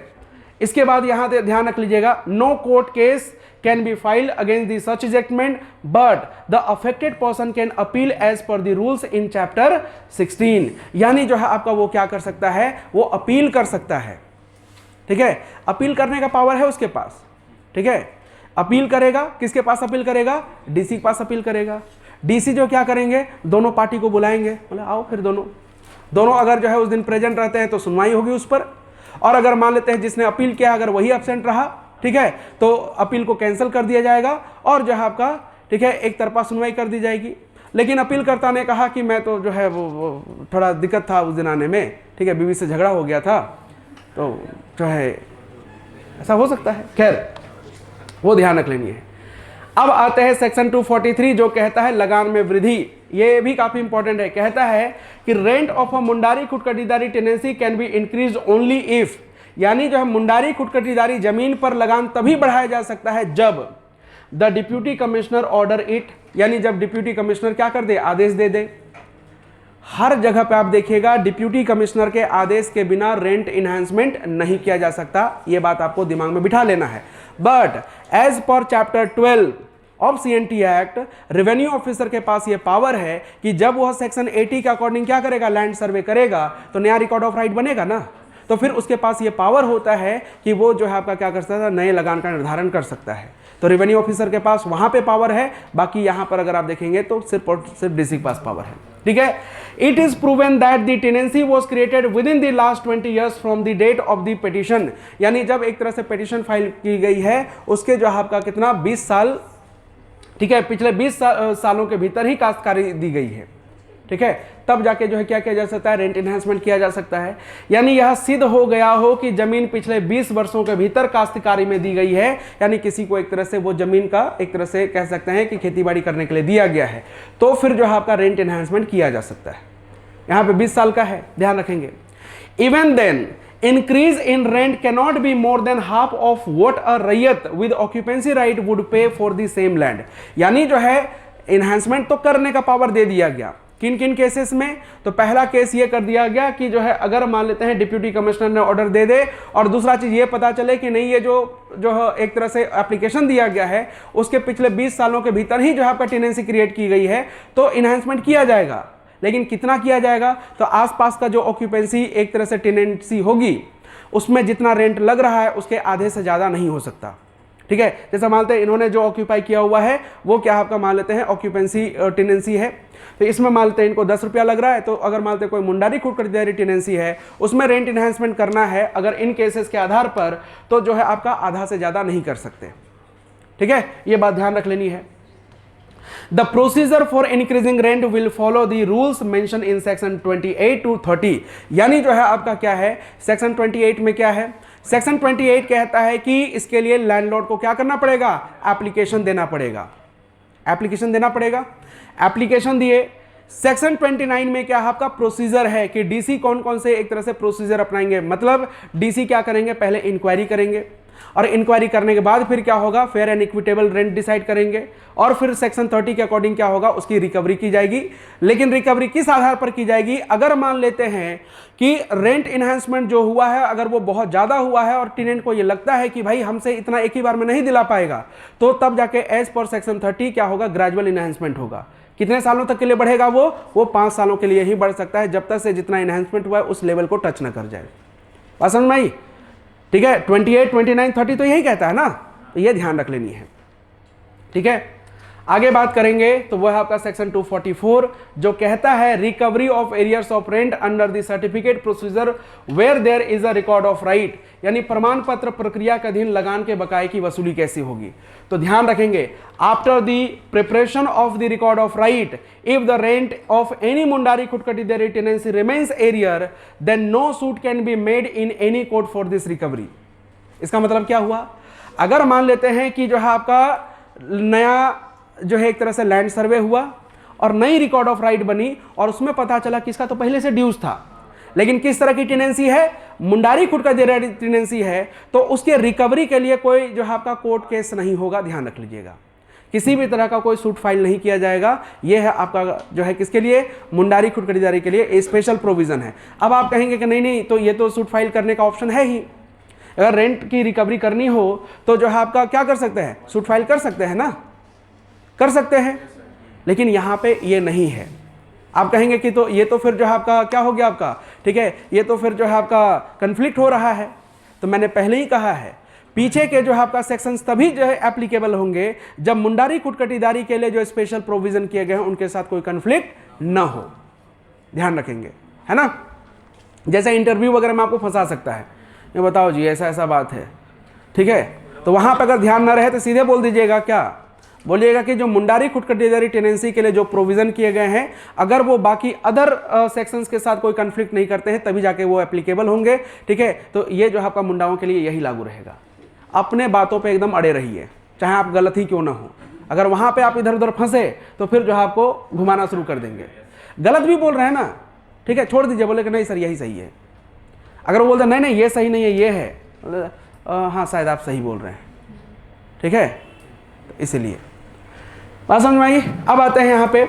इसके बाद यहां ध्यान रख लीजिएगा, no court case can be filed against the such ejectment but the affected person can appeal as per the rules in chapter 16, यानी जो है आपका वो क्या कर सकता है, वो अपील कर सकता है, ठीक है। अपील करने का पावर है उसके पास, ठीक है। अपील करेगा, किसके पास अपील करेगा, डीसी के पास अपील करेगा। डीसी जो क्या करेंगे, दोनों पार्टी को बुलाएंगे, बोले आओ, फिर दोनों अगर जो है उस दिन प्रेजेंट रहते हैं तो सुनवाई होगी उस पर, और अगर मान लेते हैं जिसने अपील किया अगर वही एब्सेंट रहा, ठीक है, तो अपील को कैंसिल कर दिया जाएगा और जो है आपका, ठीक है, एक तरफा सुनवाई कर दी जाएगी। लेकिन अपीलकर्ता ने कहा कि मैं तो जो है वो थोड़ा दिक्कत था उस दिन आने में, ठीक है, बीवी से झगड़ा हो गया था, तो जो है ऐसा हो सकता है, खैर वो ध्यान रख लेनी है। अब आते हैं सेक्शन 243 जो कहता है लगान में वृद्धि। ये भी काफी इंपॉर्टेंट है, कहता है कि rent of a Mundari khuntkattidari tenancy can be increase only if, यानी जो है मुंडारी खुदकदारी जमीन पर लगान तभी बढ़ाया जा सकता है जब the deputy commissioner order it, यानी जब डिप्यूटी कमिश्नर क्या कर दे, आदेश दे दे। हर जगह पे आप देखिएगा डिप्यूटी कमिश्नर के आदेश के बिना रेंट इन्हांसमेंट नहीं किया जा सकता, ये बात आपको दिमाग में बिठा लेना है। But as per chapter 12 of CNT act, revenue officer के पास ये पावर है कि जब वह सेक्शन 80 के अकॉर्डिंग क्या करेगा, लैंड सर्वे करेगा, तो नया रिकॉर्ड ऑफ राइट बनेगा ना, तो फिर उसके पास ये पावर होता है कि वो जो है आपका क्या कर सकता है, नए लगान का निर्धारण कर सकता है। तो रेवेन्यू ऑफिसर के पास वहां पे पावर है, बाकी यहां पर अगर आप देखेंगे तो सिर्फ और सिर्फ डीसी के पास पावर है, ठीक है। It is proven that the tenancy was created within the last 20 years from the date of the petition, यानी जब एक तरह से पिटिशन फाइल की गई है उसके जो आपका कितना 20 साल, ठीक है, पिछले 20 सालों के भीतर ही काश्तकारी दी गई है, ठीक है, तब जाके जो है क्या किया जा सकता है, रेंट इन्हांसमेंट किया जा सकता है। यानी यह सिद्ध हो गया हो कि जमीन पिछले 20 वर्षों के भीतर काश्तकारी में दी गई है, यानी किसी को एक तरह से वो जमीन का एक तरह से कह सकते हैं कि खेतीबाड़ी करने के लिए दिया गया है, तो फिर जो है आपका रेंट इन्हांसमेंट किया जा सकता है। यहाँ पे 20 साल का है, ध्यान रखेंगे। Even then increase in rent cannot be more than half of what a रैयत with occupancy right would pay for the same land। यानी जो है इन्हांसमेंट तो करने का पावर दे दिया गया, किन किन केसेस में, तो पहला केस ये कर दिया गया कि जो है अगर मान लेते हैं डिप्यूटी कमिश्नर ने ऑर्डर दे दे, और दूसरा चीज ये पता चले कि नहीं ये जो है एक तरह से एप्लीकेशन दिया गया है उसके पिछले 20 सालों के भीतर ही जो है आपका टेनेंसी क्रिएट की गई है, तो इन्हांसमेंट किया जाएगा। लेकिन कितना किया जाएगा, तो आसपास का जो ऑक्यूपेंसी एक तरह से टेनेंसी होगी उसमें जितना रेंट लग रहा है उसके आधे से ज़्यादा नहीं हो सकता, ठीक है। जैसा मानते हैं इन्होंने जो ऑक्यूपाई किया हुआ है वो क्या आपका मान लेते हैं ऑक्यूपेंसी टेनेंसी है, तो इसमें मान लेते हैं इनको 10 रुपया लग रहा है, तो अगर मान लेते हैं कोई मुंडारी खुद खरीदारी टेनेंसी है उसमें रेंट इन्हांसमेंट करना है अगर इन केसेस के आधार पर, तो जो है आपका आधा से ज़्यादा नहीं कर सकते, ठीक है, ये बात ध्यान रख लेनी है। The procedure for increasing rent will follow the rules mentioned in section 28 to 30। यानी जो है आपका क्या है, सेक्शन 28 में क्या है, सेक्शन 28 कहता है कि इसके लिए लैंडलॉर्ड को क्या करना पड़ेगा, एप्लीकेशन देना पड़ेगा, एप्लीकेशन देना पड़ेगा। एप्लीकेशन दिए, सेक्शन 29 में क्या आपका प्रोसीजर है कि डीसी कौन कौन से एक तरह से प्रोसीजर अपनाएंगे, मतलब डीसी क्या करेंगे, पहले इंक्वायरी करेंगे, और इंक्वायरी करने के बाद फिर क्या होगा, fair and equitable rent decide करेंगे, और फिर सेक्शन 30 के अकॉर्डिंग क्या होगा, उसकी रिकवरी की जाएगी। लेकिन रिकवरी किस आधार पर की जाएगी, अगर मान लेते हैं कि रेंट इन्हांसमेंट जो हुआ है अगर वो बहुत ज़्यादा हुआ है और टेनेंट को ये लगता है कि भाई हमसे इतना एक ही बार में नहीं दिला पाएगा, तो तब जाके एज पर सेक्शन 30 क्या होगा, ग्रेजुअल इन्हांसमेंट होगा। कितने सालों तक के लिए बढ़ेगा, वो 5 सालों के लिए ही बढ़ सकता है, जब तक से जितना इन्हांसमेंट हुआ है उस लेवल को टच न कर जाए। बात समझ में आई, ठीक है। 28, 29, 30 तो यही कहता है ना, तो ये ध्यान रख लेनी है, ठीक है। आगे बात करेंगे तो वह आपका सेक्शन 244 जो कहता है recovery of arrears of rent under the certificate procedure where there is a record of right, यानी प्रमाण पत्र प्रक्रिया के अधीन लगान के बकाये की वसूली कैसी होगी। तो ध्यान रखेंगे, after the preparation of the record of right if the rent of any Mundari khuntkattidari tenancy remains arrear then no suit can be made in any court for this recovery. इसका मतलब क्या हुआ, अगर मान लेते हैं कि जो है आपका नया जो है एक तरह से लैंड सर्वे हुआ और नई रिकॉर्ड ऑफ राइट बनी और उसमें पता चला कि इसका तो पहले से ड्यूज था, लेकिन किस तरह की टेनेंसी है, मुंडारी खुद का टेनेंसी है, तो उसके रिकवरी के लिए कोई जो है आपका कोर्ट केस नहीं होगा, ध्यान रख लीजिएगा। किसी भी तरह का कोई सूट फाइल नहीं किया जाएगा, यह है आपका जो है किसके लिए, मुंडारी खुद खरीदारी के लिए स्पेशल प्रोविजन है। अब आप कहेंगे कि नहीं तो ये तो सूट फाइल करने का ऑप्शन है ही, अगर रेंट की रिकवरी करनी हो तो जो है आपका क्या कर सकते हैं, सूट फाइल कर सकते हैं ना, कर सकते हैं, लेकिन यहां पे ये नहीं है। आप कहेंगे कि तो ये तो फिर जो है आपका क्या हो गया आपका, ठीक है, ये तो फिर जो है आपका कन्फ्लिक्ट हो रहा है। तो मैंने पहले ही कहा है पीछे के जो है आपका सेक्शंस तभी जो है एप्लीकेबल होंगे जब मुंडारी कुटकटीदारी के लिए जो स्पेशल प्रोविजन किए गए हैं उनके साथ कोई कन्फ्लिक्ट ना हो, ध्यान रखेंगे, है ना। जैसे इंटरव्यू वगैरह में आपको फंसा सकता है, ये बताओ जी ऐसा ऐसा बात है, ठीक है, तो वहां पर अगर ध्यान ना रहे तो सीधे बोल दीजिएगा, क्या बोलिएगा कि जो मुंडारी खुदकटीदारी टेनेंसी के लिए जो प्रोविजन किए गए हैं अगर वो बाकी अदर सेक्शंस के साथ कोई कन्फ्लिक्ट नहीं करते हैं तभी जाके वो एप्लीकेबल होंगे, ठीक है। तो ये जो आपका मुंडाओं के लिए यही लागू रहेगा। अपने बातों पे एकदम अड़े रहिए, चाहे आप गलत ही क्यों ना हो। अगर वहां पे आप इधर उधर फंसे तो फिर जो है आपको घुमाना शुरू कर देंगे। गलत भी बोल रहे हैं ना, ठीक है, छोड़ दीजिए, बोले कि नहीं सर यही सही है। अगर वो बोलते नहीं नहीं ये सही नहीं है, ये है, हाँ शायद आप सही बोल रहे हैं, ठीक है, तो इसीलिए बात समझ में आई। अब आते हैं यहाँ पे,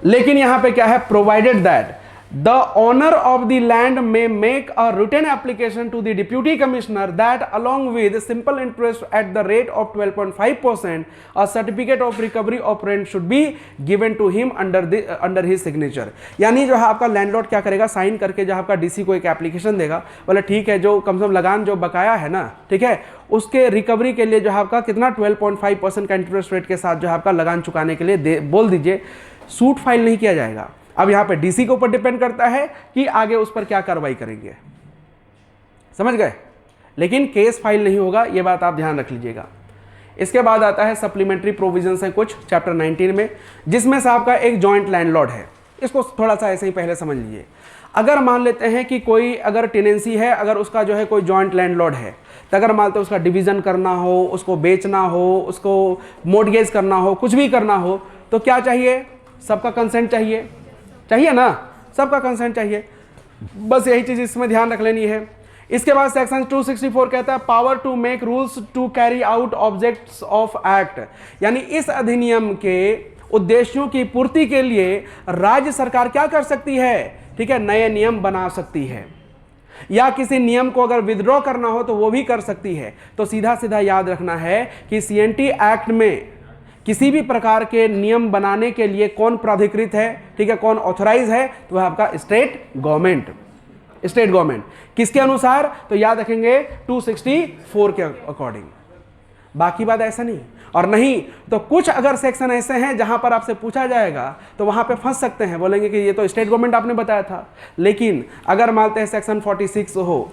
लेकिन यहाँ पे क्या है, provided that the owner of the land may make a written application to the deputy commissioner that along with simple interest at the rate of 12.5% a certificate of recovery of rent should be given to him under his signature. यानी जो है आपका landlord क्या करेगा, sign करके जो आपका DC को एक एप्लीकेशन देगा, बोले ठीक है जो कम से कम लगान जो बकाया है ना, ठीक है, उसके रिकवरी के लिए जो है आपका कितना 12.5% का इंटरेस्ट रेट के साथ जो है आपका लगान चुकाने के लिए बोल दीजिए। सूट फाइल नहीं किया जाएगा। अब यहां पे डीसी के ऊपर डिपेंड करता है कि आगे उस पर क्या कार्रवाई करेंगे, समझ गए। लेकिन केस फाइल नहीं होगा, यह बात आप ध्यान रख लीजिएगा। इसके बाद आता है सप्लीमेंट्री प्रोविजंस है कुछ चैप्टर 19 में, जिसमें से आपका एक जॉइंट लैंडलॉर्ड है। इसको थोड़ा सा ऐसे ही पहले समझ लीजिए। अगर मान लेते हैं कि कोई अगर टेनेंसी है, अगर उसका जो है कोई जॉइंट लैंडलॉर्ड है, तो अगर मान लो उसका डिवीजन करना हो, उसको बेचना हो, उसको मोर्टगेज करना हो, कुछ भी करना हो, तो क्या चाहिए, सबका कंसेंट चाहिए, चाहिए ना, सबका कंसेंट चाहिए। बस यही चीज इसमें ध्यान रख लेनी है। इसके बाद सेक्शन 264 कहता है power to make rules to carry out objects of act, यानी इस अधिनियम के उद्देश्यों की पूर्ति के लिए राज्य सरकार क्या कर सकती है, ठीक है, नए नियम बना सकती है, या किसी नियम को अगर विथड्रॉ करना हो तो वो भी कर सकती है। तो सीधा सीधा याद रखना है कि सीएनटी एक्ट में किसी भी प्रकार के नियम बनाने के लिए कौन प्राधिकृत है, ठीक है, कौन ऑथराइज है, तो वह आपका स्टेट गवर्नमेंट। स्टेट गवर्नमेंट किसके अनुसार, तो याद रखेंगे 264 के अकॉर्डिंग। बाकी बात ऐसा नहीं, और नहीं तो कुछ अगर सेक्शन ऐसे हैं जहां पर आपसे पूछा जाएगा तो वहां पे फंस सकते हैं, बोलेंगे कि ये तो स्टेट गवर्नमेंट आपने बताया था। लेकिन अगर मानते हैं सेक्शन 46 हो,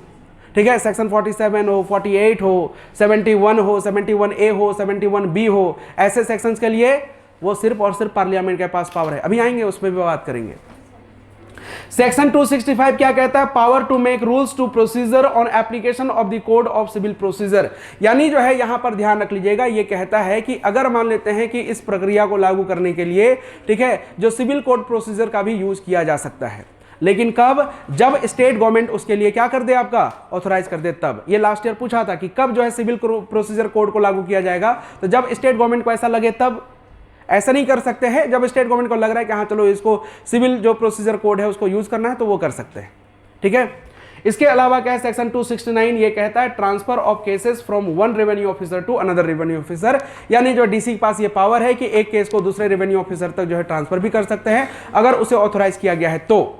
ठीक है, सेक्शन 47 हो, 48 हो, 71 हो, 71A हो, 71B हो, ऐसे सेक्शंस के लिए वो सिर्फ और सिर्फ पार्लियामेंट के पास पावर है। अभी आएंगे उस पर भी बात करेंगे। सेक्शन 265 क्या कहता है, power to make rules to procedure on application of the code of civil procedure. यानी जो है यहां पर ध्यान रख लीजिएगा, ये कहता है कि अगर मान लेते हैं कि इस प्रक्रिया को लागू करने के लिए, ठीक है, जो सिविल कोड प्रोसीजर का भी यूज किया जा सकता है, लेकिन कब, जब स्टेट गवर्नमेंट उसके लिए क्या कर दे, आपका ऑथराइज कर दे तब। ये लास्ट ईयर पूछा था कि कब जो है सिविल प्रोसीजर कोड को लागू किया जाएगा, तो जब स्टेट गवर्नमेंट को ऐसा लगे तब। ऐसा नहीं कर सकते हैं जब स्टेट गवर्नमेंट को लग रहा है कि हाँ चलो इसको सिविल जो प्रोसीजर कोड है उसको यूज करना है, तो वो कर सकते हैं, ठीक है। इसके अलावा क्या है, सेक्शन 269 ये कहता है transfer of cases from one revenue officer to another revenue officer, यानी जो डीसी के पास ये पावर है कि एक केस को दूसरे रेवेन्यू ऑफिसर तक जो है ट्रांसफर भी कर सकते हैं अगर उसे ऑथोराइज किया गया है तो।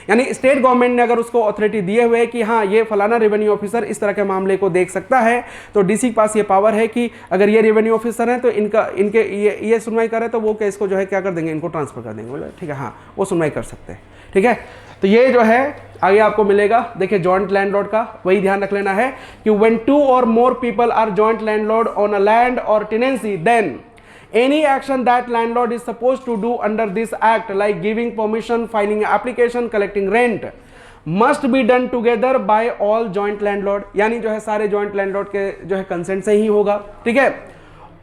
यानी स्टेट गवर्नमेंट ने अगर उसको अथॉरिटी दिए हुए कि हाँ ये फलाना रेवेन्यू ऑफिसर इस तरह के मामले को देख सकता है, तो डीसी के पास ये पावर है कि अगर ये रेवेन्यू ऑफिसर हैं तो इनके ये सुनवाई करे तो वो केस को जो है क्या कर देंगे, इनको ट्रांसफर कर देंगे, बोले ठीक है, हाँ वो सुनवाई कर सकते हैं, ठीक है। तो ये जो है आगे आपको मिलेगा। देखिए जॉइंट लैंडलॉर्ड का वही ध्यान रख लेना है कि when 2 or more people are joint landlord on a land or tenancy, then any action that landlord is supposed to do under this act, like giving permission, filing application, collecting rent, must be done together by all joint landlord, यानी जो है सारे joint landlord के जो है consent से ही होगा, ठीक है।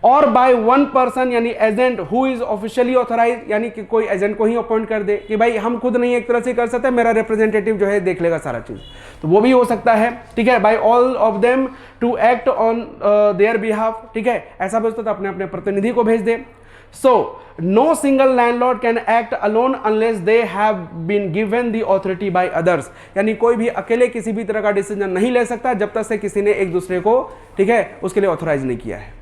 और बाय वन पर्सन यानी agent who is officially authorise, यानी कि कोई एजेंट को ही अपॉइंट कर दे कि भाई हम खुद नहीं एक तरह से कर सकते, मेरा रिप्रेजेंटेटिव जो है देख लेगा सारा चीज, तो वो भी हो सकता है, ठीक है। By all of them to act on their behalf, ठीक है, ऐसा भी तो अपने अपने प्रतिनिधि को भेज दे। So no single landlord can act alone unless they have been given the authority by others, यानी कोई भी अकेले किसी भी तरह का डिसीजन नहीं ले सकता जब तक से किसी ने एक दूसरे को, ठीक है, उसके लिए ऑथोराइज नहीं किया है,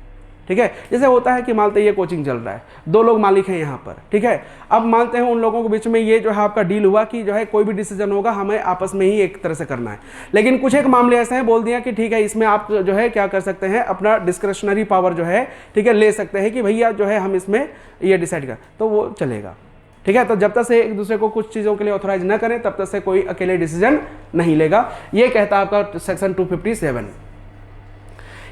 ठीक है। जैसे होता है कि मानते हैं ये कोचिंग चल रहा है, 2 लोग मालिक हैं यहाँ पर, ठीक है। अब मानते हैं उन लोगों के बीच में ये जो है आपका डील हुआ कि जो है कोई भी डिसीजन होगा हमें आपस में ही एक तरह से करना है, लेकिन कुछ एक मामले ऐसे हैं बोल दिया कि ठीक है इसमें आप जो है क्या कर सकते हैं, अपना डिस्क्रिशनरी पावर जो है, ठीक है, ले सकते हैं कि भैया जो है हम इसमें ये डिसाइड कर, तो वो चलेगा, ठीक है। तो जब तक से एक दूसरे को कुछ चीज़ों के लिए ऑथराइज न करें तब तक से कोई अकेले डिसीजन नहीं लेगा, ये कहता है आपका सेक्शन 257।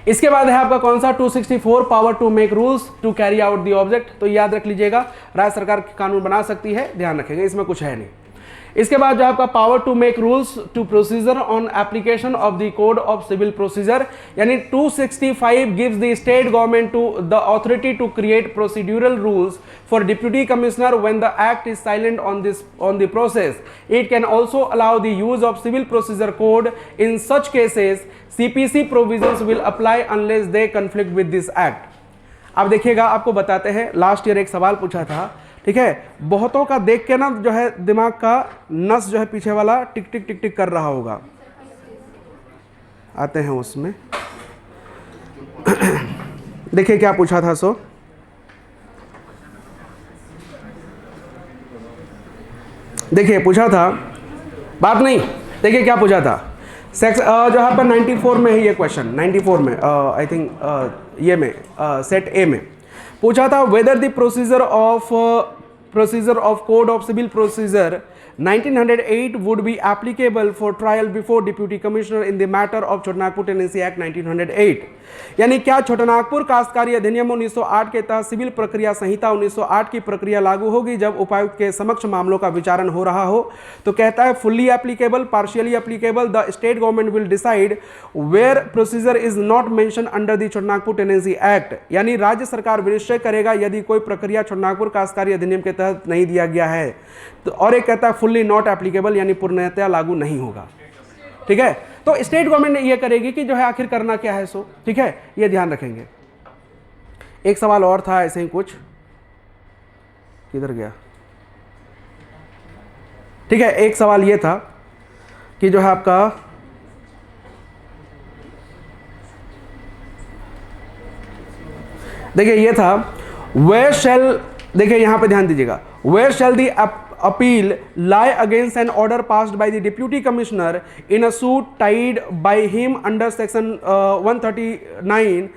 इसके बाद है आपका कौन सा 264, power to make rules to carry out the object. तो याद रख लीजिएगा राज्य सरकार कानून बना सकती है, ध्यान रखेंगे, इसमें कुछ है नहीं। इसके बाद जो आपका power to make rules to procedure on application of the code of civil procedure, यानी 265 gives the state government to the authority to create procedural rules for deputy commissioner when the act is silent on the process. It can also allow the use of civil procedure code in such cases CPC provisions will apply unless they conflict with this act। अब देखिएगा आपको बताते हैं, last year एक सवाल पूछा था ठीक है, बहुतों का देख के ना जो है दिमाग का नस जो है पीछे वाला टिक टिक टिक टिक कर रहा होगा। आते हैं उसमें। देखिए क्या पूछा था। सो देखिए पूछा था, बात नहीं, देखिए क्या पूछा था। सेक्स जो है पर 94 में है ये क्वेश्चन, 94 में आई थिंक ये में सेट ए में पूछा था, whether the procedure of code of civil procedure 1908 would be applicable for trial before Deputy Commissioner in the matter of Chotanagpur tenancy act 1908। यानी क्या छोटानागपुर काश्तकारी अधिनियम 1908 के तहत सिविल प्रक्रिया संहिता 1908 की प्रक्रिया लागू होगी जब उपायुक्त के समक्ष मामलों का विचारण हो रहा हो। तो कहता है fully applicable, partially applicable, the state government will decide where procedure is not mention under the Chotanagpur tenancy act. यानी राज्य सरकार विनिश्चय करेगा यदि कोई प्रक्रिया छोटानागपुर काश्तकारी अधिनियम के तहत नहीं दिया गया है। तो और एक कहता है फुल्ली नॉट एप्लीकेबल, यानी पूर्णतया लागू नहीं होगा। ठीक है, तो स्टेट गवर्नमेंट ये करेगी कि जो है आखिर करना क्या है। सो ठीक है, ये ध्यान रखेंगे। एक सवाल और था ऐसे ही कुछ, किधर गया। ठीक है, एक सवाल ये था कि जो है आपका देखिए ये था, वेयर शैल, देखिए यहां पे ध्यान दीजिएगा, where shall the appeal lie against an order passed by the deputy commissioner in a suit tied by him under section 139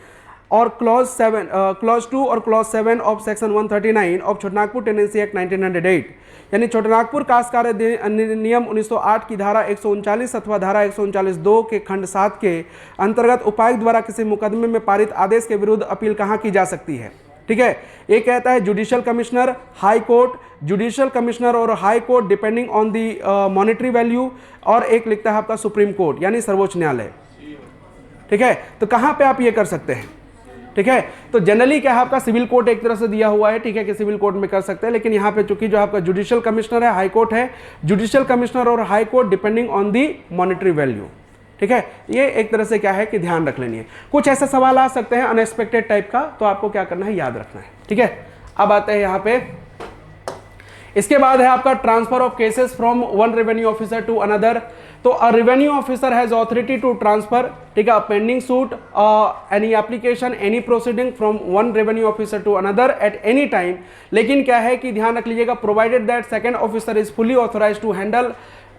or clause 2 or clause 7 of section 139 of Chotanagpur tenancy act 1908। यानी छोटानागपुर काश्तकारी अधिनियम 1908 की धारा 139 अथवा धारा 139(2) के खंड 7 के अंतर्गत उपायुक्त द्वारा किसी मुकदमे में पारित आदेश के विरुद्ध अपील कहाँ की जा सकती है। ठीक है, ये कहता है judicial commissioner, high court, judicial commissioner और high court depending on the monetary value, और एक लिखता है आपका सुप्रीम कोर्ट यानी सर्वोच्च न्यायालय। ठीक है, तो कहां पे आप ये कर सकते हैं। ठीक है, तो जनरली क्या है आपका सिविल कोर्ट एक तरह से दिया हुआ है। ठीक है, कि सिविल कोर्ट में कर सकते हैं, लेकिन यहाँ पे चूंकि जो आपका जुडिशियल कमिश्नर है, हाई कोर्ट है, जुडिशियल कमिश्नर और high court depending on the monetary value. ठीक है, ये एक तरह से क्या है कि ध्यान रख लेनी है। कुछ ऐसे सवाल आ सकते हैं अनएक्सपेक्टेड टाइप का, तो आपको क्या करना है, याद रखना है। ठीक है, अब आते हैं यहाँ पे, इसके बाद है आपका transfer of cases from one revenue officer to another. तो a revenue officer has authority to transfer, ठीक है, pending suit, any application, any proceeding from one revenue officer to another at any time. लेकिन क्या है कि ध्यान रख लीजिएगा, provided that second officer is fully authorised to handle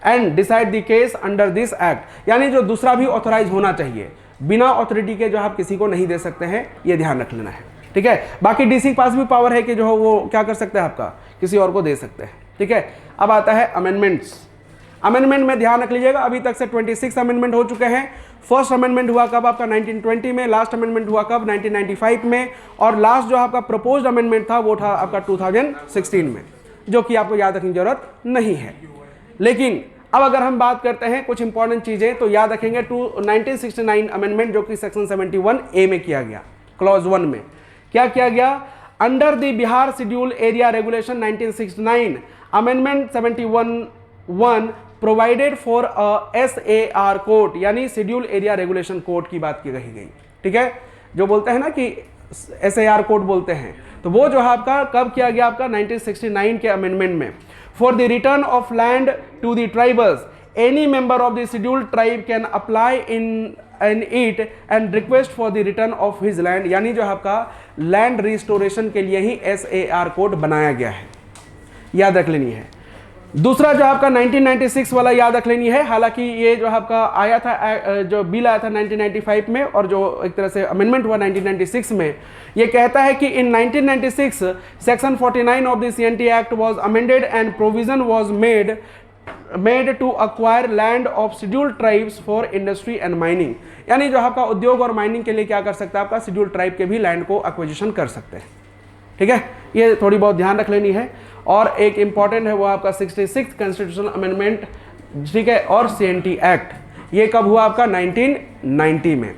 and decide the case under this act. यानी जो दूसरा भी ऑथोराइज होना चाहिए, बिना ऑथोरिटी के जो आप किसी को नहीं दे सकते हैं, ये ध्यान रख लेना है। ठीक है, बाकी डीसी के पास भी पावर है कि जो है वो क्या कर सकते हैं, आपका किसी और को दे सकते हैं। ठीक है, अब आता है अमेंडमेंट्स। अमेंडमेंट में ध्यान रख लीजिएगा, अभी तक से 26 अमेंडमेंट हो चुके हैं। फर्स्ट अमेंडमेंट हुआ कब आपका 1920 में, लास्ट अमेंडमेंट हुआ कब 1995 में, और लास्ट जो आपका प्रपोज्ड अमेंडमेंट था वो था आपका 2016 में, जो कि आपको याद रखने की जरूरत नहीं है। लेकिन अब अगर हम बात करते हैं कुछ इंपॉर्टेंट चीजें, तो याद रखेंगे 1969 अमेंडमेंट जो कि सेक्शन 71A में किया गया, क्लॉज 1 में क्या किया गया, under the Bihar schedule area regulation 1969 amendment 71(1) provided for SAR code, यानी शेड्यूल एरिया रेगुलेशन कोड की बात की गई। ठीक है, जो बोलते हैं ना कि SAR कोड बोलते हैं, तो वो जो है आपका कब किया गया, आपका 1969 के अमेंडमेंट में। For the return of land to the tribals, any member of the scheduled tribe can apply in it and request for the return of his land. यानी जो आपका लैंड रिस्टोरेशन के लिए ही SAR कोड बनाया गया है, याद रख लेनी है। दूसरा जो आपका 1996 वाला याद रख लेनी है, हालांकि ये जो आपका आया था, जो बिल आया था 1995 में, और जो एक तरह से अमेंडमेंट हुआ 1996 में, ये कहता है कि in 1996 section 49 of the CNT act was amended and provision was made to acquire land of scheduled tribes for industry and mining. यानी जो आपका उद्योग और माइनिंग के लिए क्या कर सकता है, आपका शेड्यूल्ड ट्राइब के भी लैंड को एक्विजिशन कर सकते हैं। ठीक है, ये थोड़ी बहुत ध्यान रख लेनी है। और एक इंपॉर्टेंट है वो आपका 66 कॉन्स्टिट्यूशनल अमेंडमेंट, ठीक है, और CNT एक्ट, ये कब हुआ आपका 1990 में।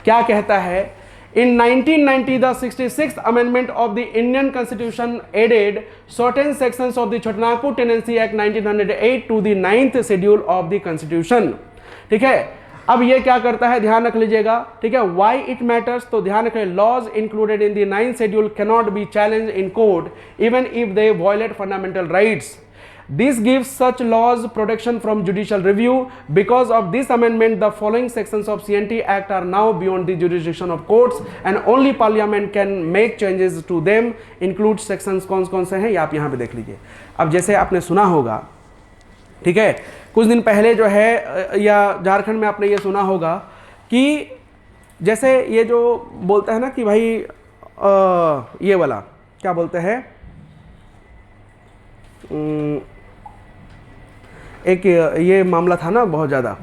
क्या कहता है, in 1990 the 66th amendment of the Indian constitution added certain sections of the Chotanagpur tenancy act 1908 to the 9th schedule of the constitution. ठीक है, अब ये क्या करता है, ध्यान रख लीजिएगा, ठीक है, वाई इट मैटर्स, तो ध्यान रखें, laws included in the 9th schedule cannot be challenge in court even if they violate fundamental rights. This gives such laws protection from judicial review. Because of this amendment, the following sections of CNT Act are now beyond the jurisdiction of courts and only Parliament can make changes to them. Include sections कौन से हैं, ये आप यहाँ पे देख लीजिए. अब जैसे आपने सुना होगा, ठीक है, कुछ दिन पहले जो है या झारखंड में आपने ये सुना होगा कि जैसे ये जो बोलते हैं ना कि भाई ये वाला क्या बोलते हैं, एक ये मामला था ना बहुत ज़्यादा,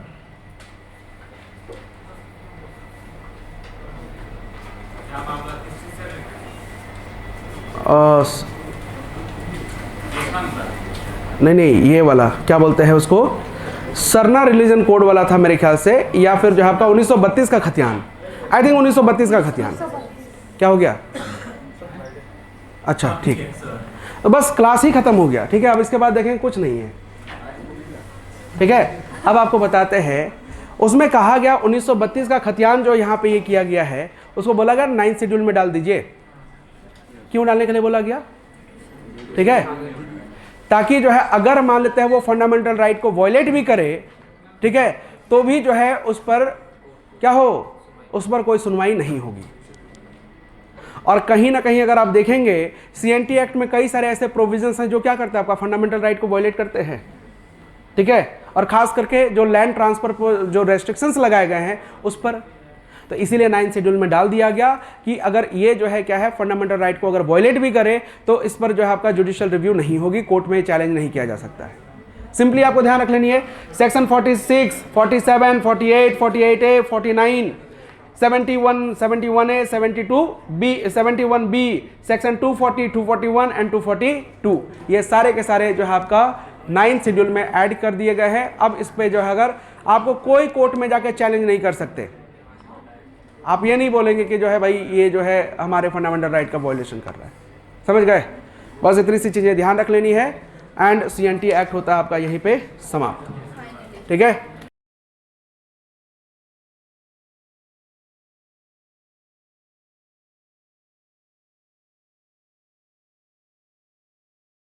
नहीं ये वाला क्या बोलते हैं उसको, सरना रिलीजन कोड वाला था मेरे ख्याल से, या फिर जो है आपका 1932 का खतियान, आई थिंक 1932 का खतियान. क्या हो गया? अच्छा ठीक है, तो बस क्लास ही खत्म हो गया, ठीक है. अब इसके बाद देखें कुछ नहीं है, ठीक है. अब आपको बताते हैं, उसमें कहा गया 1932 का खतियान जो यहाँ पे ये किया गया है, उसको बोला गया 9th शेड्यूल में डाल दीजिए. क्यों डालने के लिए बोला गया? ठीक है, ताकि जो है अगर मान लेते हैं वो फंडामेंटल राइट को वॉयलेट भी करे, ठीक है, तो भी जो है उस पर क्या हो, उस पर कोई सुनवाई नहीं होगी. और कहीं ना कहीं अगर आप देखेंगे CNT एक्ट में कई सारे ऐसे प्रोविजंस हैं जो क्या करते हैं, आपका फंडामेंटल राइट को वॉयलेट करते हैं, ठीक है. और खास करके जो लैंड ट्रांसफर पर जो रेस्ट्रिक्शंस लगाए गए हैं उस पर, तो इसीलिए 9th शेड्यूल में डाल दिया गया कि अगर ये जो है क्या है फंडामेंटल राइट को अगर वॉयलेट भी करे तो इस पर जो है आपका जुडिशियल रिव्यू नहीं होगी, कोर्ट में चैलेंज नहीं किया जा सकता है. सिंपली आपको ध्यान रख लेनी है, section 46, 47, 48, 48A, 49, 71, 71A, 72B, 71B, section 240, 241 and 242, ये सारे के सारे जो है आपका 9th शेड्यूल में ऐड कर दिए गए हैं. अब इस पे जो है अगर आपको कोई कोर्ट में जाकर चैलेंज नहीं कर सकते, आप ये नहीं बोलेंगे कि जो है भाई ये जो है हमारे फंडामेंटल राइट का वायलेशन कर रहा है. समझ गए? बस इतनी सी चीज़ें ध्यान रख लेनी है एंड CNT एक्ट होता है आपका यहीं पे समाप्त. ठीक है.